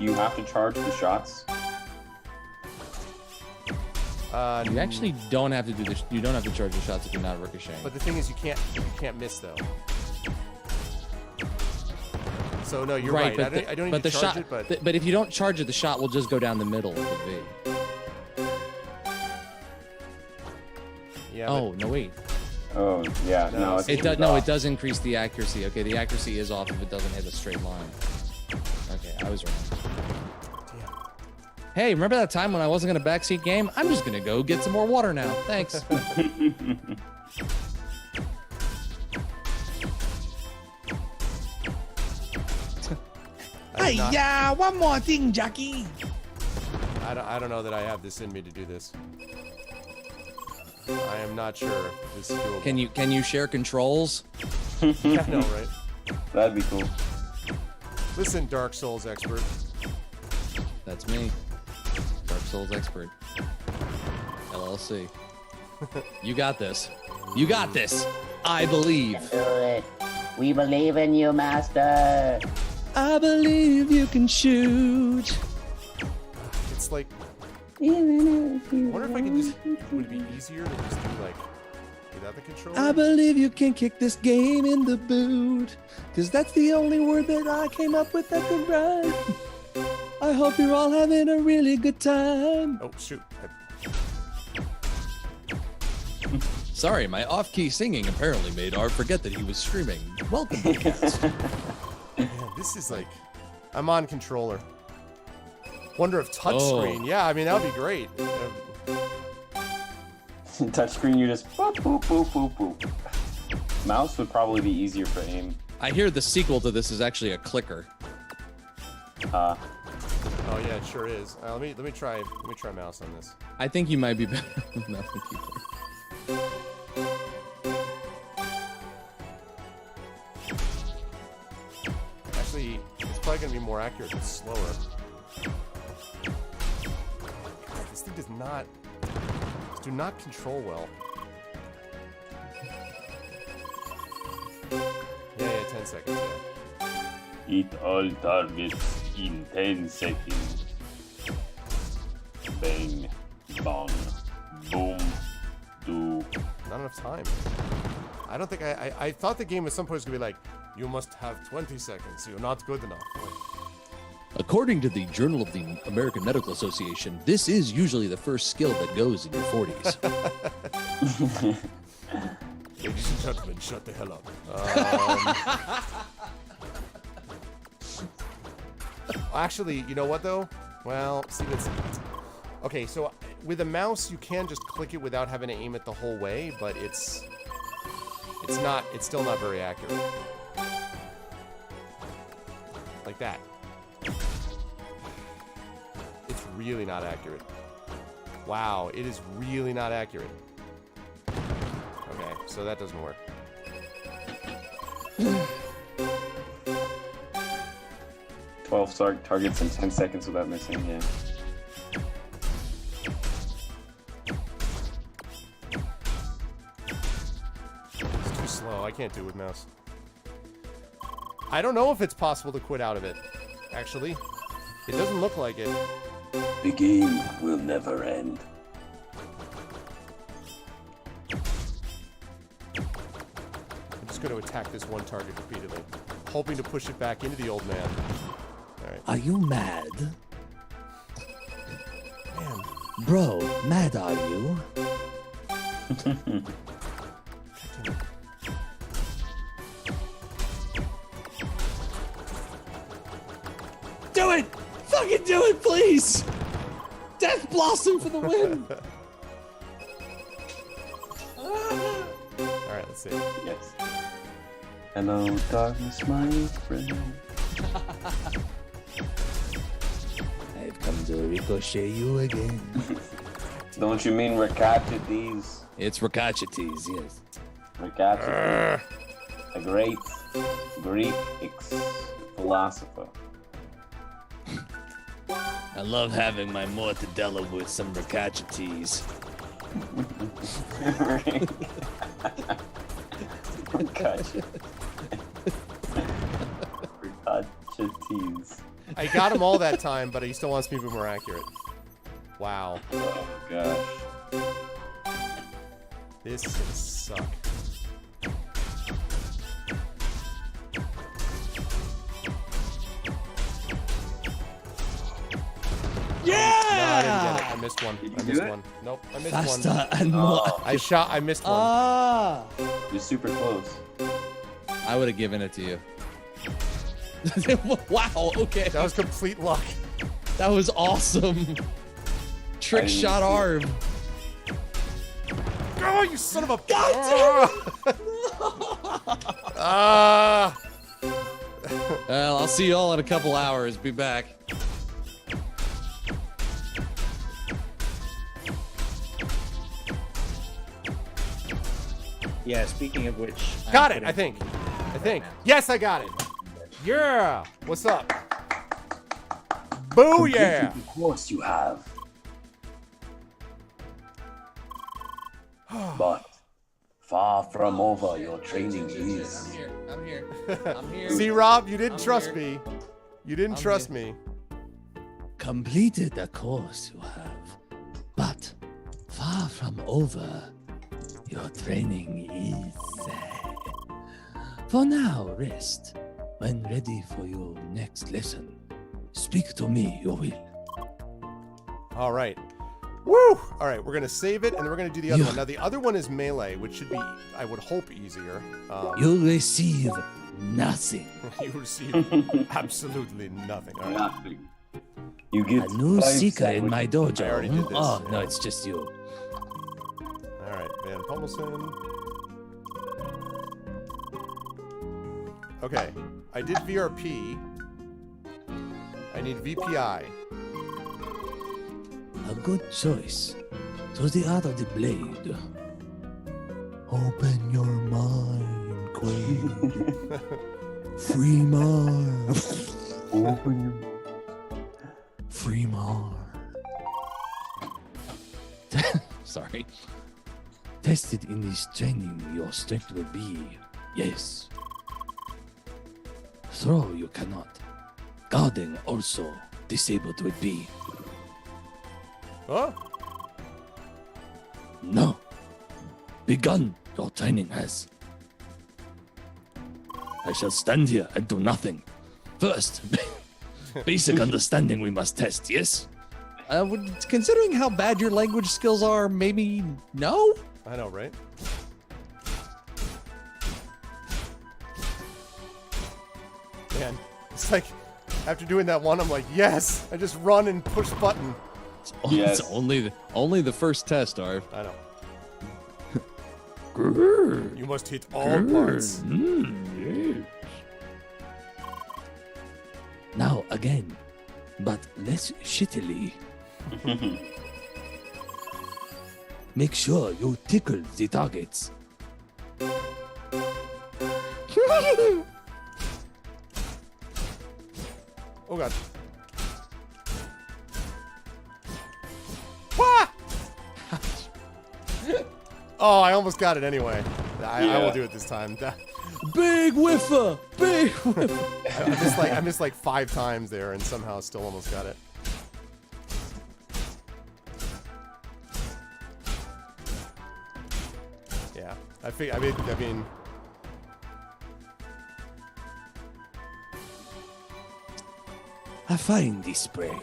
You have to charge the shots.
You actually don't have to do this. You don't have to charge the shots if you're not ricocheting.
But the thing is, you can't miss though. So no, you're right.
But
I don't need
the
to charge
shot,
it,
but if you don't charge it, the shot will just go down the middle of the V.
Yeah.
Oh no, wait.
Oh yeah, no.
It does. No, it does increase the accuracy. Okay, the accuracy is off if it doesn't hit a straight line. Okay, I was wrong.
Damn.
Hey, remember that time when I wasn't gonna backseat game? I'm just gonna go get some more water now. Thanks.
Hey, yeah, one more thing, Jackie.
I don't know that I have this in me to do this. I am not sure if this is doable.
Can you share controls?
Yeah, I know, right?
That'd be cool.
Listen, Dark Souls expert.
That's me. Dark Souls expert. LLC. You got this. You got this. I believe.
Do it. We believe in you, Master.
I believe you can shoot.
It's like. I wonder if I can just. Would it be easier to just do like without the controller?
I believe you can kick this game in the boot. Cause that's the only word that I came up with that could rhyme. I hope you're all having a really good time.
Oh shoot!
Sorry, my off-key singing apparently made Art forget that he was streaming. Welcome, podcast.
Man, this is like. I'm on controller. Wonder if touchscreen. Yeah, I mean that would be great.
Touchscreen, you just boop boop boop boop boop. Mouse would probably be easier for aim.
I hear the sequel to this is actually a clicker.
Oh yeah, it sure is. Let me try mouse on this.
I think you might be better with mouse and keyboard.
Actually, it's probably gonna be more accurate but slower. God, this thing do not control well. Yeah, 10 seconds. Yeah.
Eat all targets in 10 seconds. Bang, bong, boom, do.
Not enough time. I don't think I thought the game at some point was gonna be like, you must have 20 seconds. You're not good enough.
According to the Journal of the American Medical Association, this is usually the first skill that goes in your 40s.
Ladies and gentlemen, shut the hell up. Actually, you know what though? Well, see, that's okay. So with a mouse, you can just click it without having to aim it the whole way, but it's still not very accurate. Like that. It's really not accurate. Wow, it is really not accurate. Okay, so that doesn't work.
12 targets in 10 seconds without missing, yeah.
It's too slow. I can't do it with mouse. I don't know if it's possible to quit out of it, actually. It doesn't look like it.
The game will never end.
I'm just going to attack this one target repeatedly, hoping to push it back into the old man. All right.
Are you mad?
Man.
Bro, mad are you? Do it! Fucking do it, please! Death Blossom for the win!
All right, let's see.
Yes. Hello, darkness, my friend.
ricochet you again.
Don't you mean Rickachetes?
It's Rickachetes, yes.
Rickachetes. A great Greek philosopher.
I love having my mortadella with some Rickachetes.
Rickachetes.
I got him all that time, but he still wants me to be more accurate. Wow.
Oh gosh.
This is gonna suck. No, I didn't get it. I missed one.
Did you
I
do
missed
it?
one. Nope, I missed
Faster
one.
and more.
I missed one.
Ah!
You're super close.
I would have given it to you. Wow, okay.
That was complete luck.
That was awesome. Trick
didn't
shot
see it.
Arv.
Oh, you son of a...
God
Ah!
Well, I'll see you all in a couple hours. Be back.
Yeah, speaking of which.
Got it, I think. Yes, I got it. Yeah! What's up? Boo yeah!
Of course you have. But far from over your training is.
I'm here. I'm here.
See, Rob, you didn't
I'm
trust
here.
me. You didn't
I'm
trust
here.
me.
Completed the course you have, but far from over. Your training is. For now, rest. When ready for your next lesson, speak to me, you will.
All right. Woo! All right, we're going to save it, and then we're going to do the other
Yeah.
one. Now, the other one is melee, which should be, I would hope, easier.
You'll receive nothing.
You receive absolutely nothing. All right.
Nothing. You get
A new
5
seeker in my dojo.
I already did this,
Oh,
yeah.
no, it's just you.
All right, Van Pommelson. Okay, I did VRP. I need VPI.
A good choice. To the art of the blade. Open your mind, Queen. Free mind.
Open
Free mind.
Sorry.
Tested in this training, your strength will be, yes. Throw you cannot. Guarding also disabled will be.
Huh?
No. Begun your training has. I shall stand here and do nothing. First, basic understanding we must test, yes?
Considering how bad your language skills are, maybe no?
I know, right? Man, it's like, after doing that one, I'm like, yes! I just run and push button.
Yes.
It's only the first test, Arv.
I know.
Grrr.
You must hit all parts.
Yes. Now again, but less shittily. Make sure you tickle the targets.
Oh god. Wah! Oh, I almost got it anyway. I will
Yeah.
do it this time.
Big whiffer! Big whiffer!
I missed like 5 times there and somehow still almost got it. Yeah. I mean
I find the spray.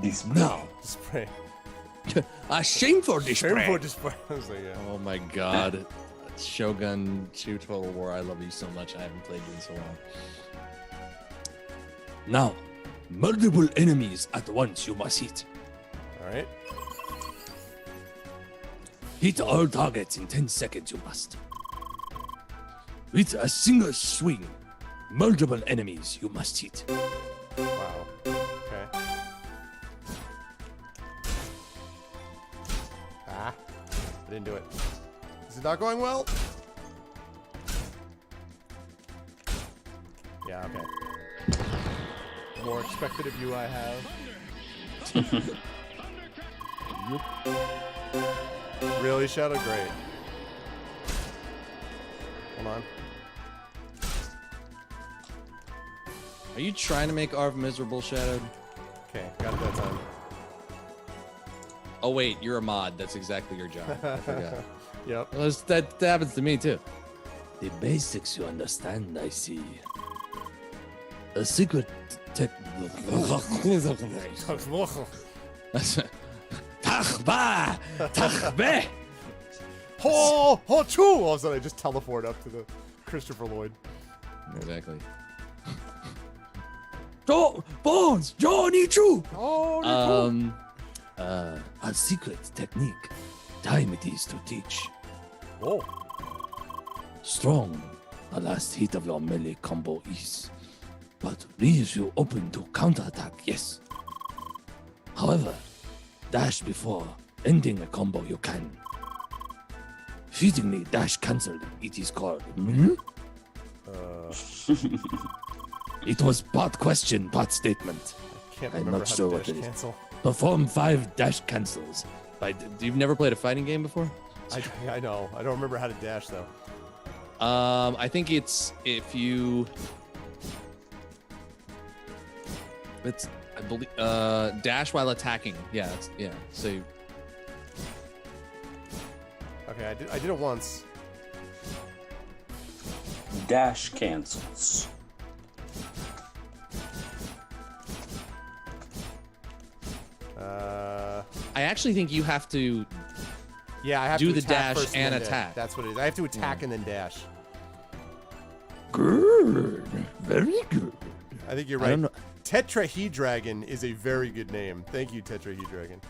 This
Now,
spray.
a shame for the spray.
Shameful display. I was like, yeah.
Oh my god. Shogun 2 Total War, I love you so much. I haven't played you in so long.
Now, multiple enemies at once you must hit.
Alright.
Hit all targets in 10 seconds you must. With a single swing, multiple enemies you must hit.
Wow. Okay. I didn't do it. Is it not going well? Yeah, okay. More expected of you I have. Really, Shadow? Great. Hold on.
Are you trying to make Arv miserable, Shadowed?
Okay, got it that time.
Oh wait, you're a mod. That's exactly your job. I forgot.
Yep.
Well, that happens to me too.
The basics you understand, I see. A secret tech. Tachba! Tachbe!
Ho! Ho! Choo! All of a sudden, I just teleport up to the Christopher Lloyd.
Exactly.
Oh, Bones! Johnny True!
Oh,
A secret technique. Time it is to teach.
oh.
Strong, the last hit of your melee combo is. But leaves you open to counterattack, yes. However, dash before ending a combo you can. Fittingly dash cancelled, it is called. It was part question, part statement.
Can't
I'm
remember
not
how
sure
to
what
dash
it is.
cancel.
Perform 5 dash cancels.
You've never played a fighting game before?
I know. I don't remember how to dash though.
I think it's if you. It's I believe dash while attacking. Yeah, yeah. So.
Okay, I did it once.
Dash cancels.
I actually think you have to.
Yeah, I have
do
to
the
attack
dash
first
and
then
attack.
That's what it is. I have to attack and then dash.
Good. Very good.
I think you're
I don't
right.
know.
Tetrahedragon is a very good name. Thank you, Tetrahedragon.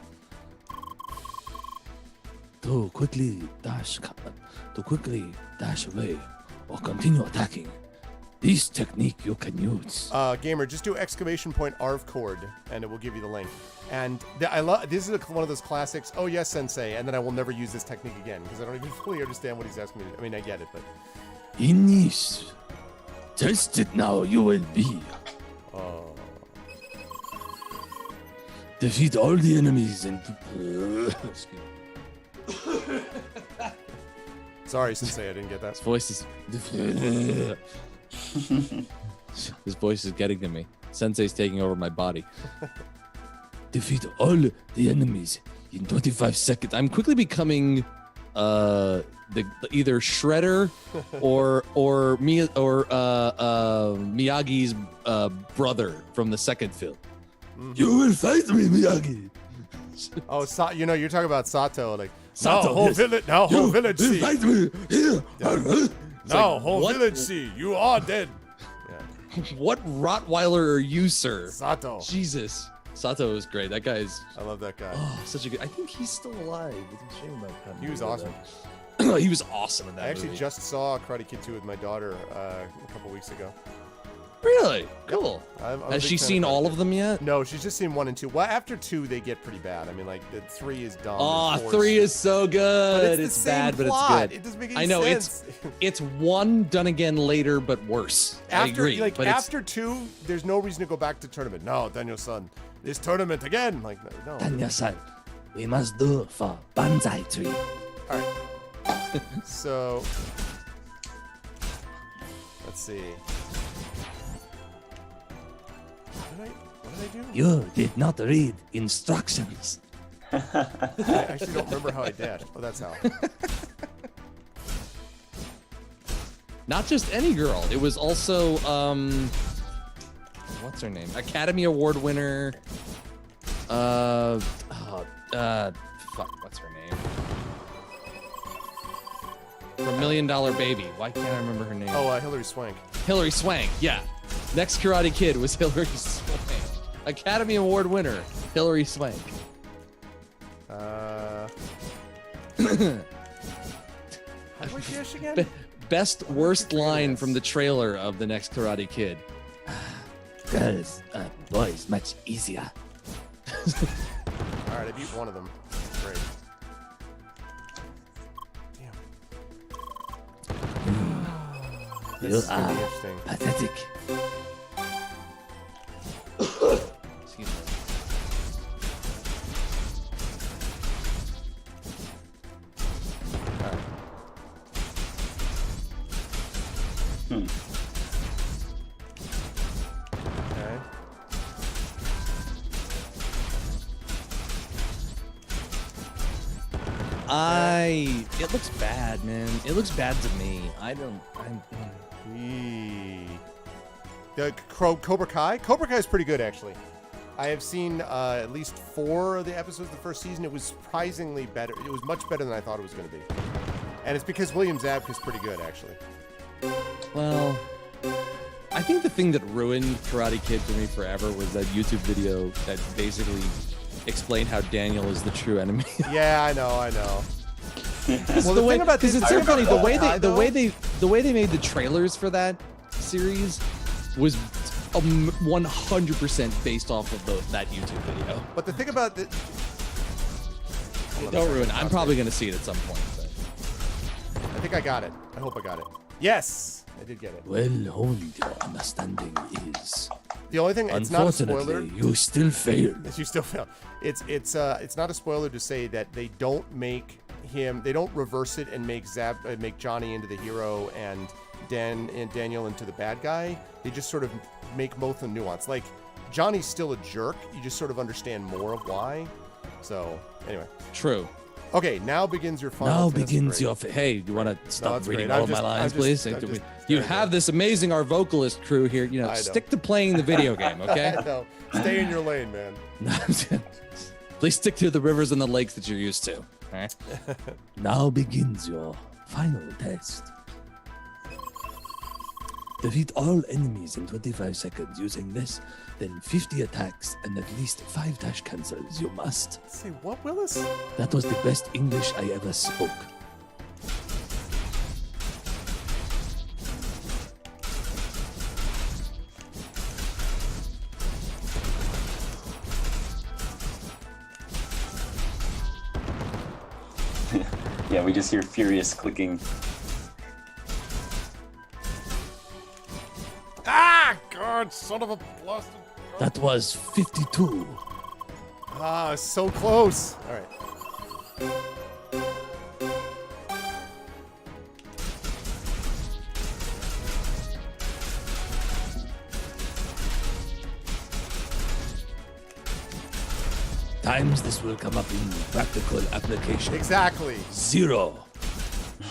To quickly dash away or continue attacking. This technique you can use.
Gamer, just do !ARV chord, and it will give you the link. And I love this is one of those classics. Oh yes, Sensei, and then I will never use this technique again because I don't even fully understand what he's asking me to do. I mean, I get it, but.
Inish. Test it now, you will be.
Oh.
Defeat all the enemies and.
Sorry, Sensei, I didn't get that.
His voice is. His voice is getting to me. Sensei's taking over my body.
Defeat all the enemies in 25 seconds.
I'm quickly becoming the either Shredder or Miyagi's brother from the second film.
You will fight me, Miyagi.
Oh, you're talking about Sato, like
Sato,
now whole
yes.
village, now whole
You
village
will
see.
fight me here.
Now
like,
whole
what?
village see. You are dead. Yeah.
What Rottweiler are you, sir?
Sato.
Jesus. Sato is great. That guy's
I love that guy.
such a good. I think he's still alive. It's a shame about that.
He was awesome.
He was awesome in that
I actually
movie.
just saw Karate Kid 2 with my daughter a couple weeks ago.
Really cool.
I'm a
Has
big
she
fan
seen
Karate
all
Kid.
of them yet?
No, she's just seen 1 and 2. Well, after 2, they get pretty bad. I mean, like, the 3 is dumb.
Oh,
and 4
3 is so
But
good.
it's the same
bad, but
plot.
it's good.
It doesn't make any
I know
sense.
it's 1 done again later, but worse. I
After,
agree.
like,
but it's,
after 2, there's no reason to go back to tournament. No, Daniel-san, this tournament again. Like, no.
Tanya-san, we must do for Banzai Tree.
All right. So, let's see. What did I do?
You did not read instructions.
I actually don't remember how I dashed. Oh, that's how.
not just any girl. It was also what's her name? Academy Award winner. Fuck, what's her name? From $1 Million Baby. Why can't I remember her name?
Oh, Hilary Swank.
Hilary Swank. Yeah. Next Karate Kid was Hilary Swank. Academy Award winner, Hilary Swank.
How do I dash again?
Best worst line from the trailer of the next Karate Kid.
Girls, boys, much easier.
All right, I beat one of them. Great. This
You
is gonna be
are
interesting.
pathetic.
Excuse me.
Okay.
It looks bad, man. It looks bad to me. I'm
Eee. The Cobra Kai? Cobra Kai is pretty good, actually. I have seen at least 4 of the episodes of the first season. It was surprisingly better. It was much better than I thought it was going to be. And it's because William Zabka is pretty good, actually.
well, I think the thing that ruined Karate Kid for me forever was that YouTube video that basically explained how Daniel is the true enemy.
Yeah, I know.
Well,
the thing about this-
it's so funny. The way
Kai,
they made the trailers for that series was 100% based off of that YouTube video.
But the thing about the...
Don't ruin it. I'm probably going to see it at some point. But.
I think I got it. I hope I got it. Yes! I did get it.
Well, hold your understanding is.
The only thing, it's not a spoiler.
Unfortunately, you still failed.
You still fail. It's not a spoiler to say that they don't reverse it and make Johnny into the hero and Daniel into the bad guy. They just sort of make both a nuance. Like, Johnny's still a jerk. You just sort of understand more of why. So, anyway.
True.
Okay, now begins your final.
Now begins your. Hey, you want to stop
that's
reading
great.
all of my lines, please?
You have this amazing our vocalist crew here. You know, stick to playing the video game, okay?
No, stay in your lane, man.
Please stick to the rivers and the lakes that you're used to. All right?
Now begins your final test. Defeat all enemies in 25 seconds using this, then 50 attacks and at least 5 dash cancels. You must.
Say what, Willis?
That was the best English I ever spoke.
Yeah, we just hear furious clicking.
Ah, God, son of a blasted.
That was 52.
Ah, so close. All right.
Times this will come up in practical application.
Exactly.
0.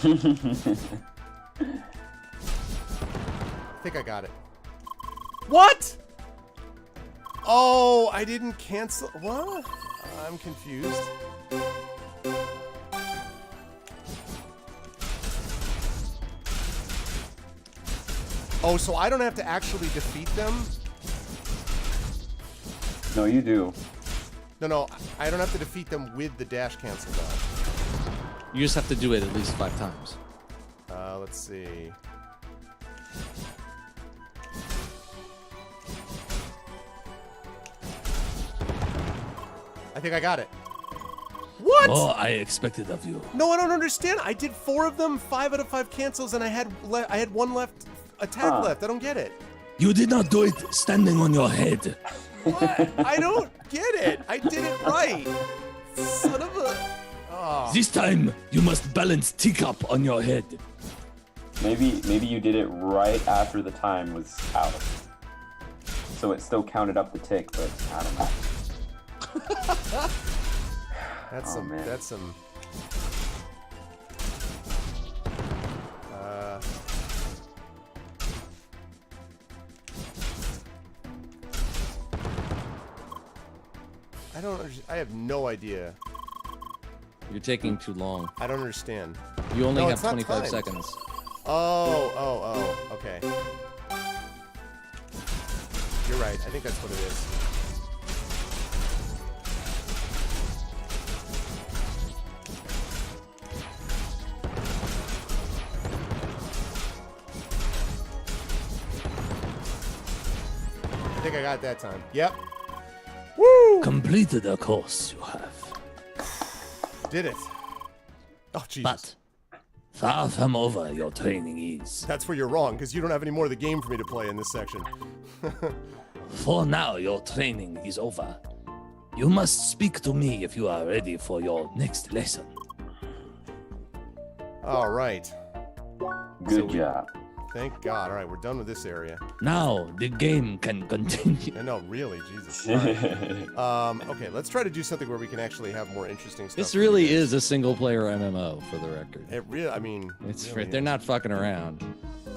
I think I got it. What? Oh, I didn't cancel. What? I'm confused. Oh, so I don't have to actually defeat them?
No, you do.
No, I don't have to defeat them with the dash cancel though.
You just have to do it at least 5 times.
Let's see. I think I got it. What?
More I expected of you.
No, I don't understand. I did 4 of them, 5 out of 5 cancels, and I had 1 left attack left. I don't get it.
You did not do it standing on your head.
What? I don't get it. I did it right. Son of a... Oh.
This time, you must balance teacup on your head.
Maybe you did it right after the time was out. So it still counted up the tick, but I don't know.
That's some.
Man.
That's some. I don't. I have no idea.
You're taking too long.
I don't understand.
You only
No,
have
it's not
25
timed.
seconds.
Oh. Okay. You're right. I think that's what it is. I think I got it that time. Yep. Woo!
Completed a course you have.
Did it. Oh, Jesus.
But Far from over, your training is.
That's where you're wrong, because you don't have any more of the game for me to play in this section.
For now, your training is over. You must speak to me if you are ready for your next lesson.
All right.
Good job.
Thank God. All right, we're done with this area.
Now, the game can continue.
No, really, Jesus. All right. Okay, let's try to do something where we can actually have more interesting stuff.
This
for you
really
guys.
is a single-player MMO, for the record.
It really, I mean,
It's
really
they're not fucking around.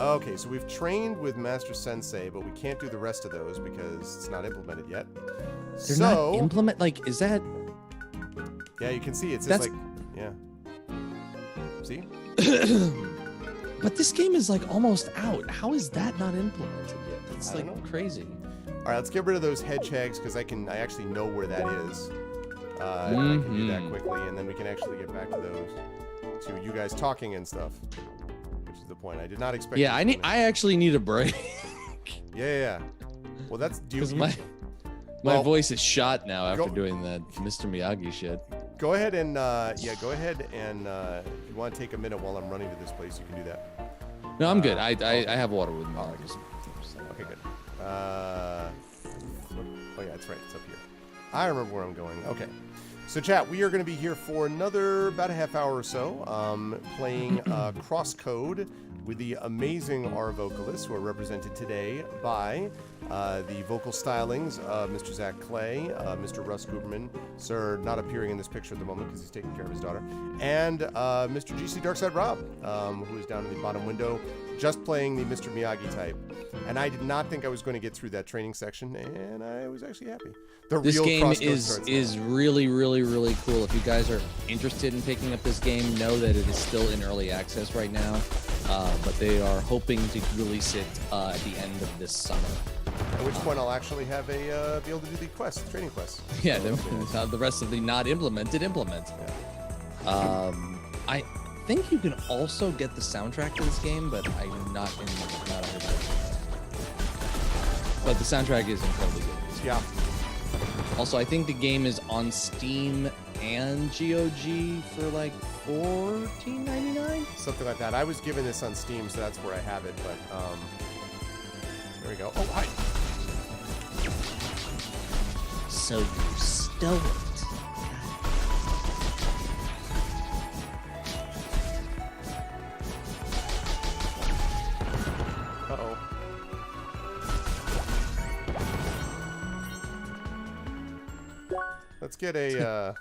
Okay, so we've trained with Master Sensei, but we can't do the rest of those because it's not implemented yet.
They're not implement. Like, is that?
Yeah, you can see it says
That's-
like, yeah. See?
But this game is like almost out. How is that not implemented yet? That's
I
like
don't know.
crazy.
All right, let's get rid of those hedgehogs because I actually know where that is. I can do that quickly, and then we can actually get back to those, to you guys talking and stuff, which is the point. I did not expect.
Yeah, I actually need a break
Yeah. Well, that's
because my
Well,
voice is shot now after
go-
doing that Mr. Miyagi shit.
Go ahead and go ahead and if you want to take a minute while I'm running to this place, you can do that.
No, I'm good. I have water with me.
Okay, good. Oh yeah, that's right. It's up here. I remember where I'm going. Okay. So chat, we are going to be here for another about a half hour or so, playing CrossCode with the amazing R vocalists who are represented today by the vocal stylings of Mr. Zach Clay, Mr. Russ Guberman, sir, not appearing in this picture at the moment because he's taking care of his daughter, and Mr. GC Darkside Rob, who is down in the bottom window, just playing the Mr. Miyagi type. And I did not think I was going to get through that training section, and I was actually happy.
This
real
game
CrossCode
is
starts
is
now.
really, really, really cool. If you guys are interested in picking up this game, know that it is still in early access right now, but they are hoping to release it at the end of this summer.
At which point I'll actually have be able to do the quests, training quests.
Yeah, the rest of the not implemented implement. I think you can also get the soundtrack to this game, but I'm not 100%. But the soundtrack is incredibly good.
Yeah.
Also, I think the game is on Steam and GOG for like $14.99.
Something like that. I was given this on Steam, so that's where I have it. But there we go. Oh, hi.
So you stole it.
Uh-oh. Let's get a.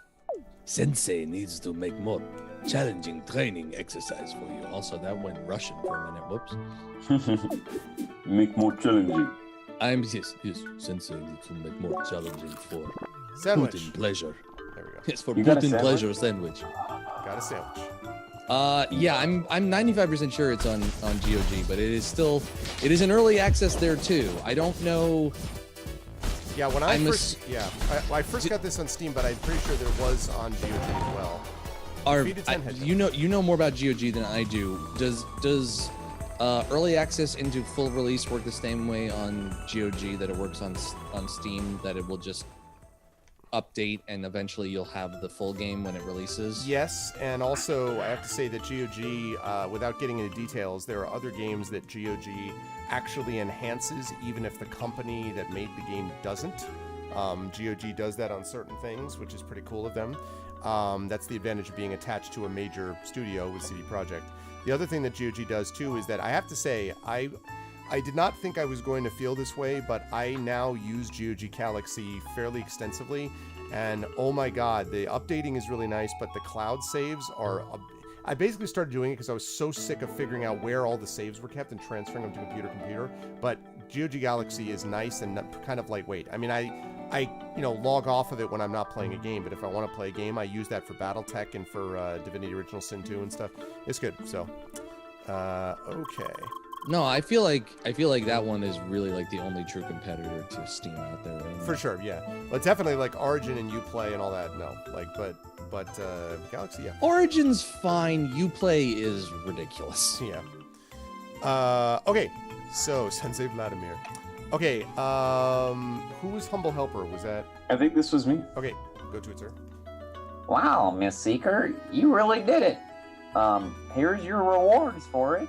Sensei needs to make more challenging training exercise for you.
Also, that went Russian for a minute. Whoops.
Make more challenging.
Yes. Sensei needs to make more challenging for
Sandwich.
Putin pleasure.
There we go.
It's for
You got a
Putin
sandwich?
pleasure sandwich.
Got a sandwich.
Yeah, I'm 95% sure it's on GOG, but it is in early access there too. I don't know.
Yeah, when I
I'm
first I first got this on Steam, but I'm pretty sure there was on GOG as well. Defeated 10 headshots.
You know more about GOG than I do. Does early access into full release work the same way on GOG that it works on Steam? That it will just update and eventually you'll have the full game when it releases?
Yes, and also I have to say that GOG, without getting into details, there are other games that GOG actually enhances, even if the company that made the game doesn't. GOG does that on certain things, which is pretty cool of them. That's the advantage of being attached to a major studio with CD Projekt. The other thing that GOG does too is that I have to say, I did not think I was going to feel this way, but I now use GOG Galaxy fairly extensively, and oh my god, the updating is really nice, but the cloud saves are... I basically started doing it because I was so sick of figuring out where all the saves were kept and transferring them to computer, but GOG Galaxy is nice and kind of lightweight. I mean, I log off of it when I'm not playing a game, but if I want to play a game, I use that for BattleTech and for Divinity Original Sin 2 and stuff. It's good, so... okay.
No, I feel like that one is really like the only true competitor to Steam out there. Right now.
For sure, yeah. Well, definitely like Origin and Uplay and all that. No, like, but Galaxy, yeah.
Origin's fine. Uplay is ridiculous.
Yeah. Okay. So Sensei Vladimir. Okay. Who was Humble Helper? Was that?
I think this was me.
Okay. Go to it, sir.
Wow, Miss Seeker, you really did it.
Here's your rewards for it.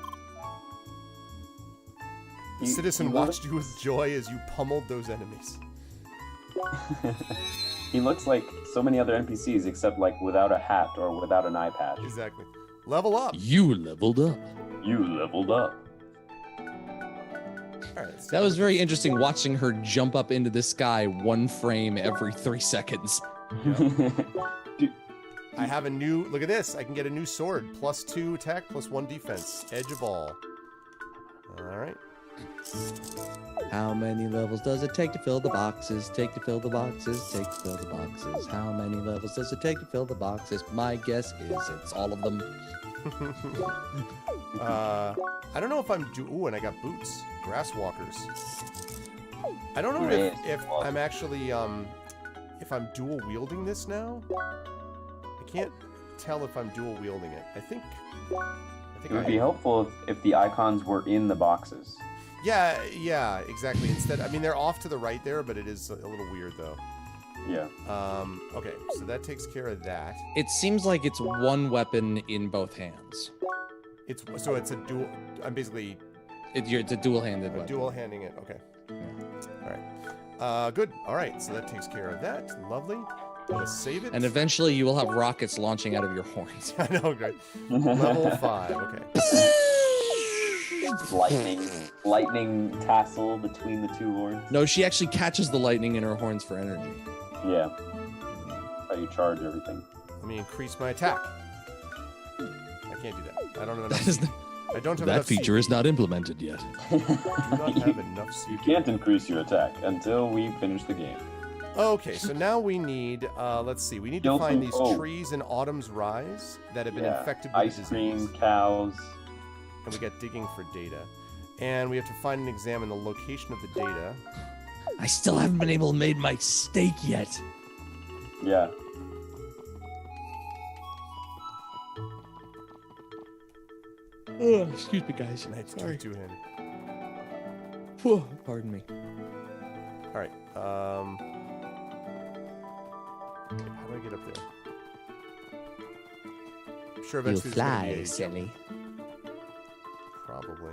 The citizen watched you with joy as you pummeled those enemies.
He looks like so many other NPCs, except like without a hat or without an eye patch.
Exactly. Level up.
You leveled up.
You leveled up.
All right,
That was very interesting watching her jump up into the sky 1 frame every 3 seconds.
I have a new, look at this. I can get a new sword. +2 attack, +1 defense. Edge of all. All right.
How many levels does it take to fill the boxes? Take to fill the boxes, take to fill the boxes. How many levels does it take to fill the boxes? My guess is it's all of them.
I don't know if I'm ooh, and I got boots. Grass walkers. I don't know if I'm actually if I'm dual wielding this now. I can't tell if I'm dual wielding it. I think
It would be helpful if the icons were in the boxes.
Yeah, exactly. Instead, I mean, they're off to the right there, but it is a little weird though.
Yeah.
Okay, so that takes care of that.
It seems like it's one weapon in both hands.
It's a dual. I'm basically.
It's a dual-handed weapon.
Dual handing it. Okay. All right. Good. All right. So that takes care of that. Lovely. Let's save it.
And eventually, you will have rockets launching out of your horns.
I know, great. Level 5. Okay.
Lightning tassel between the two horns.
No, she actually catches the lightning in her horns for energy.
Yeah. That's how you charge everything.
Let me increase my attack. I can't do that. I don't have enough.
That is
I don't have
That
enough
feature is not implemented yet.
Do not have enough
You can't increase your attack until we finish the game.
Okay, so now we need, let's see, we need to
Kill
find
some-
these trees in Autumn's Rise that have been infected by
ice
disease.
cream, cows.
And we got digging for data. And we have to find and examine the location of the data.
I still haven't been able to make my steak yet.
Yeah.
Oh, excuse me, guys.
Sorry. Two-handed.
Whew, pardon me.
All right. How do I get up there? I'm sure
You
eventually there's gonna be
fly,
a-
silly.
Probably.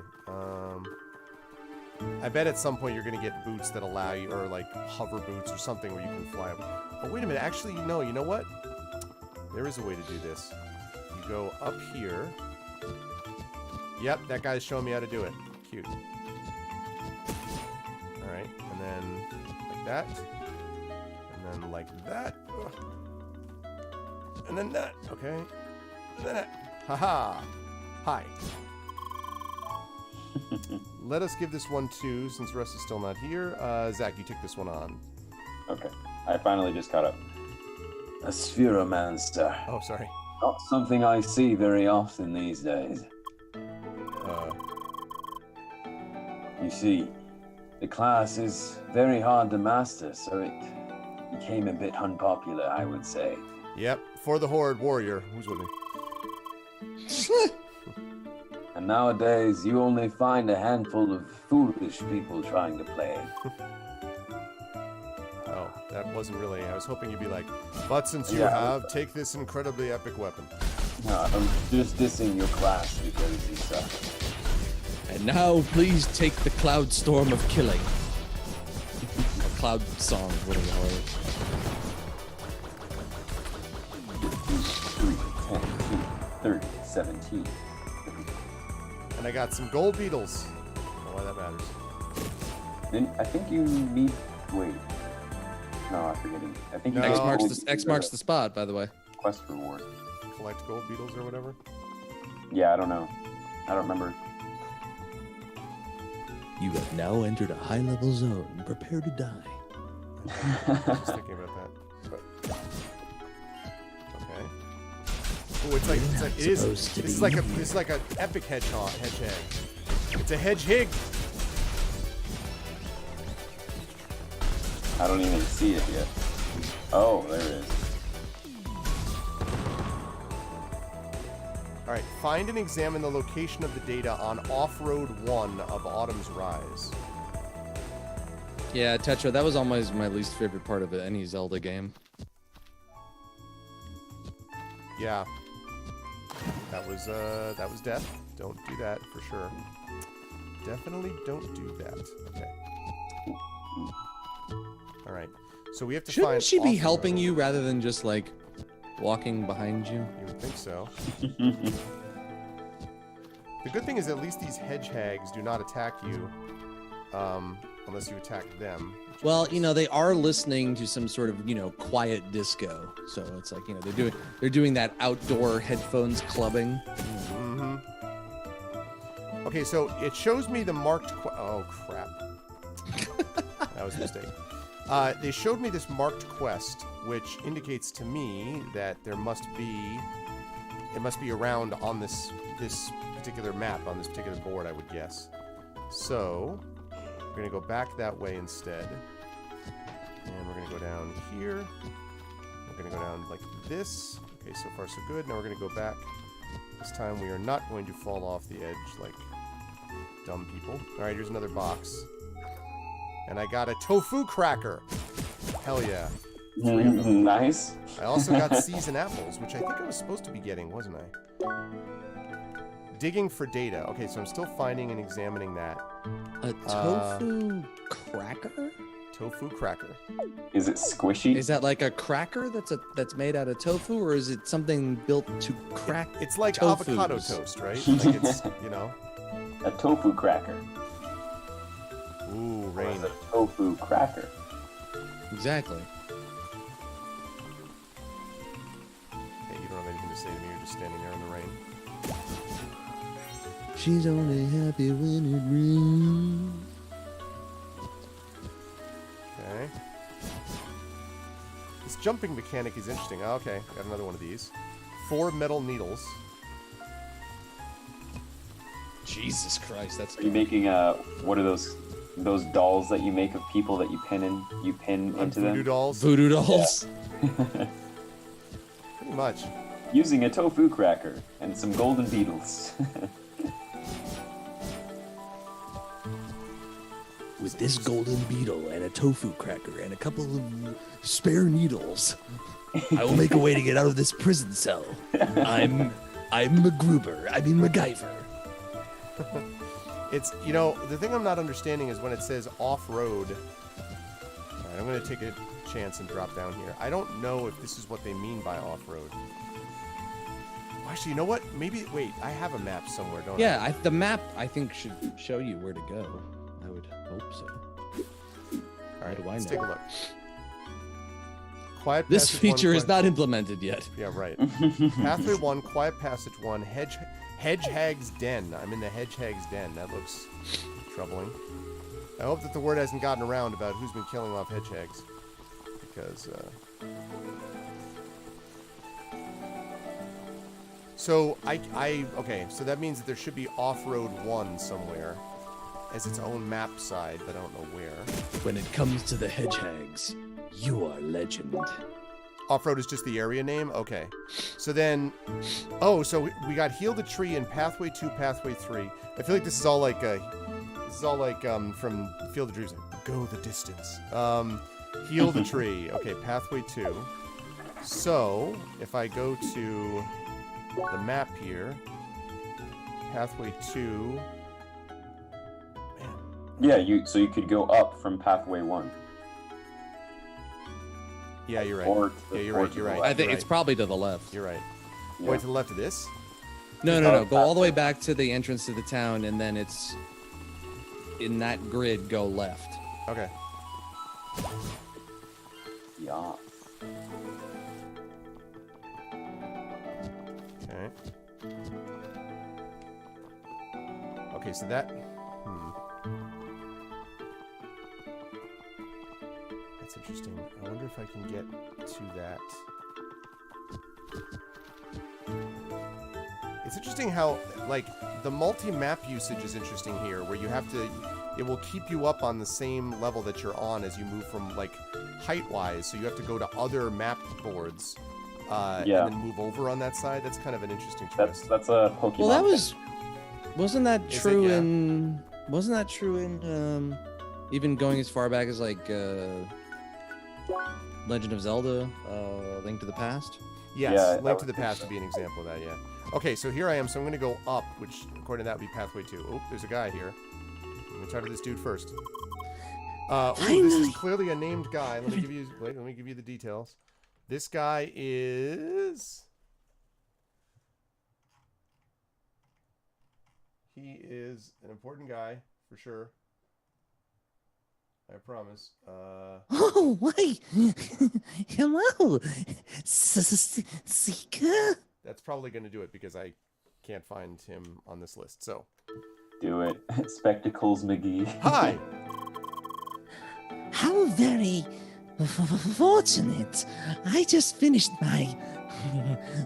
I bet at some point you're gonna get boots that allow you, or like hover boots or something where you can fly up. Oh wait a minute. Actually, no. You know what? There is a way to do this. You go up here. Yep, that guy's showing me how to do it. Cute. All right, and then like that, and then like that, and then that. Okay, and then that. Haha. Hi. Let us give this one to, since Russ is still not here. Zach, you take this one on.
Okay. I finally just caught up.
A spheromancer.
Oh, sorry.
Not something I see very often these days. You see, the class is very hard to master, so it became a bit unpopular, I would say.
Yep, for the Horde Warrior. Who's with me?
And nowadays, you only find a handful of foolish people trying to play.
Oh, that wasn't really. I was hoping you'd be like, but since you
Yeah.
have, take this incredibly epic weapon.
No, I'm just dissing your class because you suck.
And now, please take the cloud storm of killing. Or cloud song, whatever the hell it is.
3, 10, 2, 30, 17.
And I got some gold beetles. I don't know why that matters.
Then I think you need. Wait. No, I'm forgetting. I think you
No.
need
X marks the spot, by the way.
quest reward.
Collect gold beetles or whatever.
Yeah, I don't know. I don't remember.
You have now entered a high-level zone. Prepare to die.
Just thinking about that. But, okay. Oh, it's like it is.
supposed to
This is
be
like a
here.
this is like an epic hedgehog. It's a hedgehog.
I don't even see it yet. Oh, there it is.
All right. Find and examine the location of the data on Off-Road 1 of Autumn's Rise.
Yeah, Tetra, that was always my least favorite part of any Zelda game.
Yeah. That was death. Don't do that for sure. Definitely don't do that. Okay. All right. So we have to find.
Shouldn't she be
off-road.
helping you rather than just like walking behind you?
You would think so. The good thing is at least these hedgehogs do not attack you, unless you attack them.
Well, you know, they are listening to some sort of, you know, quiet disco. So it's like, you know, they're doing that outdoor headphones clubbing.
Mm-hmm. Okay, so it shows me the marked. Oh crap! That was a mistake. They showed me this marked quest, which indicates to me that it must be around on this particular map, on this particular board, I would guess. So we're gonna go back that way instead, and we're gonna go down here. We're gonna go down like this. Okay, so far so good. Now we're gonna go back. This time we are not going to fall off the edge like dumb people. All right, here's another box. And I got a tofu cracker. Hell yeah. 3 of them.
Nice.
I also got seasoned apples, which I think I was supposed to be getting, wasn't I? Digging for data. Okay, so I'm still finding and examining that.
A tofu cracker?
Tofu cracker.
Is it squishy?
Is that like a cracker that's made out of tofu, or is it something built to crack?
It's like
tofus?
avocado toast, right? Like it's, you know.
A tofu cracker.
Ooh,
Or
rain.
is it a tofu cracker?
Exactly.
Hey, you don't have anything to say to me. You're just standing there in the rain.
She's only happy when it rains.
Okay. This jumping mechanic is interesting. Oh, okay, got another one of these. 4 metal needles.
Jesus Christ, that's.
Are you making what are those dolls that you make of people that you pin into
Voodoo
them?
dolls.
Voodoo dolls?
Pretty much.
Using a tofu cracker and some golden beetles.
With this golden beetle and a tofu cracker and a couple of spare needles, I will make a way to get out of this prison cell. I'm MacGyver.
It's, you know, the thing I'm not understanding is when it says off-road. Alright, I'm going to take a chance and drop down here. I don't know if this is what they mean by off-road. Actually, you know what? Maybe, wait, I have a map somewhere, don't I?
Yeah, the map, I think, should show you where to go. I would hope so.
Alright,
do I
let's
know?
take a look. Quiet
This
Passage 1,
feature is
Quiet-
not implemented yet.
Yeah, right. Pathway 1, Quiet Passage 1, Hedgehog's Den. I'm in the Hedgehog's Den. That looks troubling. I hope that the word hasn't gotten around about who's been killing off hedgehogs. Because, So, okay, so that means that there should be Off-Road 1 somewhere as its own map side, but I don't know where.
When it comes to the hedgehogs, you are legend.
Off-road is just the area name? Okay. So then... Oh, so we got Heal the Tree in Pathway 2, Pathway 3. I feel like this is all like... from Field of Dreams. Go the distance. Heal the Tree. Okay, Pathway 2. So, if I go to the map here... Pathway 2...
Yeah, so you could go up from pathway 1.
Yeah, you're right.
Or
Yeah, you're
or
right,
to
you're
the
right.
I think
You're
it's
right.
probably to the left.
You're right.
Yeah.
Wait, to the left of this?
No. Go all the way back to the entrance to the town, and then it's in that grid. Go left.
Okay.
Yeah.
Okay. Okay, so that... That's interesting. I wonder if I can get to that. It's interesting how, like, the multi-map usage is interesting here, where you have to... It will keep you up on the same level that you're on as you move from, like, height-wise, so you have to go to other map boards
Yeah.
and then move over on that side. That's kind of an interesting twist.
That's a Pokemon.
Well, that
thing.
wasn't that
Is it?
true
Yeah.
in? Wasn't that true in? Even going as far back as like Legend of Zelda: Link to the Past.
Yes,
Yeah,
link
I
to
would
the
think
past
so.
to be an example of that, yeah. Okay, so here I am, so I'm going to go up, which according to that would be pathway 2. Oh, there's a guy here. I'm going to talk to this dude first. This is clearly a named guy. Let me give you the details. This guy is... He is an important guy, for sure. I promise.
Oh, why? Hello, Seeker.
That's probably going to do it because I can't find him on this list. So,
Do it. Spectacles McGee.
hi.
How very fortunate. I just finished my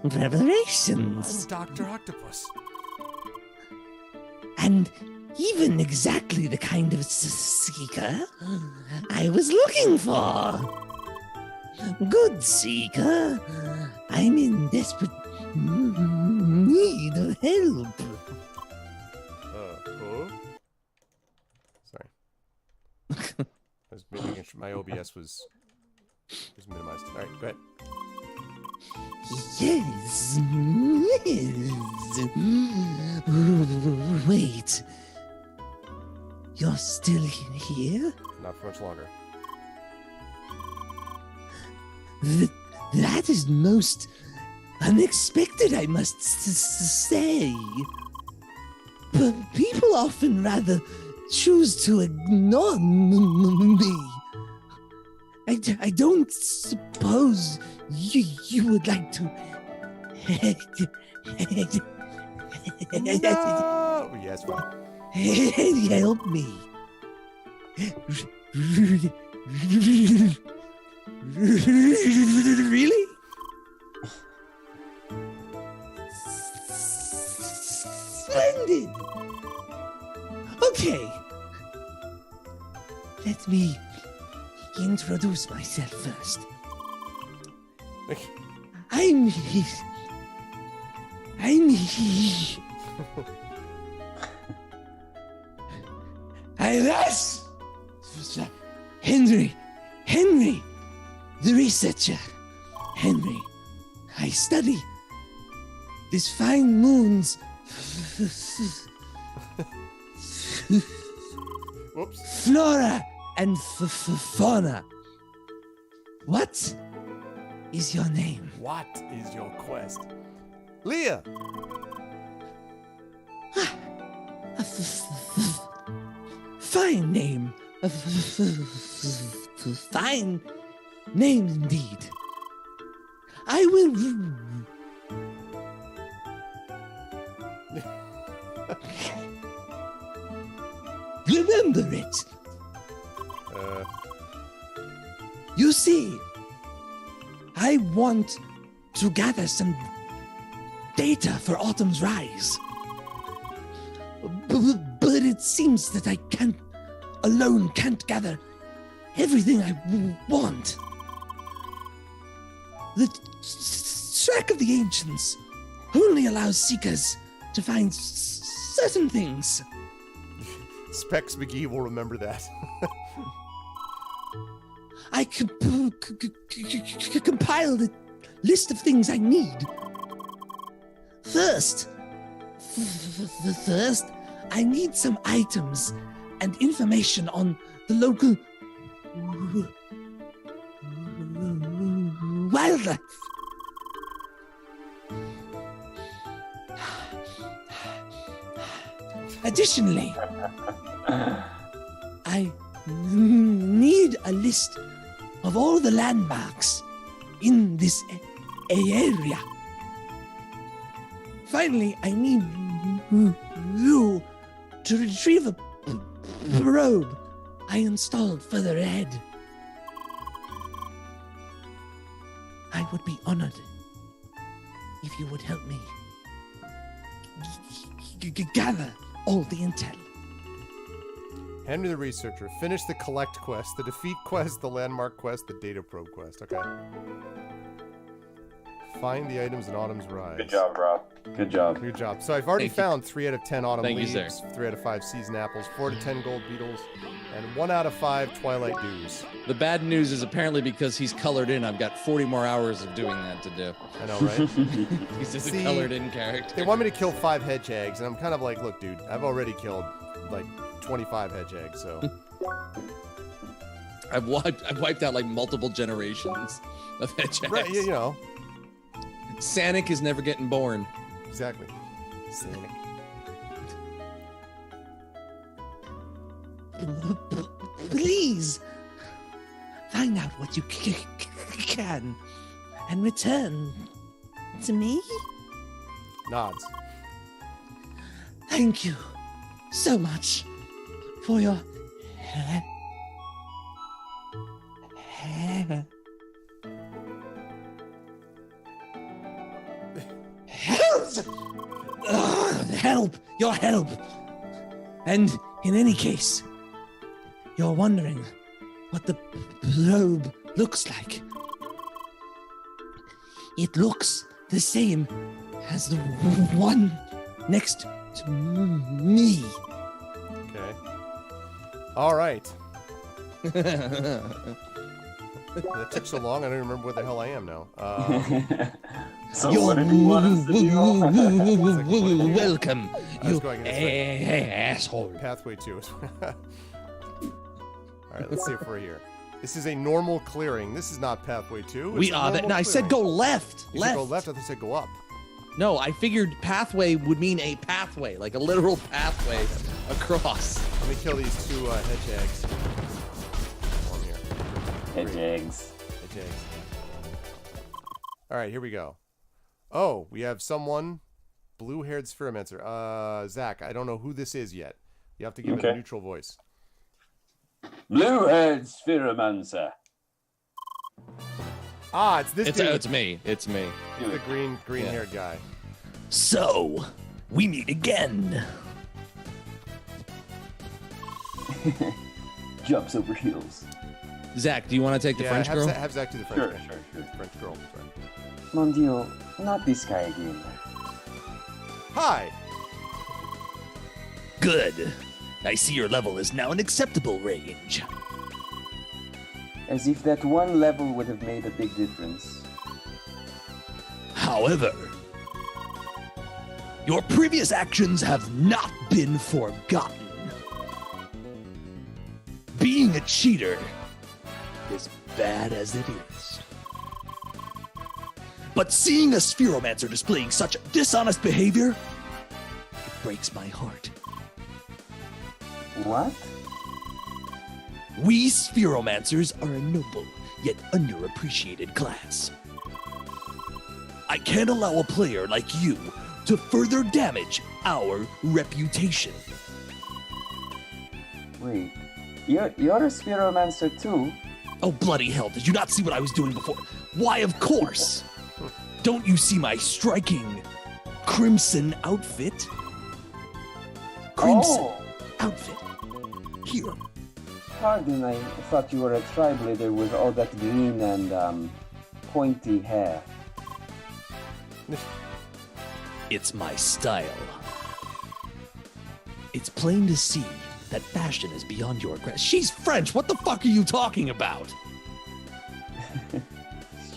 preparations.
Dr. Octopus.
And even exactly the kind of seeker I was looking for. Good seeker. I'm in desperate need of help.
Oh? Sorry. I was making sure my OBS was minimized. All right, go ahead.
Yes. Wait. You're still here?
Not for much longer.
That is most unexpected, I must say. But people often rather choose to ignore me. I don't suppose you would like to...
No! Yes, fine.
help me. Really? Splendid. Okay. Let me introduce myself first. I'm that's Henry, the researcher. Henry, I study this fine moon's
Whoops.
flora and fauna. What is your name?
What is your quest? Leah!
Fine name. Fine name indeed. I will remember it. You see, I want to gather some data for Autumn's Rise. But it seems that I can't gather everything I want. The track of the ancients only allows seekers to find certain things.
Specs McGee will remember that.
I compiled a list of things I need. First, I need some items and information on the local wildlife. Additionally, I need a list of all the landmarks in this area. Finally, I need you to retrieve a probe I installed further ahead. I would be honored if you would help me gather all the intel.
Henry the Researcher. Finish the collect quest, the defeat quest, the landmark quest, the data probe quest. Okay. Find the items in Autumn's Rise.
Good job, Rob. Good job.
Good job. So I've already
Thank you.
found 3 out of 10 autumn
Thank you,
leaves,
sir.
3 out of 5 season apples, 4 to 10 gold beetles, and 1 out of 5 twilight dews.
The bad news is apparently because he's colored in, I've got 40 more hours of doing that to do.
I know, right?
He's just
See,
a colored in character.
They want me to kill 5 hedgehogs, and I'm kind of like, look, dude, I've already killed like 25 hedgehogs, so.
I've wiped out like multiple generations of hedgehogs.
Right, you know.
Sanic is never getting born.
Exactly. Sanic.
Please find out what you can and return to me.
Nods.
Thank you so much for your help, your help. And in any case, you're wondering what the globe looks like. It looks the same as the one next to me.
Okay. All right. That took so long, I don't even remember where the hell I am now.
So what did you want us to do?
Welcome,
I was
you
going this way.
asshole.
Pathway 2. All right, let's see if we're here. This is a normal clearing. This is not pathway 2.
We are that. No, I said go left.
You said go left. I thought you said go up.
No, I figured pathway would mean a pathway, like a literal pathway across.
Let me kill these 2 hedgehogs. One here.
Hedgehogs.
Hedgehogs. All right, here we go. Oh, we have someone, blue-haired Spheromancer. Zach, I don't know who this is yet. You have to give it a neutral voice.
Blue-haired Spheromancer.
Ah, it's this dude.
It's me. It's me.
The green-haired guy.
So, we meet again.
Jumps over heels.
Zach, do you want to take the French girl?
Have Zach do the French guy.
Sure.
French girl. That's right.
Mon Dieu, not this guy again.
Hi.
Good. I see your level is now an acceptable range.
As if that one level would have made a big difference.
However, your previous actions have not been forgotten. Being a cheater is bad as it is. But seeing a Spheromancer displaying such dishonest behavior, it breaks my heart.
What?
We Spheromancers are a noble, yet underappreciated class. I can't allow a player like you to further damage our reputation.
Wait, you're a Spheromancer too?
Oh, bloody hell, did you not see what I was doing before? Why, of course! Don't you see my striking crimson outfit? Crimson outfit. Here.
Pardon, I thought you were a tribe leader with all that green and pointy hair.
It's my style. It's plain to see that fashion is beyond your grasp. She's French. What the fuck are you talking about?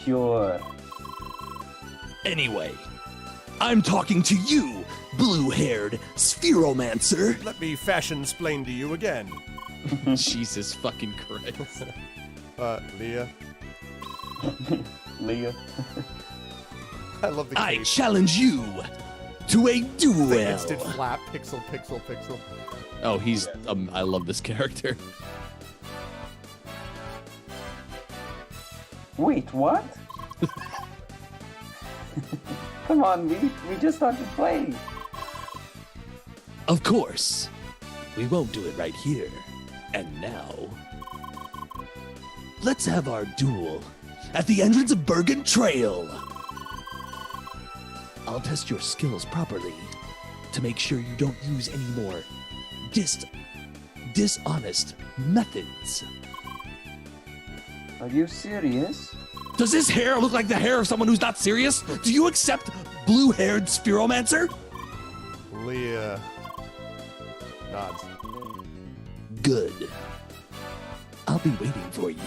Sure.
Anyway, I'm talking to you, blue-haired Spheromancer.
Let me fashion-splain to you again.
Jesus fucking Christ.
Leah.
Leah.
I love the
I
cape.
challenge you to a duel.
The instant flap, pixel.
Oh, he's. I love this character.
Wait, what? Come on, we just started playing.
Of course. We won't do it right here and now. Let's have our duel at the entrance of Bergen Trail. I'll test your skills properly to make sure you don't use any more dishonest methods.
Are you serious?
Does this hair look like the hair of someone who's not serious? Do you accept blue-haired Spheromancer?
Leah nods.
Good. I'll be waiting for you.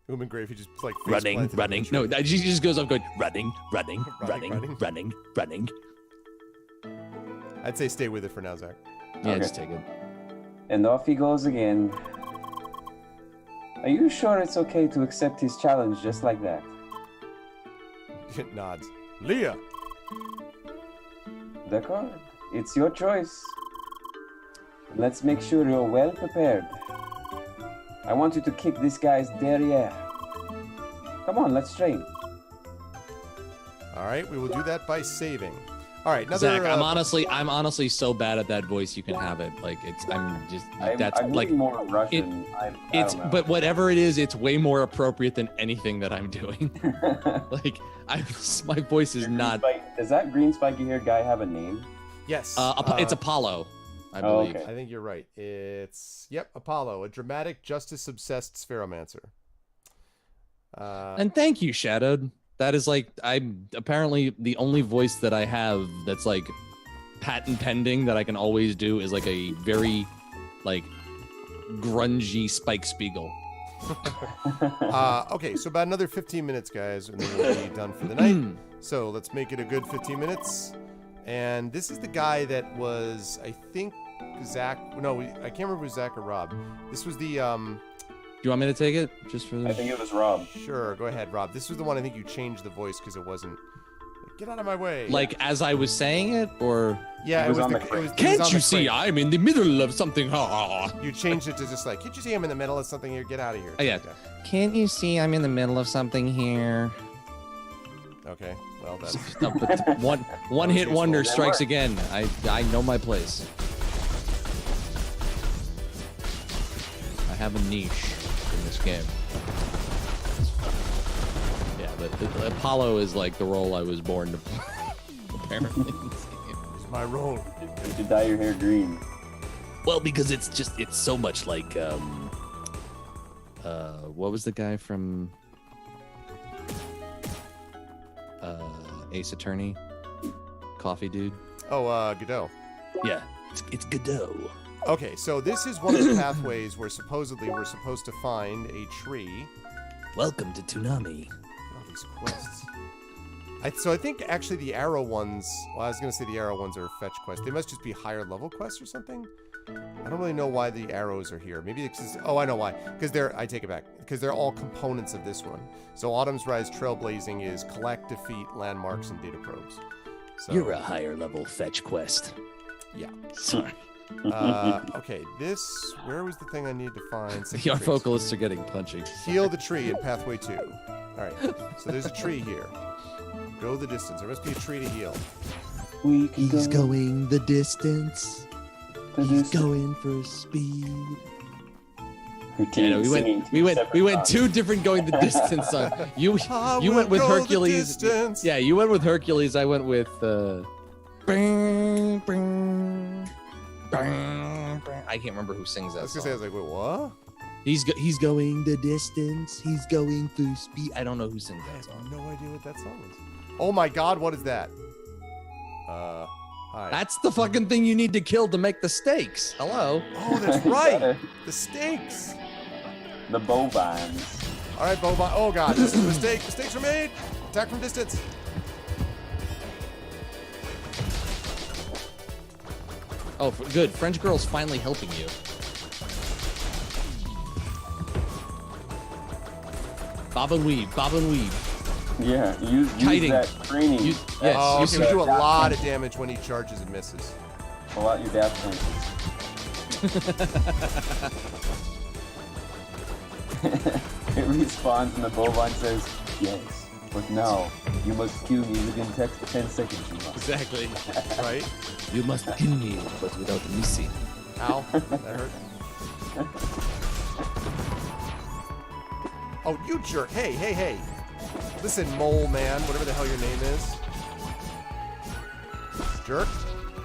It would have been great if he just like face
Running,
planted
running.
on the
No, she just goes up going, running, running,
Running,
running, running, running.
tree. I'd say stay with it for now, Zach.
Yeah,
Okay.
just take it.
And off he goes again. Are you sure it's okay to accept his challenge just like that?
It nods. Leah.
D'accord. It's your choice. Let's make sure you're well prepared. I want you to kick this guy's derriere. Come on, let's train.
All right, we will do that by saving. All right, another.
Zach, I'm honestly so bad at that voice. You can have it. Like
I'm
like
more Russian. I
it's.
don't know.
But whatever it is, it's way more appropriate than anything that I'm doing. Like my voice is not.
Does that green spiky-haired guy have a name?
Yes.
It's Apollo, I
Oh,
believe.
okay.
I think you're right. It's Apollo, a dramatic, justice-obsessed Spheromancer.
And thank you, Shadowed. That is like I'm apparently the only voice that I have that's like patent pending that I can always do is like a very like grungy Spike Spiegel.
Okay, so about another 15 minutes, guys, and then we'll be done for the night. So let's make it a good 15 minutes. And this is the guy that was, I think, Zach. No, I can't remember if it was Zach or Rob. This was the.
Do you want me to take it just for the?
I think it was Rob.
Sure, go ahead, Rob. This was the one I think you changed the voice because it wasn't. Get out of my way.
Like as I was saying it, or
yeah,
It was on the
it
crate.
was on
Can't
the
you see
crate.
I'm in the middle of something? Ha ha.
You changed it to just like, can't you see I'm in the middle of something here? Get out of here.
Oh, yeah. Can't you see I'm in the middle of something here?
Okay. Well, that's
No, but one hit
useful.
wonder
That
strikes
worked.
again. I know my place. I have a niche in this game. Yeah, but the Apollo is like the role I was born to play. Apparently, in this game.
it's my role.
You should dye your hair green.
Well, because it's
So much like what was the guy from Ace Attorney? Coffee dude.
Oh, Godot.
yeah, it's Godot.
Okay, so this is one of the pathways where supposedly we're supposed to find a tree.
Welcome to Toonami.
All these quests. So I think actually the arrow ones. Well, I was gonna say the arrow ones are fetch quests. They must just be higher level quests or something. I don't really know why the arrows are here. Maybe it's oh, I know why. Because they're I take it back. Because they're all components of this one. So Autumn's Rise Trailblazing is collect, defeat, landmarks, and data probes. So,
You're a higher level fetch quest.
Yeah.
Sorry.
Okay, this. Where was the thing I needed to find?
The art vocalists are getting punchy.
Heal the tree in pathway 2. Alright, so there's a tree here. Go the distance. There must be a tree to heal.
We can
He's
go
going the distance.
to
He's
this-
going for speed.
You know, we went two different going the distance on you.
I
You
will
went with
go the
Hercules.
distance.
Yeah, you went with Hercules. I went with. I can't remember who sings
I
that
was gonna say, I
song.
was like, wait, what?
He's going the distance. He's going for speed.
I don't know who sings
I
that
have
song.
no idea what that song is. Oh my god, what is that? Hi.
That's the fucking thing you need to kill to make the steaks. Hello.
Oh, that's right. The steaks.
The bovines.
All right, Boba. Oh god, this is a mistake. Mistakes are made. Attack from distance.
Oh, good. French girl's finally helping you. Bob and weave. Bob and weave.
Yeah, use
Kiting.
that training.
Yes,
Oh,
you
okay, we
see-
do a lot of damage when he charges and misses.
Pull out your dash points. It respawns and the bovine says, yes, but now you must kill me within 10 seconds. You must.
Exactly. Right?
You must kill me, but without missing.
Ow. That hurt. Oh, you jerk. Hey, hey, hey. Listen, mole man, whatever the hell your name is. Jerk.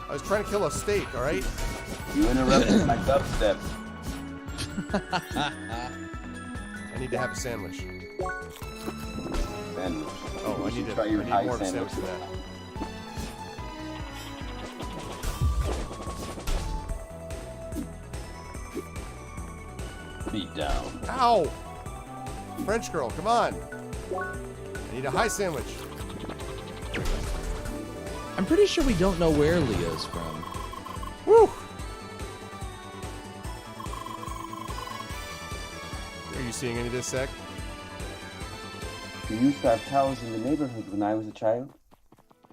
I was trying to kill a steak, alright?
You interrupted my dubstep.
I need to have a sandwich.
sandwich.
Oh,
You
I
should
need,
try your
I need
high
more of a
sandwich.
sandwich than that.
Beat down.
Ow! French girl, come on. I need a high sandwich.
I'm pretty sure we don't know where Leah's from.
Woo! Are you seeing any of this, Sec?
We used to have cows in the neighborhood when I was a child.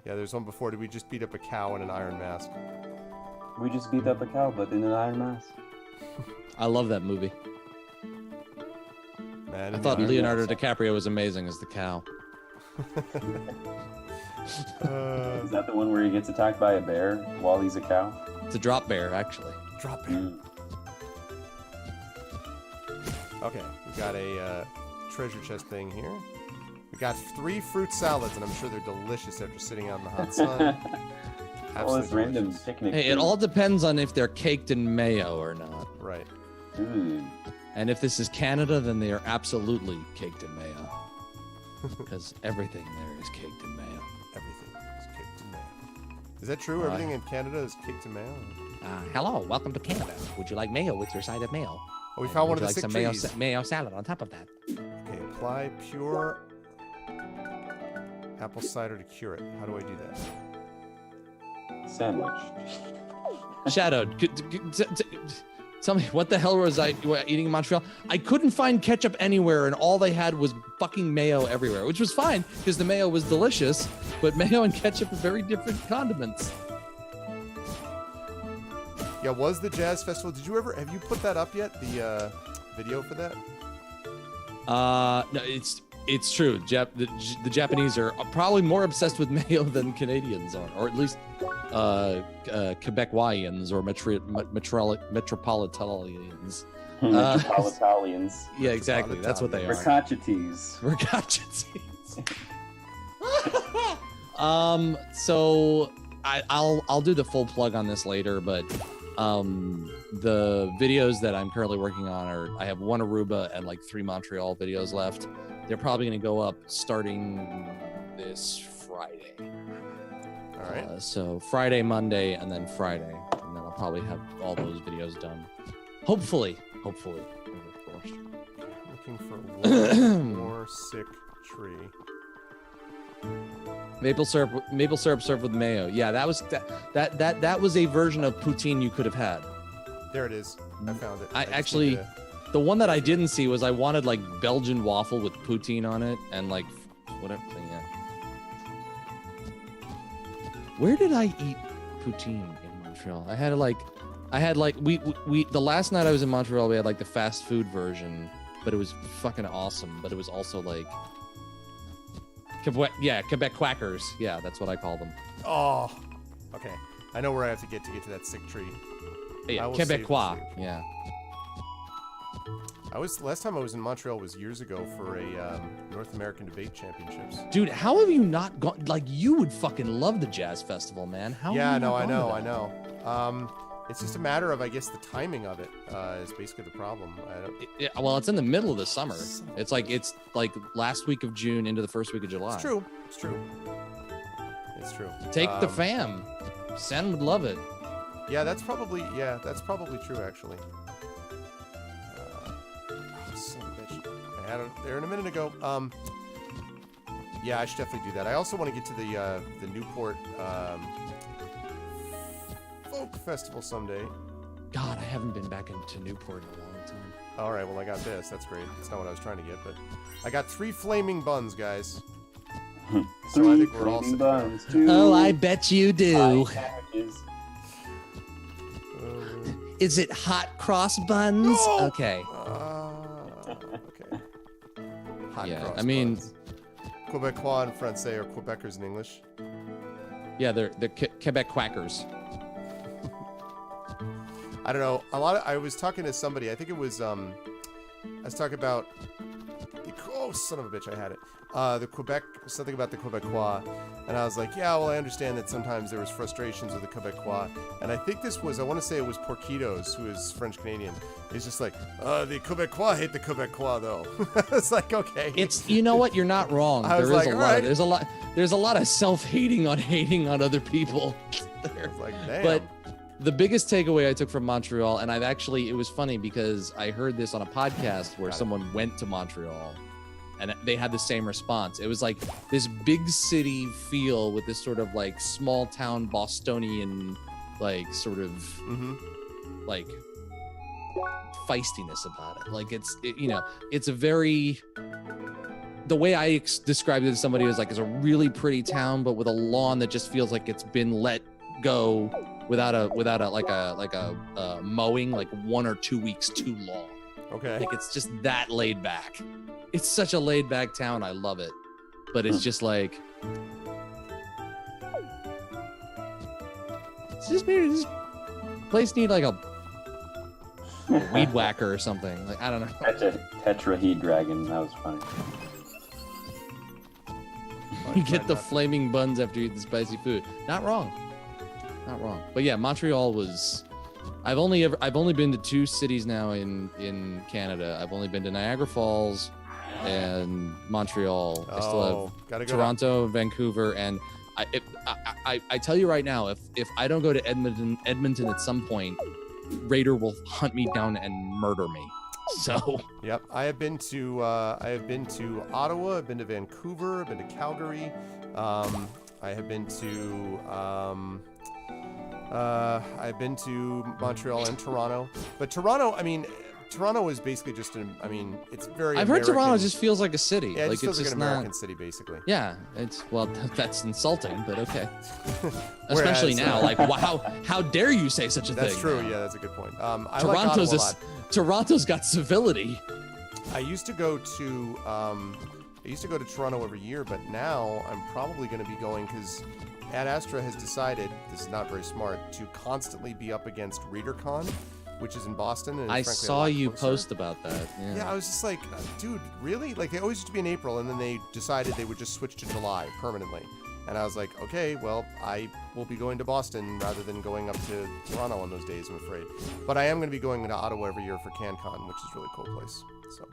Yeah, there's one before. Did we just beat up a cow in an iron mask?
We just beat up a cow, but in an iron mask.
I love that movie.
Man,
I
in
thought
the iron
Leonardo
mask.
DiCaprio was amazing as the cow.
Is that the one where he gets attacked by a bear while he's a cow?
It's a drop bear, actually.
Drop bear. Okay, we got a treasure chest thing here. We got 3 fruit salads, and I'm sure they're delicious after sitting out in the hot sun.
All
Absolutely
this random
delicious.
picnic.
Hey, it
food.
all depends on if they're caked in mayo or not.
Right.
And if this is Canada, then they are absolutely caked in mayo. Because everything there is caked in mayo.
Everything is caked in mayo. Is that true? Everything in Canada is caked in mayo?
Hello, welcome to Canada. Would you like mayo with your side of mayo?
Oh, we found one
Would
of
you
the
like
sick
some
trees.
mayo salad on top of that?
Okay, apply pure apple cider to cure it. How do I do that?
Sandwich.
Shadow, tell me, what the hell was I eating in Montreal? I couldn't find ketchup anywhere, and all they had was fucking mayo everywhere, which was fine because the mayo was delicious. But mayo and ketchup are very different condiments.
Yeah, was the Jazz Festival? Did you ever have you put that up yet? The video for that?
No, it's true. The Japanese are probably more obsessed with mayo than Canadians are, or at least Quebecoians or Metropolitans.
Metropolitans.
Yeah, exactly. That's what they are.
Ricochetes.
So I'll do the full plug on this later, but the videos that I'm currently working on I have 1 Aruba and like 3 Montreal videos left. They're probably going to go up starting this Friday.
All right.
So Friday, Monday, and then Friday, and then I'll probably have all those videos done. Hopefully.
Looking for one more sick tree.
Maple syrup served with mayo. Yeah, that was a version of poutine you could have had.
There it is. I found it.
I
just
actually,
need to-
the one that I didn't see was I wanted like Belgian waffle with poutine on it and like whatever. Yeah. Where did I eat poutine in Montreal? I had we the last night I was in Montreal, we had like the fast food version, but it was fucking awesome. But it was also like Quebec Quackers. Yeah, that's what I call them.
Oh, okay. I know where I have to get to that sick tree.
Yeah,
I will save
Quebecois.
this week.
Yeah.
Last time I was in Montreal was years ago for a North American Debate Championships.
Dude, how have you not gone? Like, you would fucking love the Jazz Festival, man. How?
Yeah,
have you
I
not
know.
gone to that?
It's just a matter of, I guess, the timing of it is basically the problem.
Well, it's in the middle of the summer. It's like last week of June into the first week of July.
It's true.
Take the fam. Sen would love it.
Yeah, that's probably true, actually. Son of a bitch. I had it there in a minute ago. Yeah, I should definitely do that. I also want to get to the Newport Folk Festival someday.
God, I haven't been back into Newport in a long time.
All right, well, I got this. That's great. That's not what I was trying to get, but I got 3 flaming buns, guys. So I think we're all set.
buns.
Oh, I bet you do.
Sandwiches.
Is it hot cross buns?
No!
Okay.
Okay. Hot
Yeah,
cross
I mean-
buns. Quebecois in Francais or Quebecers in English.
Yeah, they're Quebec Quackers.
I don't know. I was talking to somebody. I think it was. I was talking about. oh, son of a bitch, I had it. The Quebec, something about the Quebecois. And I was like, yeah, well, I understand that sometimes there was frustrations with the Quebecois. And I think this was, I want to say it was Porquitos, who is French-Canadian. He's just like, the Quebecois hate the Quebecois, though. It's like, okay.
It's, you know what? You're not wrong. There's a lot of self-hating on hating on other people.
It's like, damn.
But the biggest takeaway I took from Montreal, and it was funny because I heard this on a podcast where someone went to Montreal and they had the same response. It was like this big city feel with this sort of like small town Bostonian, like sort of like feistiness about it. Like it's a very, the way I described it to somebody was like, it's a really pretty town, but with a lawn that just feels like it's been let go without a mowing, like 1 or 2 weeks too long.
Okay.
Like it's just that laid back. It's such a laid back town. I love it. But it's just like, this place need like a weed whacker or something. Like, I don't know.
Tetrahedron. That was funny.
You get the flaming buns after you eat the spicy food. Not wrong. But yeah, Montreal was. I've only been to 2 cities now in Canada. I've only been to Niagara Falls and Montreal. I still have Toronto, Vancouver, and I tell you right now, if I don't go to Edmonton at some point, Raider will hunt me down and murder me. So.
Yep, I have been to Ottawa. I've been to Vancouver. I've been to Calgary. I have been to. I've been to Montreal and Toronto, but Toronto is basically just it's very.
I've heard Toronto just feels like a city.
Yeah,
like
it's just an American city, basically.
Yeah, that's insulting, but okay. Especially now, like, wow, how dare you say such a thing?
That's true. Yeah, that's a good point.
Toronto's got civility.
I used to go to Toronto every year, but now I'm probably going to be going because Ad Astra has decided, this is not very smart, to constantly be up against ReaderCon, which is in Boston. And
I saw you post about that.
Yeah, I was just like, dude, really? Like, they always used to be in April, and then they decided they would just switch to July permanently. And I was like, okay, well, I will be going to Boston rather than going up to Toronto on those days, I'm afraid. But I am going to be going to Ottawa every year for CanCon, which is a really cool place. So.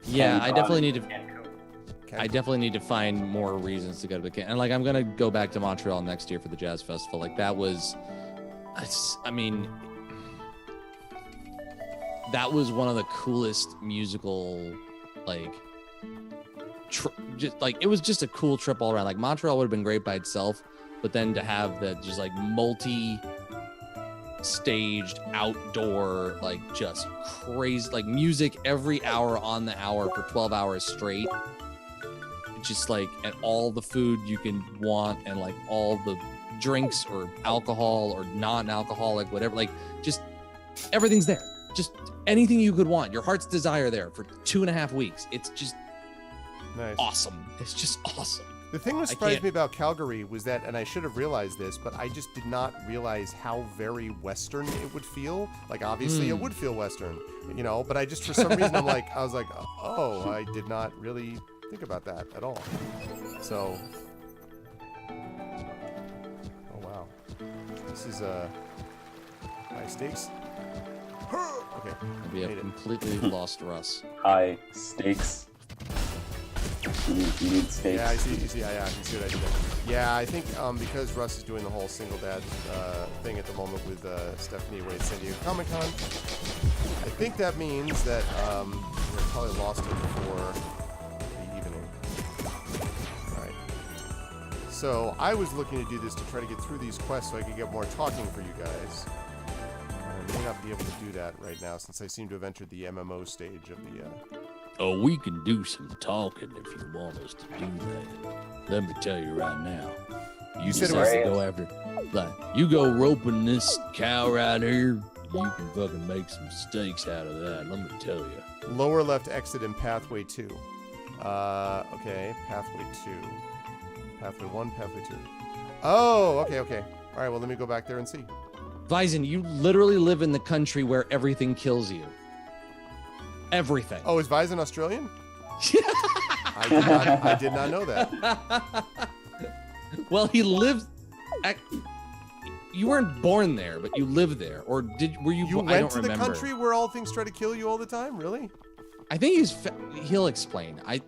Yeah, I definitely need to find more reasons to go to the and like I'm gonna go back to Montreal next year for the jazz festival. Like that was one of the coolest musical it was just a cool trip all around. Like Montreal would have been great by itself, but then to have that just like staged outdoor, like just crazy, like music every hour on the hour for 12 hours straight, just like, and all the food you can want, and like all the drinks or alcohol or non-alcoholic, whatever, like just everything's there, just anything you could want, your heart's desire there for 2.5 weeks. It's just awesome. It's just awesome.
The thing that surprised me about Calgary was that, and I should have realized this, but I just did not realize how very Western it would feel. Like, obviously it would feel Western, but I just, for some reason, I was like, oh, I did not really think about that at all. So, oh wow, this is high stakes. Okay,
we have completely lost Russ.
High stakes. You need steaks.
Yeah, I see. Yeah, I can see what I did there. Yeah, I think because Russ is doing the whole single dad thing at the moment with Stephanie away at San Diego Comic-Con, I think that means that we're probably lost him for the evening. All right. So I was looking to do this to try to get through these quests so I could get more talking for you guys. I may not be able to do that right now since I seem to have entered the MMO stage of the...
Oh, we can do some talking if you want us to do that. Let me tell you right now. You said to go after, like, you go roping this cow right here, you can fucking make some steaks out of that. Let me tell you.
Lower left exit in pathway 2. Okay, pathway 2. Pathway 1, pathway 2. Oh, okay. All right, well, let me go back there and see.
Vizon, you literally live in the country where everything kills you. Everything.
Oh, is Vizon Australian? I did not know that.
Well, he lived. You weren't born there, but you lived there, or were you?
You
I
went
don't
to the
remember.
country where all things try to kill you all the time? Really?
I think he'll explain. I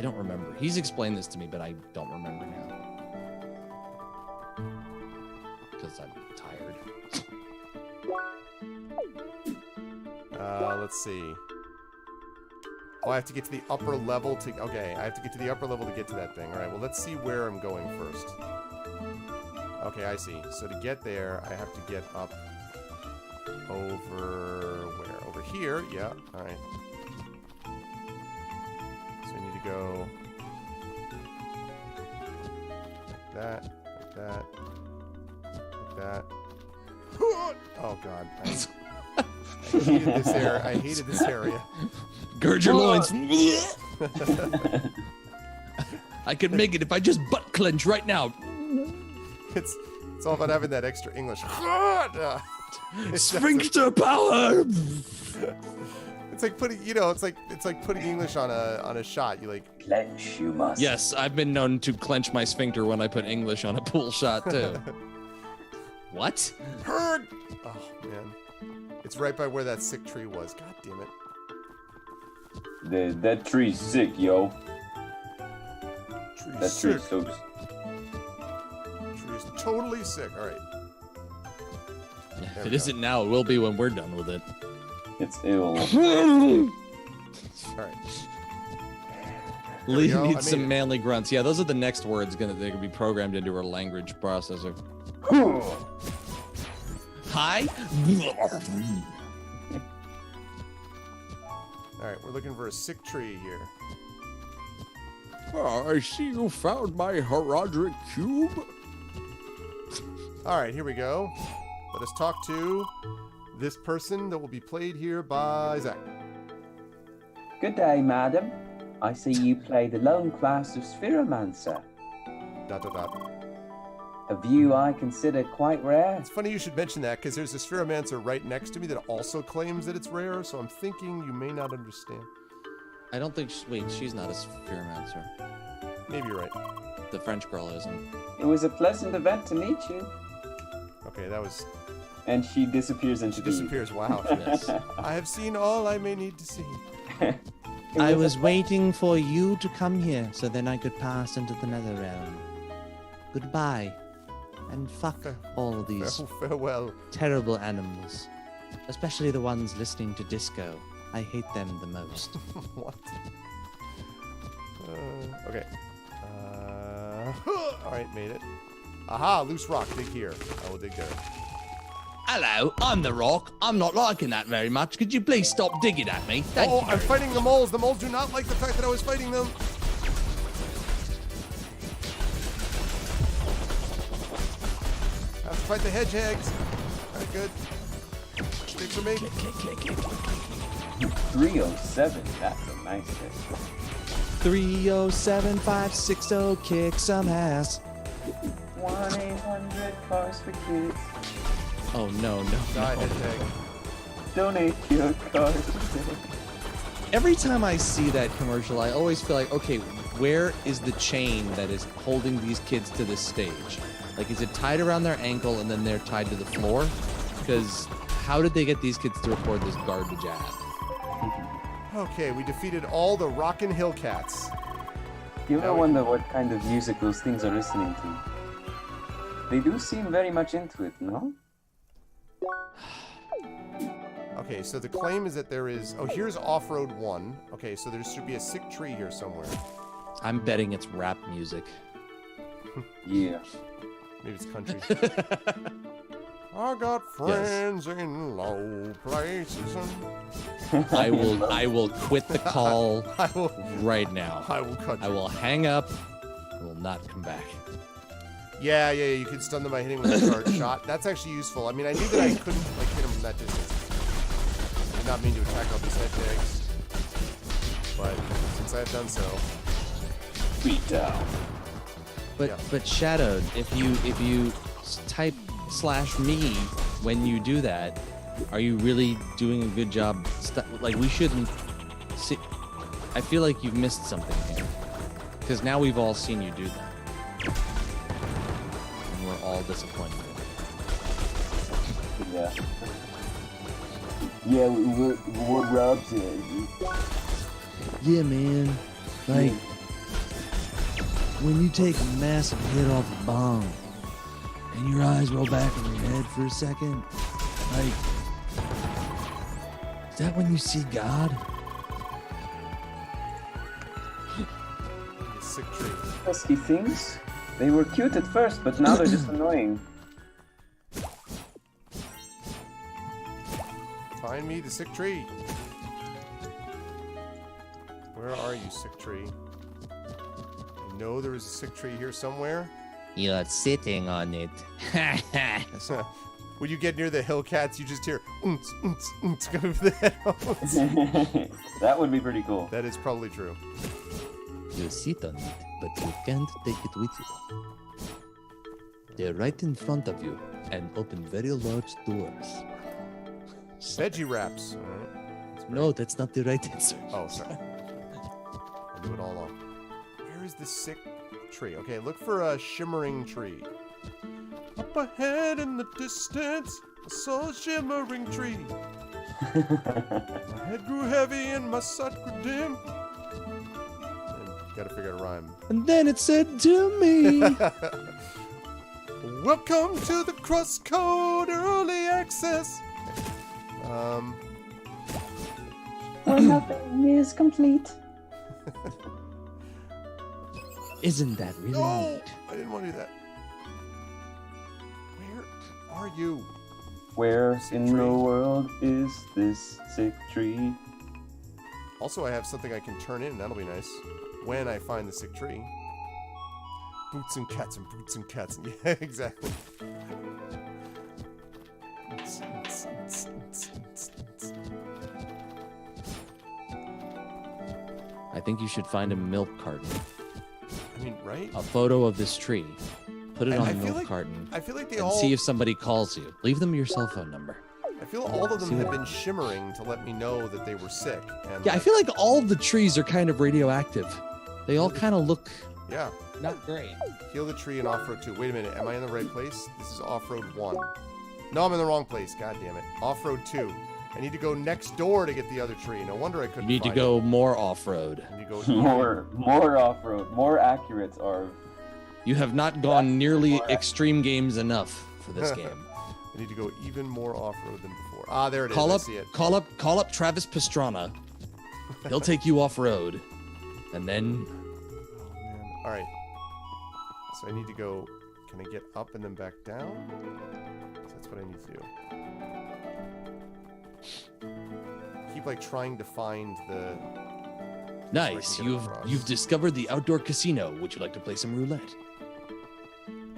don't remember. He's explained this to me, but I don't remember now because I'm tired.
Let's see. Oh, I have to get to the upper level to... Okay, I have to get to the upper level to get to that thing. All right, well, let's see where I'm going first. Okay, I see. So to get there, I have to get up over... Where? Over here. Yeah, all right. So I need to go... Like that, like that, like that. Oh, God. I hated this area. I hated this area.
Gird your loins. I could make it if I just butt clench right now.
It's all about having that extra English.
Sphincter power.
It's like putting, it's like putting English on a shot. You like
Clench, you must.
Yes, I've been known to clench my sphincter when I put English on a pool shot too. What?
Heard. Oh man, it's right by where that sick tree was. God damn it.
That tree's sick, yo.
Tree's
That
sick.
tree's so.
Tree's totally sick. All right.
If it isn't now, it will be when we're done with it.
It's ill.
All right.
Lee
go. I
needs some
made it.
manly grunts. Yeah, those are the next words they're gonna be programmed into our language processor. Hi.
All right. We're looking for a sick tree here.
Oh, I see you found my Herodric cube.
All right. Here we go. Let us talk to this person that will be played here by Zach.
Good day, madam. I see you play the lone class of Spheromancer. ... A view I consider quite rare.
It's funny you should mention that because there's a Spheromancer right next to me that also claims that it's rare, so I'm thinking you may not understand.
I don't think. Wait, she's not a Spheromancer.
Maybe you're right.
The French girl isn't.
It was a pleasant event to meet you.
Okay, that was...
And she disappears into
She
the...
disappears. Wow.
Yes.
I have seen all I may need to see.
I was waiting for you to come here so then I could pass into the nether realm. Goodbye. And fuck all these
Farewell.
terrible animals. Especially the ones listening to disco. I hate them the most.
What? Okay. All right, made it. Aha, loose rock. Dig here. I will dig there.
Hello, I'm the rock. I'm not liking that very much. Could you please stop digging at me? Thank you.
I'm fighting the moles. The moles do not like the fact that I was fighting them. I have to fight the hedgehogs. All right, good. Sticks for me.
307. That's a nice hit.
307-560, kick some ass.
1-800-Cars for Kids.
Oh no.
Die, hedgehog.
Donate your cars today.
Every time I see that commercial, I always feel like, okay, where is the chain that is holding these kids to this stage? Like, is it tied around their ankle and then they're tied to the floor? Because how did they get these kids to record this garbage ad?
Okay, we defeated all the Rockin' Hill Cats.
You ever wonder what kind of music those things are listening to? They do seem very much into it, no?
Okay, so the claim is that there is... Oh, here's Off-Road 1. Okay, so there should be a sick tree here somewhere.
I'm betting it's rap music.
Yeah.
Maybe it's country. I got friends in low places.
I will quit the call
I will
right now.
I will cut
I
you.
will hang up. I will not come back.
Yeah, you can stun them by hitting with a charge shot. That's actually useful. I mean, I knew that I couldn't hit them from that distance. I did not mean to attack all these hedgehogs, but since I have done so,
Beat down.
But Shadowed, if you type /me when you do that, are you really doing a good job like we shouldn't see. I feel like you've missed something here, because now we've all seen you do that, and we're all disappointed.
Yeah. Yeah, what Rob said.
Yeah, man. Like, when you take a massive hit off a bomb and your eyes roll back in your head for a second, like, is that when you see God?
The sick tree.
Pesky things. They were cute at first, but now they're just annoying.
Find me the sick tree. Where are you, sick tree? I know there is a sick tree here somewhere.
You're sitting on it.
When you get near the hill cats, you just hear oonts, oonts, oonts coming from the headphones.
That would be pretty cool.
That is probably true.
You sit on it, but you can't take it with you. They're right in front of you and open very large doors.
Veggie wraps. All right.
No, that's not the right answer.
Oh, sorry. I knew it all along. Where is the sick tree? Okay, look for a shimmering tree. Up ahead in the distance, I saw a shimmering tree. My head grew heavy and my sight grew dim. And gotta figure out a rhyme.
And then it said to me,
Welcome to the CrossCode Early Access.
Where nothing is complete.
isn't that really
No,
neat?
I didn't want to do that. Where are you?
Where
Sick
in
tree.
the world is this sick tree?
Also, I have something I can turn in, and that'll be nice. When I find the sick tree. Boots and cats and boots and cats. Yeah, exactly.
I think you should find a milk carton,
I mean, right?
a photo of this tree, put it
And
on
I
a
feel
milk
like-
carton,
I feel like they
and
all.
see if somebody calls you. Leave them your cell phone number.
I feel all of them
See
have
what-
been shimmering to let me know that they were sick. And
Yeah, I feel like all of the trees are kind of radioactive. They all kind of look
Yeah.
not great.
Heal the tree and off-road 2. Wait a minute, am I in the right place? This is off-road 1. No, I'm in the wrong place. God damn it. Off-road 2. I need to go next door to get the other tree. No wonder I
You
couldn't
need to
find
go more off-road.
it. I need to go
More off-road, more accurate are.
You have not gone nearly extreme games enough for this game.
I need to go even more off-road than before. Ah, there it is.
Call
I
up,
see it.
call up Travis Pastrana. He'll take you off-road, and then
Oh, man. All right. So I need to go... Can I get up and then back down? That's what I need to do. Keep, like, trying to find the...
nice.
So I can get across.
You've discovered the outdoor casino. Would you like to play some roulette?
Damn it.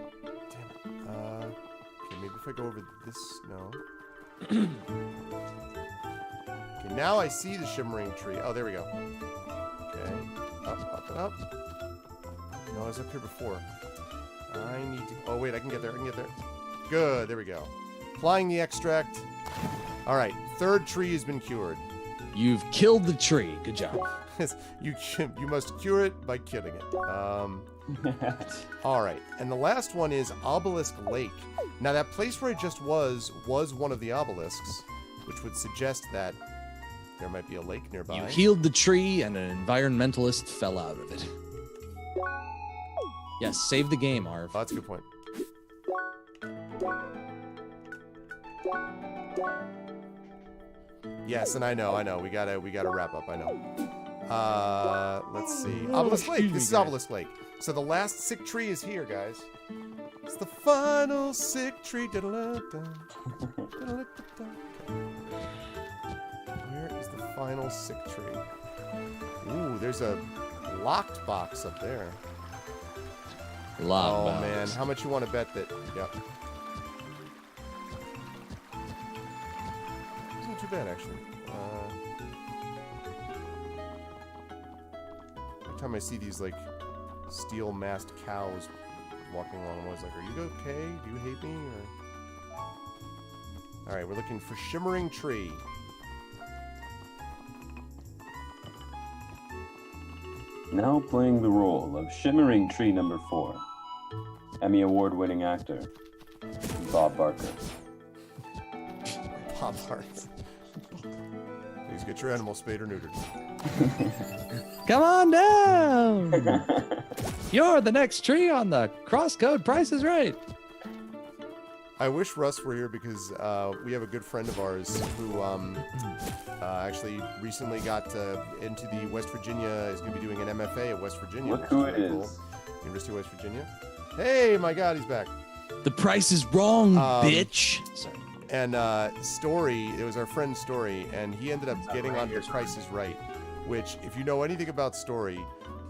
Okay, maybe if I go over this... No. Okay, now I see the shimmering tree. Oh, there we go. Okay. Up, and up. No, I was up here before. I need to... Oh, wait, I can get there. Good, there we go. Applying the extract. All right, third tree has been cured.
You've killed the tree. Good job.
you must cure it by killing it. All right, and the last one is Obelisk Lake. Now, that place where I just was one of the obelisks, which would suggest that there might be a lake nearby.
You healed the tree, and an environmentalist fell out of it. Yes, save the game, Arv.
Oh, that's a good point. Yes, and I know. We gotta wrap up. I know. Let's see. Obelisk Lake.
excuse
This
me,
is
guys.
Obelisk Lake. So the last sick tree is here, guys. It's the final sick tree. Da-da-da-da. Da-da-da-da-da. Where is the final sick tree? Ooh, there's a locked box up there.
Lock
Oh
box.
man, how much you want to bet that? Yep. Isn't too bad actually. Every time I see these like steel masked cows walking along, I'm always like, "Are you okay? Do you hate me?" Or... All right, we're looking for shimmering tree.
Now playing the role of Shimmering Tree number 4, Emmy Award-winning actor, Bob Barker.
Pop hearts. Please get your animal spayed or neutered.
Come on down. You're the next tree on the CrossCode Price is Right.
I wish Russ were here because we have a good friend of ours who actually recently got into the West Virginia. Is going to be doing an MFA at West Virginia.
Look who it
really
is.
cool. University of West Virginia. Hey, my God, he's back.
The price is wrong, bitch. Sorry.
And Story, it was our friend Story, and he ended up getting on The Price is Right, which, if you know anything about Story,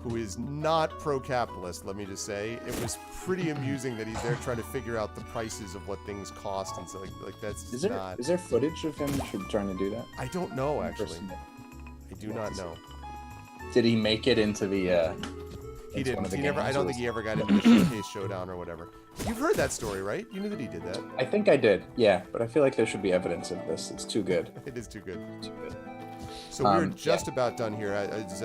who is not pro-capitalist, let me just say, it was pretty amusing that he's there trying to figure out the prices of what things cost, and so like that's
Is there
not.
is there footage of him trying to do that?
I don't know actually. I do not know.
Did he make it into the?
He
into one
didn't.
of the
He never. I
games,
don't
or
think
was-
he ever got into the showcase showdown or whatever. You've heard that story, right? You knew that he did that.
I think I did. Yeah, but I feel like there should be evidence of this. It's too good.
It is too good.
Too good.
So we're just about done here. Is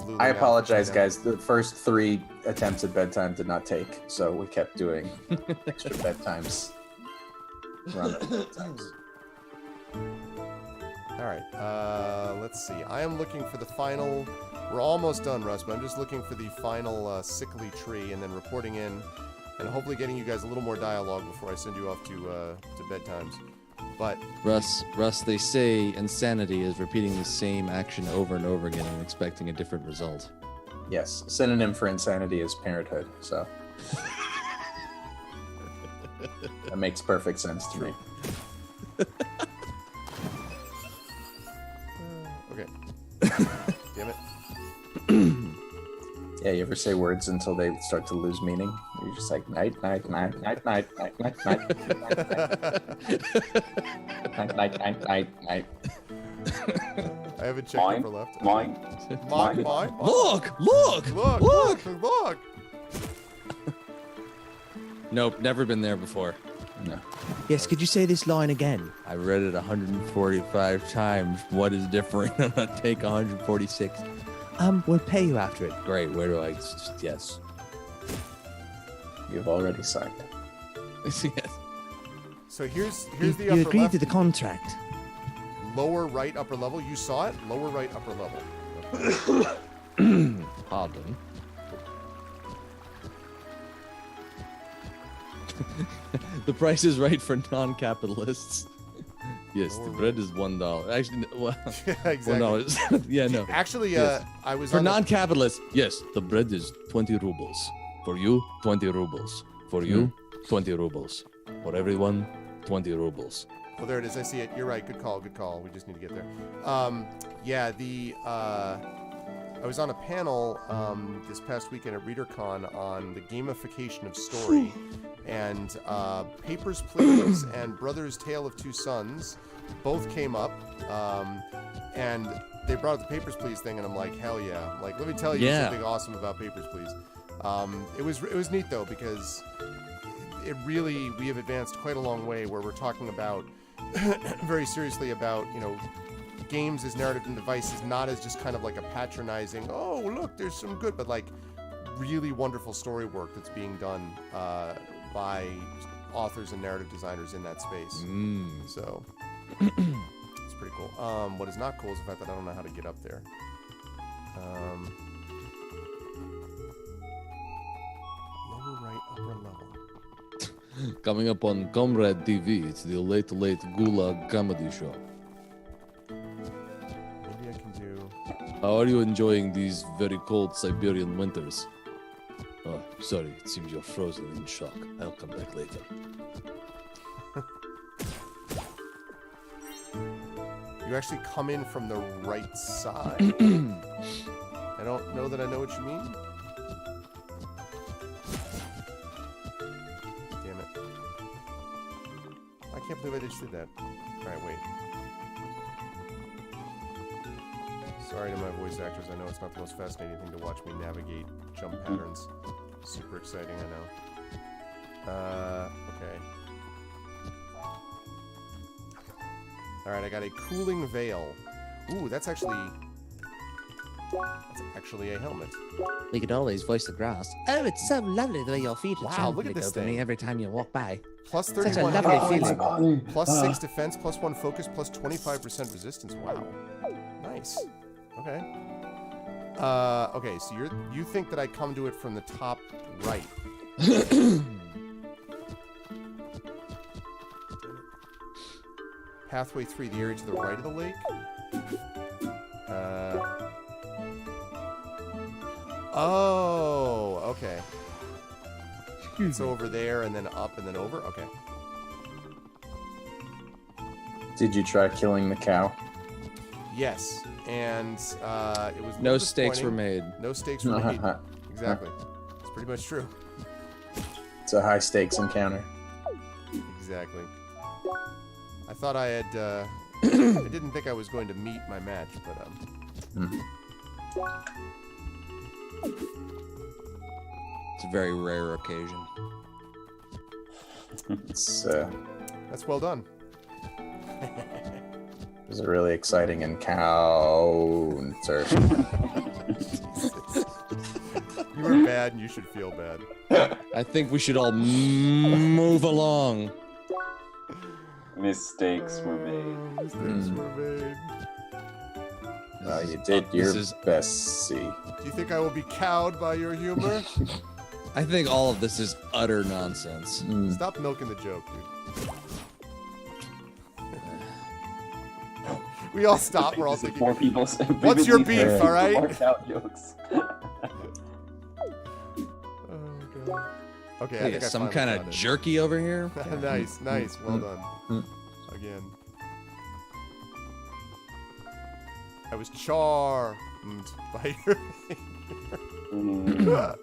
Lulu
I
now?
apologize,
Now?
guys. The first 3 attempts at bedtime did not take, so we kept doing extra bedtimes. Run bedtimes.
All right. Let's see. I am looking for the final. We're almost done, Russ, but I'm just looking for the final sickly tree and then reporting in and hopefully getting you guys a little more dialogue before I send you off to bedtimes. But
Russ, they say insanity is repeating the same action over and over again and expecting a different result.
Yes, synonym for insanity is parenthood, so that makes perfect sense to me.
Okay. Damn it.
Yeah, you ever say words until they start to lose meaning? You're just like night, night, night, night, night, night, night, night, night, night, night, night, night.
I haven't checked
Mine,
it for left.
mine,
Mine.
Look!
Look!
Nope, never been there before.
No.
Yes, could you say this line again? I read it 145 times. What is different? I'm gonna take 146. We'll pay you after it. Great. Where do I? Yes.
You've already signed.
Yes.
So here's
You,
the
you
upper
agreed
left.
to the contract.
Lower right, upper level. You saw it? Lower right, upper level.
Pardon. The price is right for non-capitalists. Yes, the bread is $1. Actually, well,
Yeah, exactly.
$1. Yeah, no.
Actually,
Yes.
I was
For
on the-
non-capitalists, yes, the bread is 20 rubles. For you, 20 rubles. For you, 20 rubles. For everyone, 20 rubles.
Oh, there it is. I see it. You're right. Good call. Good call. We just need to get there. Yeah, I was on a panel this past weekend at ReaderCon on the gamification of story, and Papers, Please and Brothers' Tale of Two Sons both came up, and they brought up the Papers, Please thing, and I'm like, hell yeah! Like, let me tell you something awesome about Papers, Please. It was neat though, because we have advanced quite a long way where we're talking about very seriously about, games as narrative and devices, not as just kind of like a patronizing, oh look, there's some good, but like really wonderful story work that's being done by authors and narrative designers in that space. So it's pretty cool. What is not cool is the fact that I don't know how to get up there. Lower right, upper level.
Coming up on Comrade TV, it's the Late Late Gulag comedy show.
Maybe I can do.
How are you enjoying these very cold Siberian winters? Oh, sorry, it seems you're frozen in shock. I'll come back later.
You actually come in from the right side. I don't know that I know what you mean. Damn it. I can't believe I just did that. Alright, wait. Sorry to my voice actors. I know it's not the most fascinating thing to watch me navigate jump patterns. Super exciting, I know. Okay. Alright, I got a cooling veil. Ooh, that's actually... That's actually a helmet.
We could always voice the grass. Oh, it's so lovely the way your feet
Wow, look at this
over me
thing.
every time you walk by.
Plus
Such a
31
lovely
hit
feeling.
points, plus 6 defense, plus 1 focus, plus 25% resistance. Wow. Nice. Okay. Okay, so you think that I come to it from the top right. Pathway 3, the area to the right of the lake. Oh, okay. It's over there and then up and then over? Okay.
Did you try killing the cow?
Yes, and it was
No stakes were
disappointing.
made.
No stakes were made. Exactly. It's pretty much true.
It's a high stakes encounter.
Exactly. I thought I had. I didn't think I was going to meet my match, but
It's a very rare occasion.
It's
that's well done.
it was a really exciting encounter.
You were bad, and you should feel bad.
I think we should all move along.
Mistakes were made.
Mistakes were made.
Well, you did your
is-
best, C.
Do you think I will be cowed by your humor?
I think all of this is utter nonsense.
Stop milking the joke, dude. We all stop. We're all
This is
thinking.
Four people.
What's your beef?
Yeah.
All right.
Marked out jokes.
Oh god. Okay, I
Hey,
think I
some
finally
kind of
found it.
jerky over here.
Nice, nice. Well done. Again. I was charmed by your that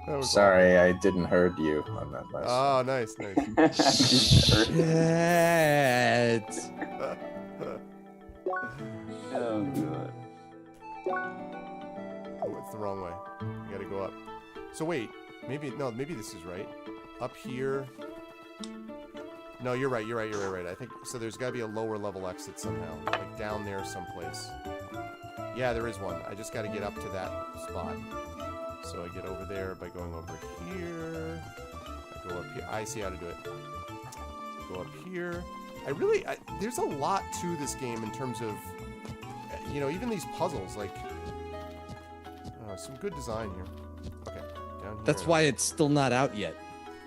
was
Sorry, I didn't hurt you on that last.
Oh, nice, nice.
Shit.
Oh god.
Oh, it's the wrong way. You gotta go up. So wait, maybe this is right. Up here. No, you're right. I think so. There's gotta be a lower level exit somehow, like down there someplace. Yeah, there is one. I just gotta get up to that spot. So I get over there by going over here. I go up here. I see how to do it. Go up here. There's a lot to this game in terms of, you know, even these puzzles, like, some good design here. Okay, down here.
That's why it's still not out yet.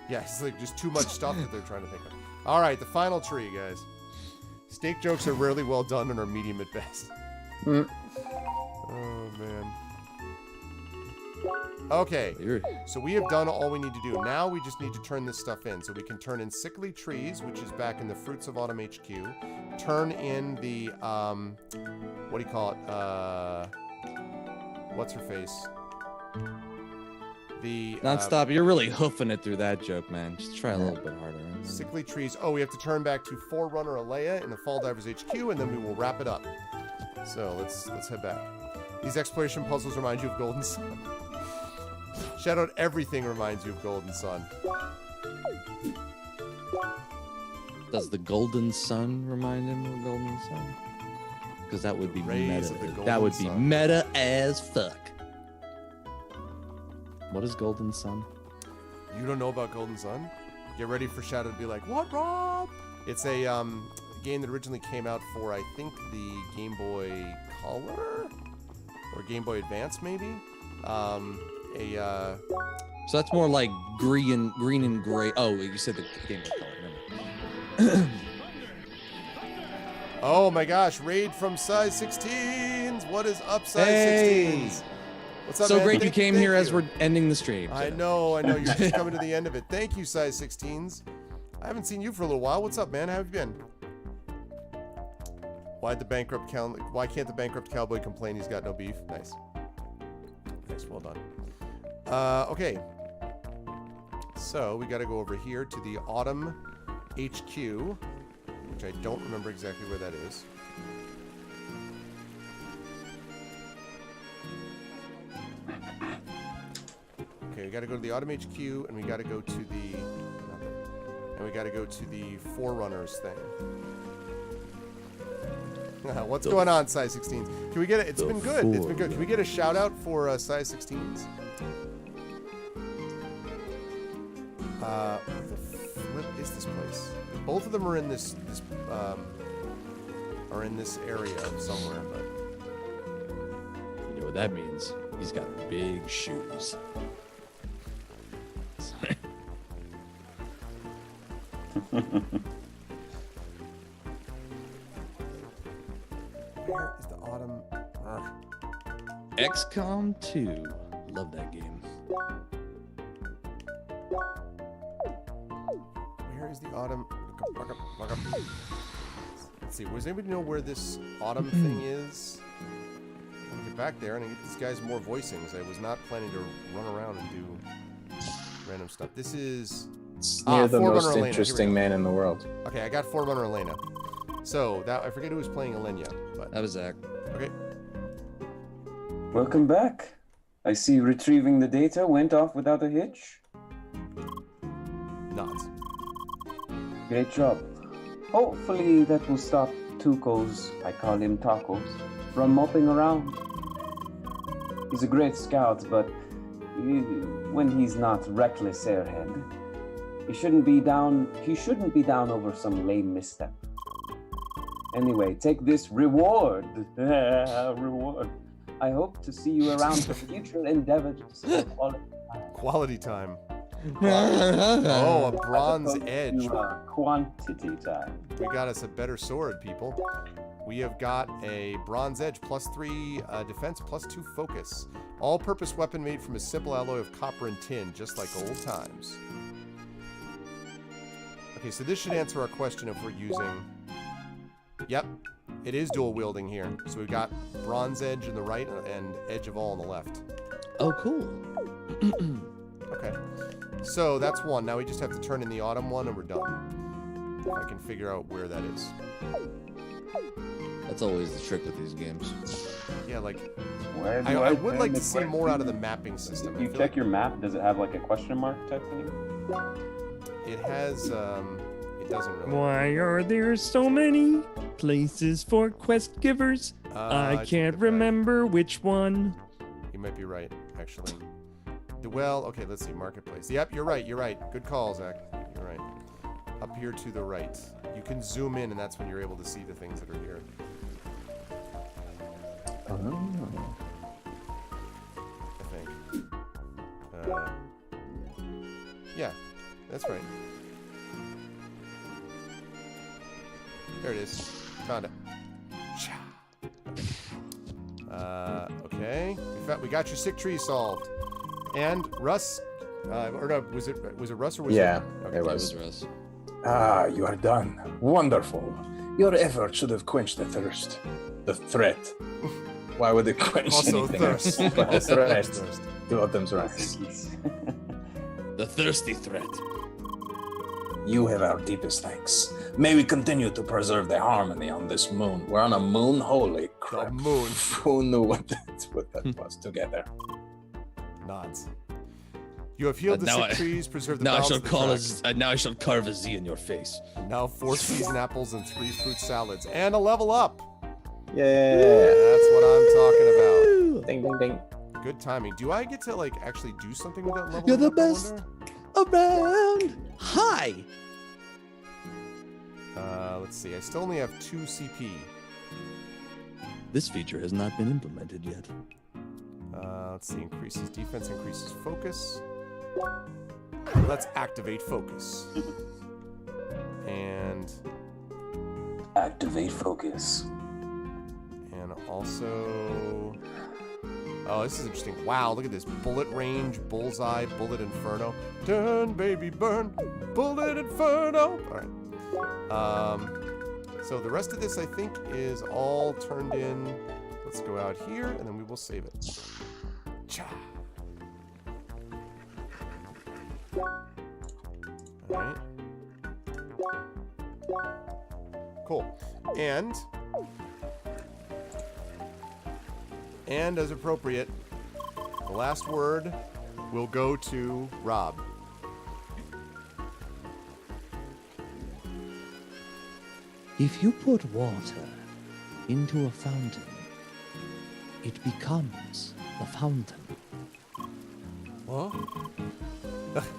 Yeah, it's like just too much stuff that they're trying to think of. All right, the final tree, guys. Steak jokes are rarely well done and are medium at best. Oh, man. Okay, so we have done all we need to do. Now we just need to turn this stuff in. So we can turn in Sickly Trees, which is back in the Fruits of Autumn HQ. Turn in the, what do you call it? What's her face? The
Nonstop. You're really hoofing it through that joke, man. Just try a little bit harder.
Sickly Trees. Oh, we have to turn back to Forerunner Alea in the Fall Divers HQ, and then we will wrap it up. So let's head back. These exploration puzzles remind you of Golden Sun. Shout out, everything reminds you of Golden Sun.
Does the Golden Sun remind him of Golden Sun? Because that would be
Rays
meta.
of the Golden
That would be
Sun.
meta as fuck. What is Golden Sun?
You don't know about Golden Sun? Get ready for Shadow to be like, what, Rob? It's a game that originally came out for, I think, the Game Boy Color? Or Game Boy Advance, maybe?
So that's more like green and gray. Oh, you said the Game Boy Color. Never mind.
Oh my gosh, raid from size 16s. What is up, size
Hey!
16s? What's up,
So
man?
great you
Thank-
came
thank
here as
you.
we're ending the stream.
I know. You're just coming to the end of it. Thank you, size 16s. I haven't seen you for a little while. What's up, man? How have you been? Why can't the bankrupt cowboy complain he's got no beef? Nice. Nice, well done. Okay. So we got to go over here to the Autumn HQ, which I don't remember exactly where that is. Okay, we got to go to the Autumn HQ, and we got to go to the, Forerunners thing. What's going on, size 16s? Can we get it? It's been good. It's been good. Can we get a shout out for size 16s? Where the flip is this place? Both of them are in this area somewhere, but
You know what that means? He's got big shoes.
where is the autumn?
XCOM 2. Love that game.
Where is the autumn? Look up. Let's see. Does anybody know where this autumn thing is? I'm gonna get back there and get these guys more voicings. I was not planning to run around and do random stuff. This is
It's near the
Forerunner
most
Elena. Here we
interesting
go.
man in the world.
Okay, I got Forerunner Elena. So that I forget who was playing Elena, but
That was Zach.
okay.
Welcome back. I see retrieving the data went off without a hitch.
Nuts.
Great job. Hopefully that will stop Tuco's, I call him Tacos, from moping around. He's a great scout, but when he's not reckless airhead, he shouldn't be down over some lame misstep. Anyway, take this reward. Reward. I hope to see you around for future endeavors for
Quality time. Oh, a bronze
opposed
edge.
to, quantity time.
We got us a better sword, people. We have got a bronze edge, +3 defense, +2 focus. All-purpose weapon made from a simple alloy of copper and tin, just like old times. Okay, so this should answer our question if we're using... Yep, it is dual wielding here. So we've got bronze edge on the right and edge of all on the left.
Oh, cool.
Okay, so that's one. Now we just have to turn in the autumn one and we're done. If I can figure out where that is.
That's always the trick with these games.
Yeah, like,
Where do
I would
turn
like
the
to see more out of the mapping system.
You
I feel
check
like
your map. Does it have like a question mark type thing?
it has, it doesn't really.
Why are there so many places for quest givers? I
take
can't
it back.
remember which one.
You might be right, actually. Well, okay, let's see. Marketplace. Yep, you're right. You're right. Good call, Zach. You're right. Up here to the right. You can zoom in, and that's when you're able to see the things that are here. I think. Yeah, that's right. There it is. Found it. Okay. We got your sick tree solved. And Russ, or no, was it Russ or was
Yeah,
it? Okay,
it was.
Russ.
Ah, you are done. Wonderful. Your effort should have quenched the thirst. The threat.
Why would it quench
Also
anything
thirst.
else? But the
Also
threat
thirst.
to Autumn's rise.
The thirsty threat.
You have our deepest thanks. May we continue to preserve the harmony on this moon. We're on a moon? Holy crap.
The moon.
Who knew what that was together?
Nods. You have healed the
now
sick
I-
trees, preserved the
Now I
balance
shall
of the
call
track.
now I shall carve a Z in your face.
Now 4 season apples and 3 fruit salads. And a level up.
Yeah.
That's what I'm talking about.
Ding, ding, ding.
Good timing. Do I get to, like, actually do something with that level?
You're the
up, I
best.
wonder?
Around. Hi.
Let's see. I still only have 2 CP.
This feature has not been implemented yet.
Let's see. Increases defense, increases focus. Let's activate focus. And
Activate focus.
also... Oh, this is interesting. Wow, look at this. Bullet range, bullseye, bullet inferno. Turn, baby, burn. Bullet inferno. All right. So the rest of this, I think, is all turned in. Let's go out here, and then we will save it. Cha. All right. Cool. And as appropriate, the last word will go to Rob.
If you put water into a fountain, it becomes the fountain.
What?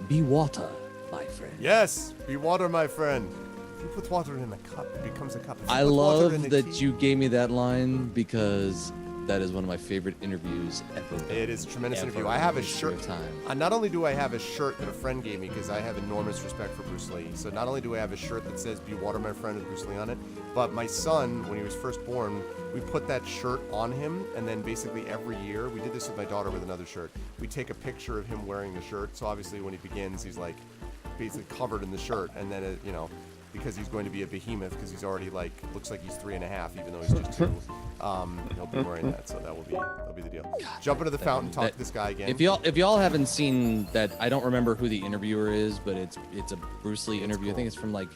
Be water, my friend.
Yes, be water, my friend. If you put water in a cup, it becomes a cup. If you
I
put water in
love
a
that
tea-
you gave me that line because that is one of my favorite interviews ever.
It is a tremendous
Ever
interview. I
in
have
the
a
history
shirt.
of time.
Not only do I have a shirt that a friend gave me because I have enormous respect for Bruce Lee. So not only do I have a shirt that says "Be water, my friend" with Bruce Lee on it, but my son, when he was first born, we put that shirt on him, and then basically every year we did this with my daughter with another shirt. We take a picture of him wearing the shirt. So obviously when he begins, he's like basically covered in the shirt, and then because he's going to be a behemoth because he's already looks like he's 3.5 even though he's just 2. He'll be wearing that, so that'll be the deal. Jump into the fountain, talk to this guy again.
If y'all haven't seen that, I don't remember who the interviewer is, but it's a Bruce Lee interview. Cool. I think it's from what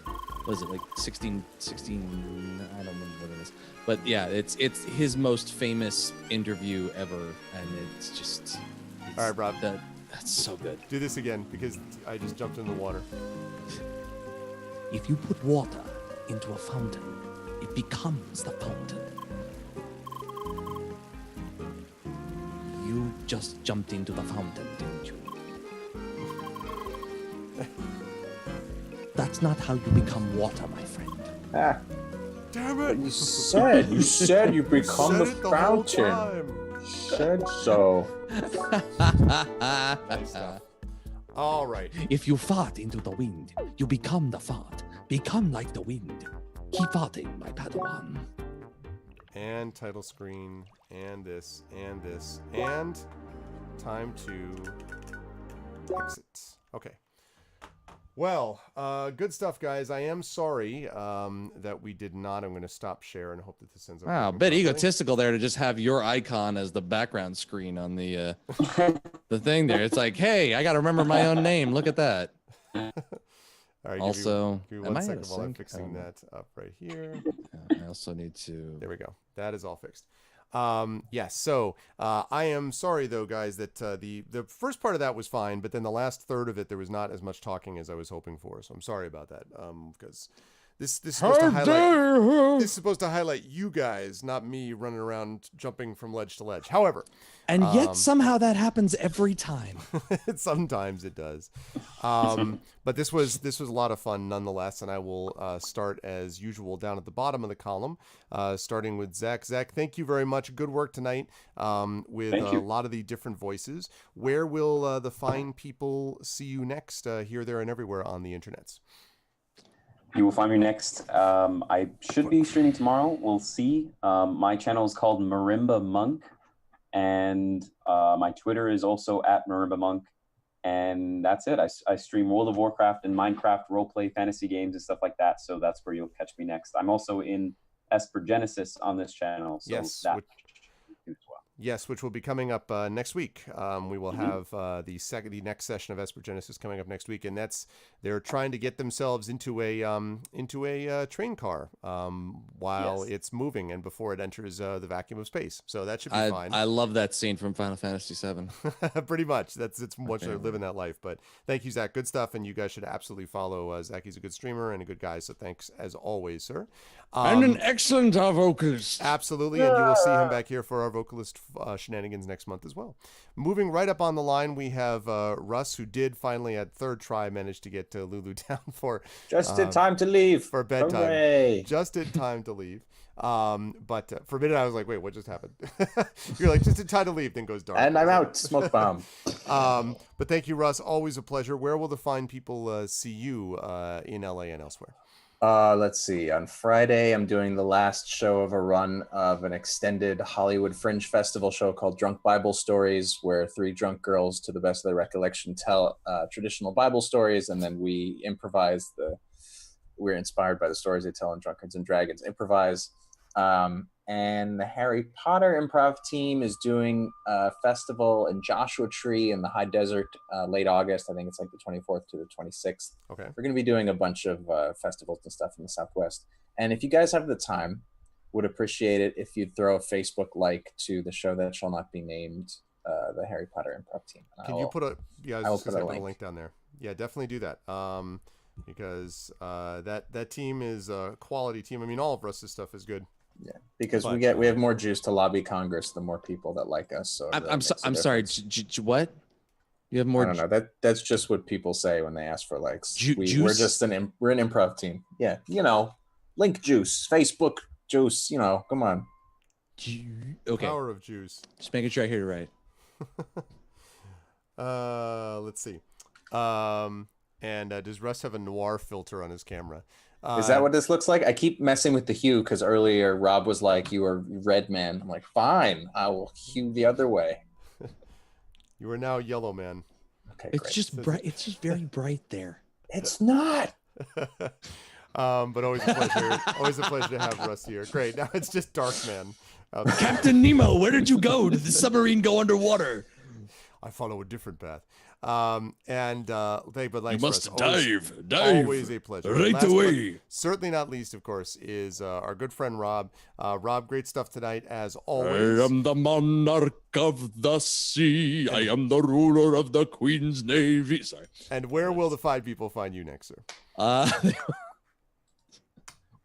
is it, 16, I don't remember what it is. But yeah, it's his most famous interview ever, and it's
all right, Rob.
That's so good.
Do this again because I just jumped in the water.
If you put water into a fountain, it becomes the fountain. You just jumped into the fountain, didn't you? That's not how you become water, my friend.
Ah.
Damn it!
You said you become the fountain. Said so.
Nice stuff. All right.
If you fart into the wind, you become the fart. Become like the wind. Keep farting, my Padawan.
And title screen, and this, and this, and time to exit. Okay. Well, good stuff, guys. I am sorry that we did not. I'm going to stop share and hope that this ends up.
Wow, a bit egotistical there to just have your icon as the background screen on the the thing there. It's like, hey, I got to remember my own name. Look at that.
All right,
also,
give me one second while I'm fixing that up right here.
I also need to.
There we go. That is all fixed. Yes. So I am sorry though, guys, that the first part of that was fine, but then the last third of it there was not as much talking as I was hoping for. So I'm sorry about that. Because this is supposed to highlight you guys, not me running around jumping from ledge to ledge. However,
and yet somehow that happens every time.
Sometimes it does. But this was a lot of fun nonetheless, and I will start as usual down at the bottom of the column, starting with Zach. Zach, thank you very much. Good work tonight with a lot of the different voices. Where will the fine people see you next, here, there, and everywhere on the internets?
You will find me next. I should be streaming tomorrow. We'll see. My channel is called Marimba Monk, and my Twitter is also at Marimba Monk. And that's it. I stream World of Warcraft and Minecraft roleplay fantasy games and stuff like that. So that's where you'll catch me next. I'm also in Esper Genesis on this channel. So
yes,
that as well.
Yes, which will be coming up next week. We will have the next session of Esper Genesis coming up next week, and they're trying to get themselves into a train car while it's moving and before it enters the vacuum of space. So that should be fine.
I love that scene from Final Fantasy VII.
Pretty much. It's much they're living that life. But thank you, Zach. Good stuff, and you guys should absolutely follow Zach. He's a good streamer and a good guy. So thanks as always, sir.
And an excellent vocalist.
Absolutely, and you will see him back here for our vocalist shenanigans next month as well. Moving right up on the line, we have Russ, who did finally at third try manage to get Lulu down for
just in time to leave
for bedtime.
Hooray.
Just in time to leave. But for a minute I was like, wait, what just happened? You're like, just in time to leave, then goes dark.
And I'm out. Smoke bomb.
But thank you, Russ. Always a pleasure. Where will the fine people see you in LA and elsewhere?
Let's see. On Friday, I'm doing the last show of a run of an extended Hollywood Fringe Festival show called Drunk Bible Stories, where 3 drunk girls, to the best of their recollection, tell traditional Bible stories, and then we improvise we're inspired by the stories they tell in Drunkards and Dragons Improvise. And the Harry Potter improv team is doing a festival in Joshua Tree in the high desert late August. I think it's like the 24th to the 26th.
Okay.
We're going to be doing a bunch of festivals and stuff in the Southwest. And if you guys have the time, would appreciate it if you'd throw a Facebook like to the show that shall not be named, the Harry Potter improv team.
Can you put a
link
down there? Yeah, definitely do that. Because that team is a quality team. I mean, all of Russ's stuff is good.
Yeah, because
But,
we have more juice to lobby Congress, the more people that like us. So it really makes a
I'm sorry.
difference.
What? You have more?
I don't know. That's just what people say when they ask for likes. We're
juice?
just we're an improv team. Yeah, link juice, Facebook juice. Come on.
Okay.
Power of juice.
Just making sure I hear it right.
Let's see. And does Russ have a noir filter on his camera?
Is that what this looks like? I keep messing with the hue because earlier Rob was like, "You are red man." I'm like, "Fine, I will hue the other way."
You are now yellow man.
Okay,
it's
great.
just bright. It's just very bright there.
It's not.
But always a pleasure. Always a pleasure to have Russ here. Great. Now it's just dark man.
Captain Nemo, where did you go? Did the submarine go underwater?
I follow a different path. But
You must
dive. Always a pleasure.
Right
Last
away.
but certainly not least, of course, is our good friend Rob. Rob, great stuff tonight as always.
I am the monarch of the sea. I am the ruler of the Queen's Navy. Sorry.
And where will the fine people find you next, sir?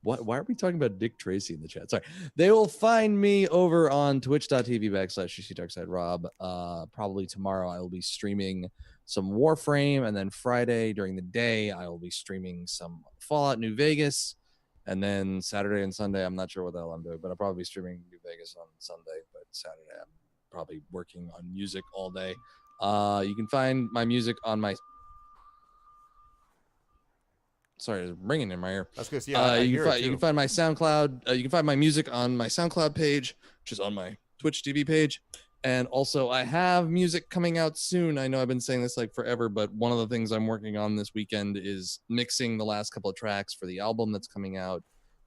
Why are we talking about Dick Tracy in the chat? Sorry. They will find me over on twitch.tv/GCDarksideRob. Probably tomorrow I will be streaming some Warframe, and then Friday during the day I will be streaming some Fallout New Vegas, and then Saturday and Sunday I'm not sure what the hell I'm doing, but I'll probably be streaming New Vegas on Sunday, but Saturday I'm probably working on music all day. You can find my music on my... Sorry, it's ringing in my ear.
That's good. Yeah,
you can find my SoundCloud. You can find my music on my SoundCloud page, which is on my Twitch TV page. And also, I have music coming out soon. I know I've been saying this like forever, but one of the things I'm working on this weekend is mixing the last couple of tracks for the album that's coming out.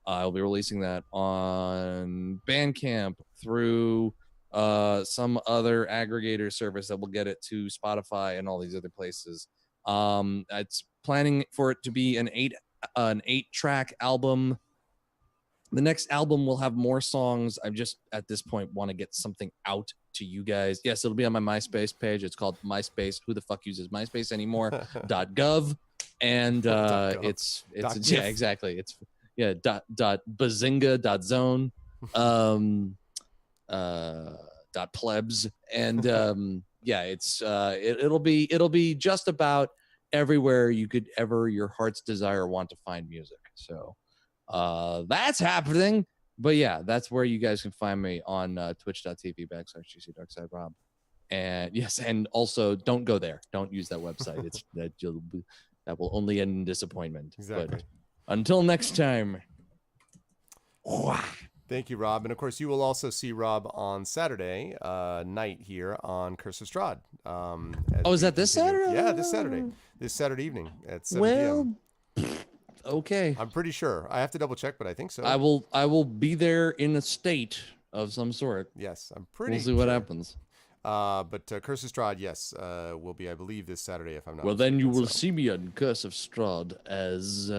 I'll be releasing that on Bandcamp through some other aggregator service that will get it to Spotify and all these other places. It's planning for it to be an 8-track album. The next album will have more songs. I just at this point want to get something out to you guys. Yes, it'll be on my MySpace page. It's called MySpace. Who the fuck uses MySpace anymore? .gov. And it's yeah, exactly. It's bazinga.zone .plebs, and it'll be just about everywhere you could ever your heart's desire want to find music. So that's happening. But yeah, that's where you guys can find me on twitch.tv/GCDarksideRob. And yes, and also don't go there. Don't use that website. It's that will only end in disappointment.
Exactly.
But until next time.
Thank you, Rob. And of course, you will also see Rob on Saturday night here on Curse of Strahd.
Is that this Saturday?
Yeah, this Saturday evening at 7 p.m.
Okay.
I'm pretty sure. I have to double check, but I think so.
I will be there in a state of some sort.
Yes, I'm pretty.
We'll see what happens.
But Curse of Strahd, yes, will be, I believe, this Saturday, if I'm not
Well,
mistaken.
then you will see me on Curse of Strahd as,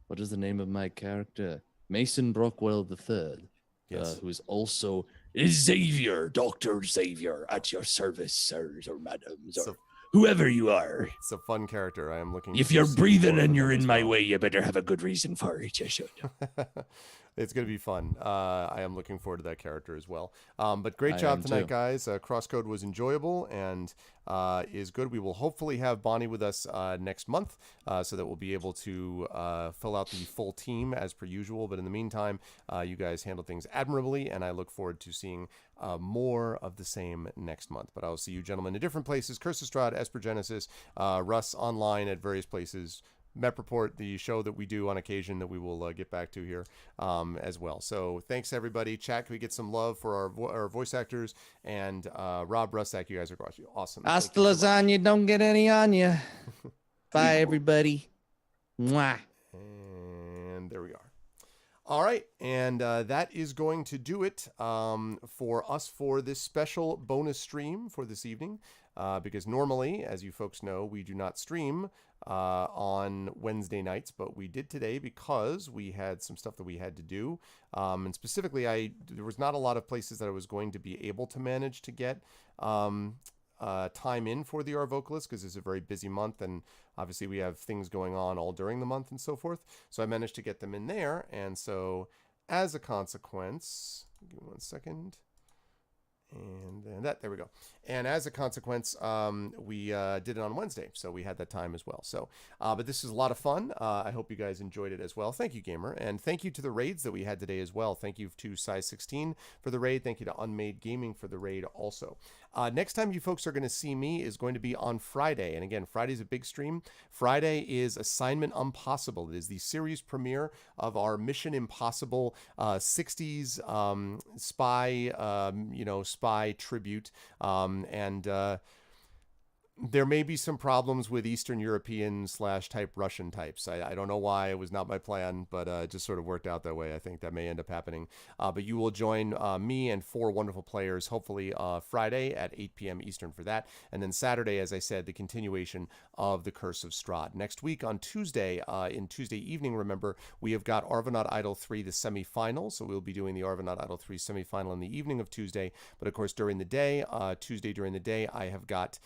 what is the name of my character? Mason Brockwell III,
Yes.
who is also Xavier, Dr. Xavier, at your service, sirs or madams, or whoever you are.
It's a fun character. I am looking.
If you're breathing and you're in my way, you better have a good reason for it. You should.
It's going to be fun. I am looking forward to that character as well. But great
I
job
am
tonight,
too.
guys. CrossCode was enjoyable and is good. We will hopefully have Bonnie with us next month so that we'll be able to fill out the full team as per usual. But in the meantime, you guys handle things admirably, and I look forward to seeing more of the same next month. But I'll see you gentlemen in different places. Curse of Strahd, Esper Genesis, Russ online at various places. Mep Report, the show that we do on occasion that we will get back to here as well. So thanks, everybody. Chat, can we get some love for our voice actors? And Rob, Rustak, you guys are awesome.
Hasta lasagna, don't get any on you. Bye, everybody. Mwah.
And there we are. All right, and that is going to do it for us for this special bonus stream for this evening. Because normally, as you folks know, we do not stream on Wednesday nights, but we did today because we had some stuff that we had to do. And specifically, there was not a lot of places that I was going to be able to manage to get time in for the Our Vocalist because it's a very busy month, and obviously we have things going on all during the month and so forth. So I managed to get them in there, and so as a consequence, give me 1 second. And then there we go. And as a consequence, we did it on Wednesday, so we had that time as well. So, but this is a lot of fun. I hope you guys enjoyed it as well. Thank you, Gamer, and thank you to the raids that we had today as well. Thank you to Size 16 for the raid. Thank you to Unmade Gaming for the raid also. Next time you folks are going to see me is going to be on Friday, and again, Friday's a big stream. Friday is Assignment Impossible. It is the series premiere of our Mission Impossible 60s spy tribute, and there may be some problems with Eastern European / type Russian types. I don't know why. It was not my plan, but it just sort of worked out that way. I think that may end up happening. But you will join me and 4 wonderful players, hopefully Friday at 8 p.m. Eastern for that. And then Saturday, as I said, the continuation of The Curse of Strahd. Next week on Tuesday, in Tuesday evening, remember, we have got Arvanaut Idol 3, the semifinal. So we'll be doing the Arvanaut Idol 3 semifinal in the evening of Tuesday. But of course, during the day, Tuesday during the day, I have got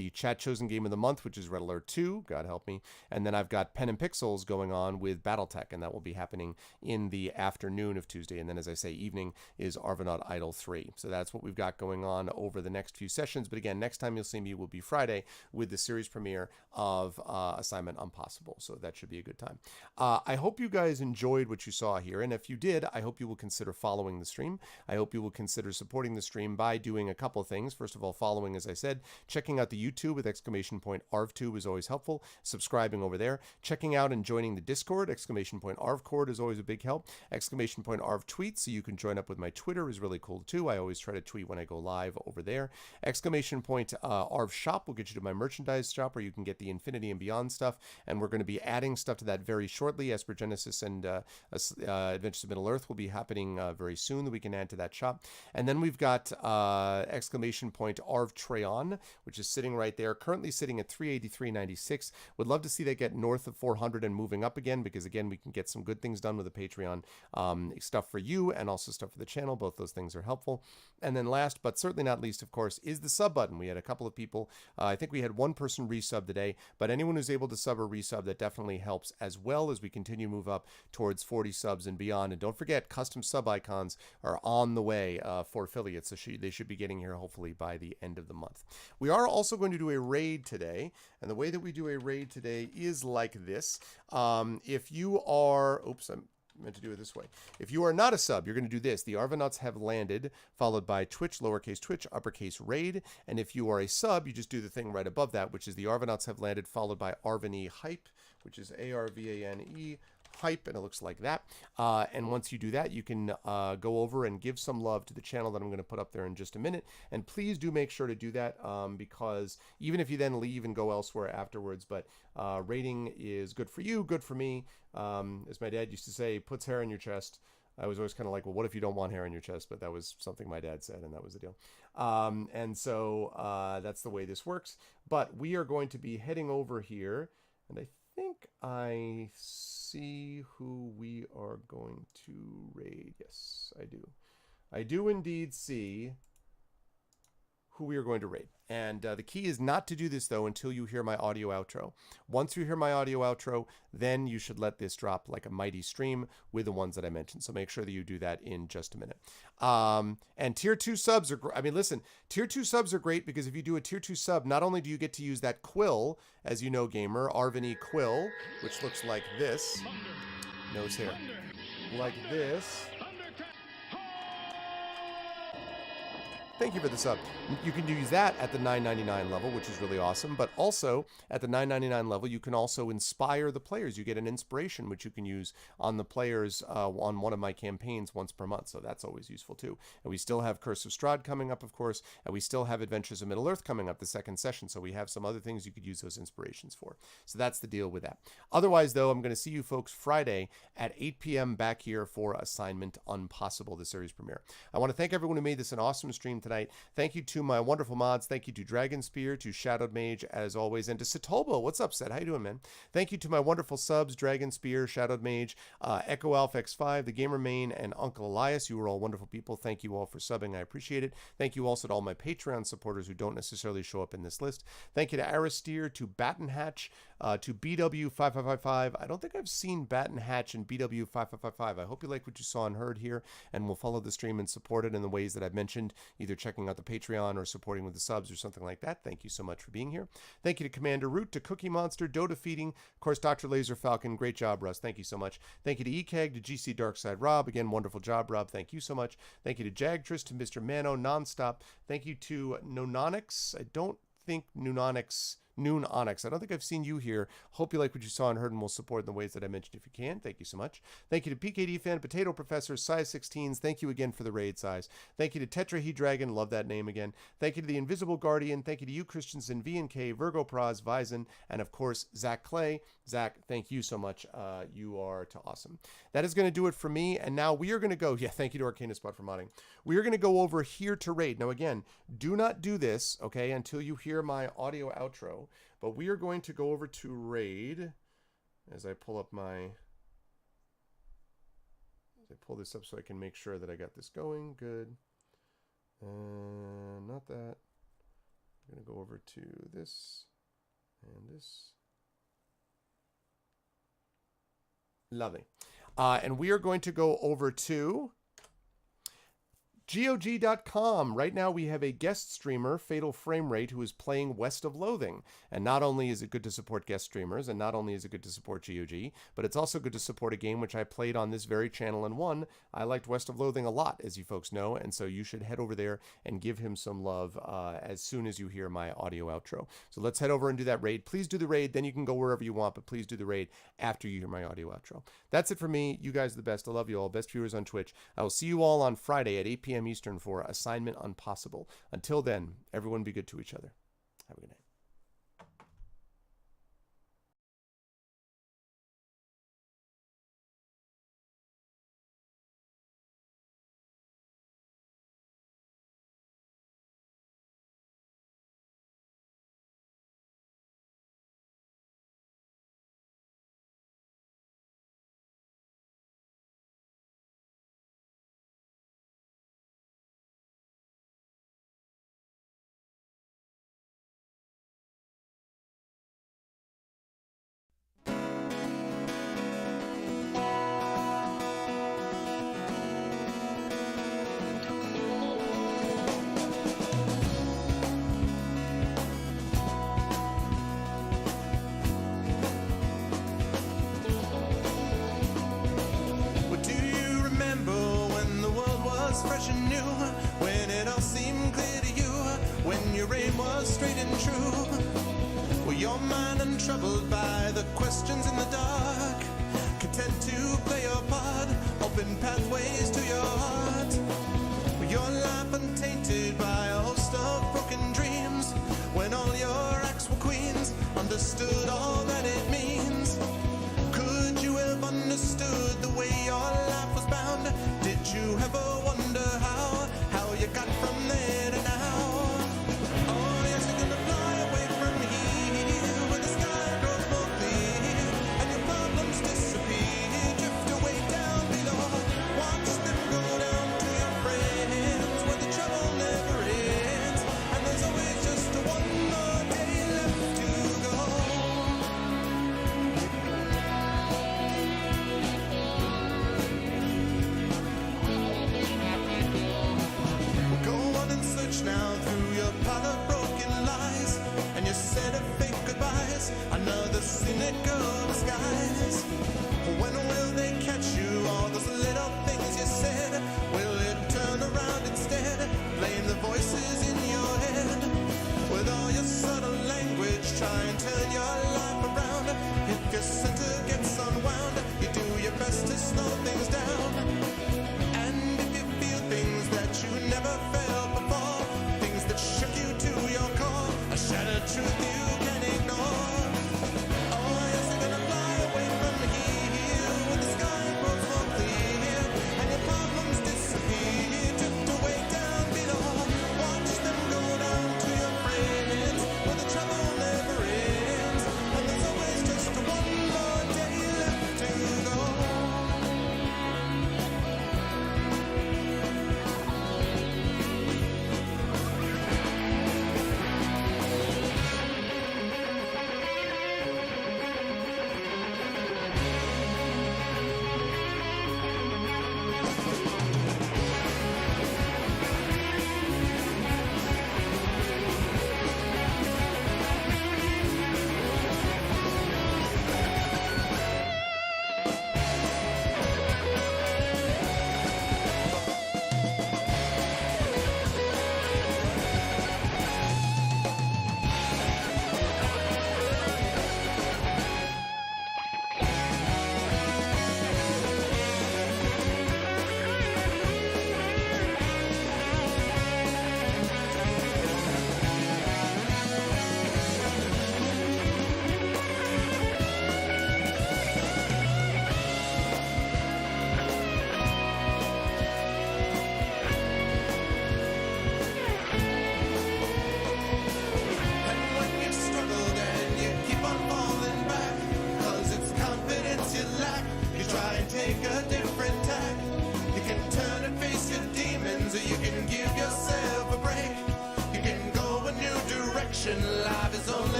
the chat chosen game of the month, which is Red Alert 2, God help me. And then I've got Pen and Pixels going on with Battletech, and that will be happening in the afternoon of Tuesday. And then, as I say, evening is Arvanaut Idol 3. So that's what we've got going on over the next few sessions. But again, next time you'll see me will be Friday with the series premiere of Assignment Impossible. So that should be a good time. I hope you guys enjoyed what you saw here. And if you did, I hope you will consider following the stream. I hope you will consider supporting the stream by doing a couple of things. First of all, following, as I said, checking out the YouTube with !ArvTube is always helpful. Subscribing over there. Checking out and joining the Discord, !ArvCord is always a big help. !Arv tweets, so you can join up with my Twitter, is really cool too. I always try to tweet when I go live over there. !Arv shop will get you to my merchandise shop where you can get the Infinity and Beyond stuff, and we're going to be adding stuff to that very shortly. Esper Genesis and Adventures of Middle Earth will be happening very soon that we can add to that shop. And then we've got !Arv Treon, which is sitting right there, currently sitting at 383.96. Would love to see that get north of 400 and moving up again, because again, we can get some good things done with the Patreon stuff for you and also stuff for the channel. Both those things are helpful. And then last, but certainly not least, of course, is the sub button. We had a couple of people, I think we had one person resub today, but anyone who's able to sub or resub, that definitely helps as well as we continue to move up towards 40 subs and beyond. And don't forget, custom sub icons are on the way for affiliates, so they should be getting here hopefully by the end of the month. We are also going to do a raid today, and the way that we do a raid today is like this. If you are, I meant to do it this way. If you are not a sub, you're going to do this. The Arvanauts have landed, followed by Twitch, lowercase Twitch, uppercase raid. And if you are a sub, you just do the thing right above that, which is the Arvanauts have landed, followed by Arvane hype, which is ARVANE hype, and it looks like that. And once you do that, you can go over and give some love to the channel that I'm going to put up there in just a minute. And please do make sure to do that, because even if you then leave and go elsewhere afterwards, but rating is good for you, good for me. As my dad used to say, puts hair on your chest. I was always kind of like, well, what if you don't want hair on your chest? But that was something my dad said, and that was the deal. And so that's the way this works. But we are going to be heading over here, and I think I see who we are going to raid. Yes, I do. I do indeed see who we are going to raid. And the key is not to do this, though, until you hear my audio outro. Once you hear my audio outro, then you should let this drop like a mighty stream with the ones that I mentioned. So make sure that you do that in just a minute. And tier 2 subs are, listen, tier 2 subs are great, because if you do a tier 2 sub, not only do you get to use that quill, as you know, gamer, Arvane quill, which looks like this, nose hair, like this. Thank you for the sub. You can use that at the $9.99 level, which is really awesome. But also, at the $9.99 level, you can also inspire the players. You get an inspiration, which you can use on the players on one of my campaigns once per month. So that's always useful, too. And we still have Curse of Strahd coming up, of course. And we still have Adventures of Middle Earth coming up, the second session. So we have some other things you could use those inspirations for. So that's the deal with that. Otherwise, though, I'm going to see you folks Friday at 8 p.m. back here for Assignment Impossible, the series premiere. I want to thank everyone who made this an awesome stream tonight. tonight. Thank you to my wonderful mods. Thank you to Dragon Spear, to Shadowed Mage, as always, and to Satolbo. What's up, Set? How you doing, man? Thank you to my wonderful subs, Dragon Spear, Shadowed Mage, Echo Alpha X5, The Gamer Main, and Uncle Elias. You were all wonderful people. Thank you all for subbing. I appreciate it. Thank you also to all my Patreon supporters who don't necessarily show up in this list. Thank you to Aristeer, to Batten Hatch, to BW5555. I don't think I've seen Batten Hatch and BW5555. I hope you like what you saw and heard here, and will follow the stream and support it in the ways that I've mentioned, either checking out the Patreon or supporting with the subs or something like that. Thank you so much for being here. Thank you to Commander Root, to Cookie Monster, Dota Feeding, of course, Dr. Laser Falcon. Great job, Russ. Thank you so much. Thank you to EKEG, to GC Darkside Rob. Again, wonderful job, Rob. Thank you so much. Thank you to Jagtress, to Mr. Mano Nonstop. Thank you to Nononix. I don't think Noon Onyx. I don't think I've seen you here. Hope you like what you saw and heard, and will support in the ways that I mentioned if you can. Thank you so much. Thank you to PKD Fan, Potato Professor, Size 16s. Thank you again for the raid size. Thank you to Tetrahedragon. Love that name again. Thank you to the Invisible Guardian. Thank you to you, Christensen, VNK, Virgo Praz, Visen, and of course, Zach Clay. Zach, thank you so much. You are to awesome. That is going to do it for me. And now we are going to go. Yeah, thank you to Arcana Spot for modding. We are going to go over here to raid. Now, again, do not do this, okay, until you hear my audio outro. But we are going to go over to raid as I pull up my, as I pull this up so I can make sure that I got this going. Good. Not that. I'm going to go over to this and this. Lovely. And we are going to go over to GOG.com. Right now we have a guest streamer, Fatal Frame Rate, who is playing West of Loathing. And not only is it good to support guest streamers, and not only is it good to support GOG, but it's also good to support a game which I played on this very channel and won. I liked West of Loathing a lot, as you folks know, and so you should head over there and give him some love as soon as you hear my audio outro. So let's head over and do that raid. Please do the raid, then you can go wherever you want, but please do the raid after you hear my audio outro. That's it for me. You guys are the best. I love you all. Best viewers on Twitch. I will see you all on Friday at 8 p.m. Eastern for Assignment Impossible. Until then, everyone be good to each other. Have a good night.
Fresh and new, when it all seemed clear to you, when your aim was straight and true. Were your mind untroubled by the questions in the dark, content to play your part, open pathways to your heart? Were your life untainted by a host of broken dreams, when all your acts were queens, understood all that it means? Could you have understood the way your life was bound? Did you ever wonder how you got from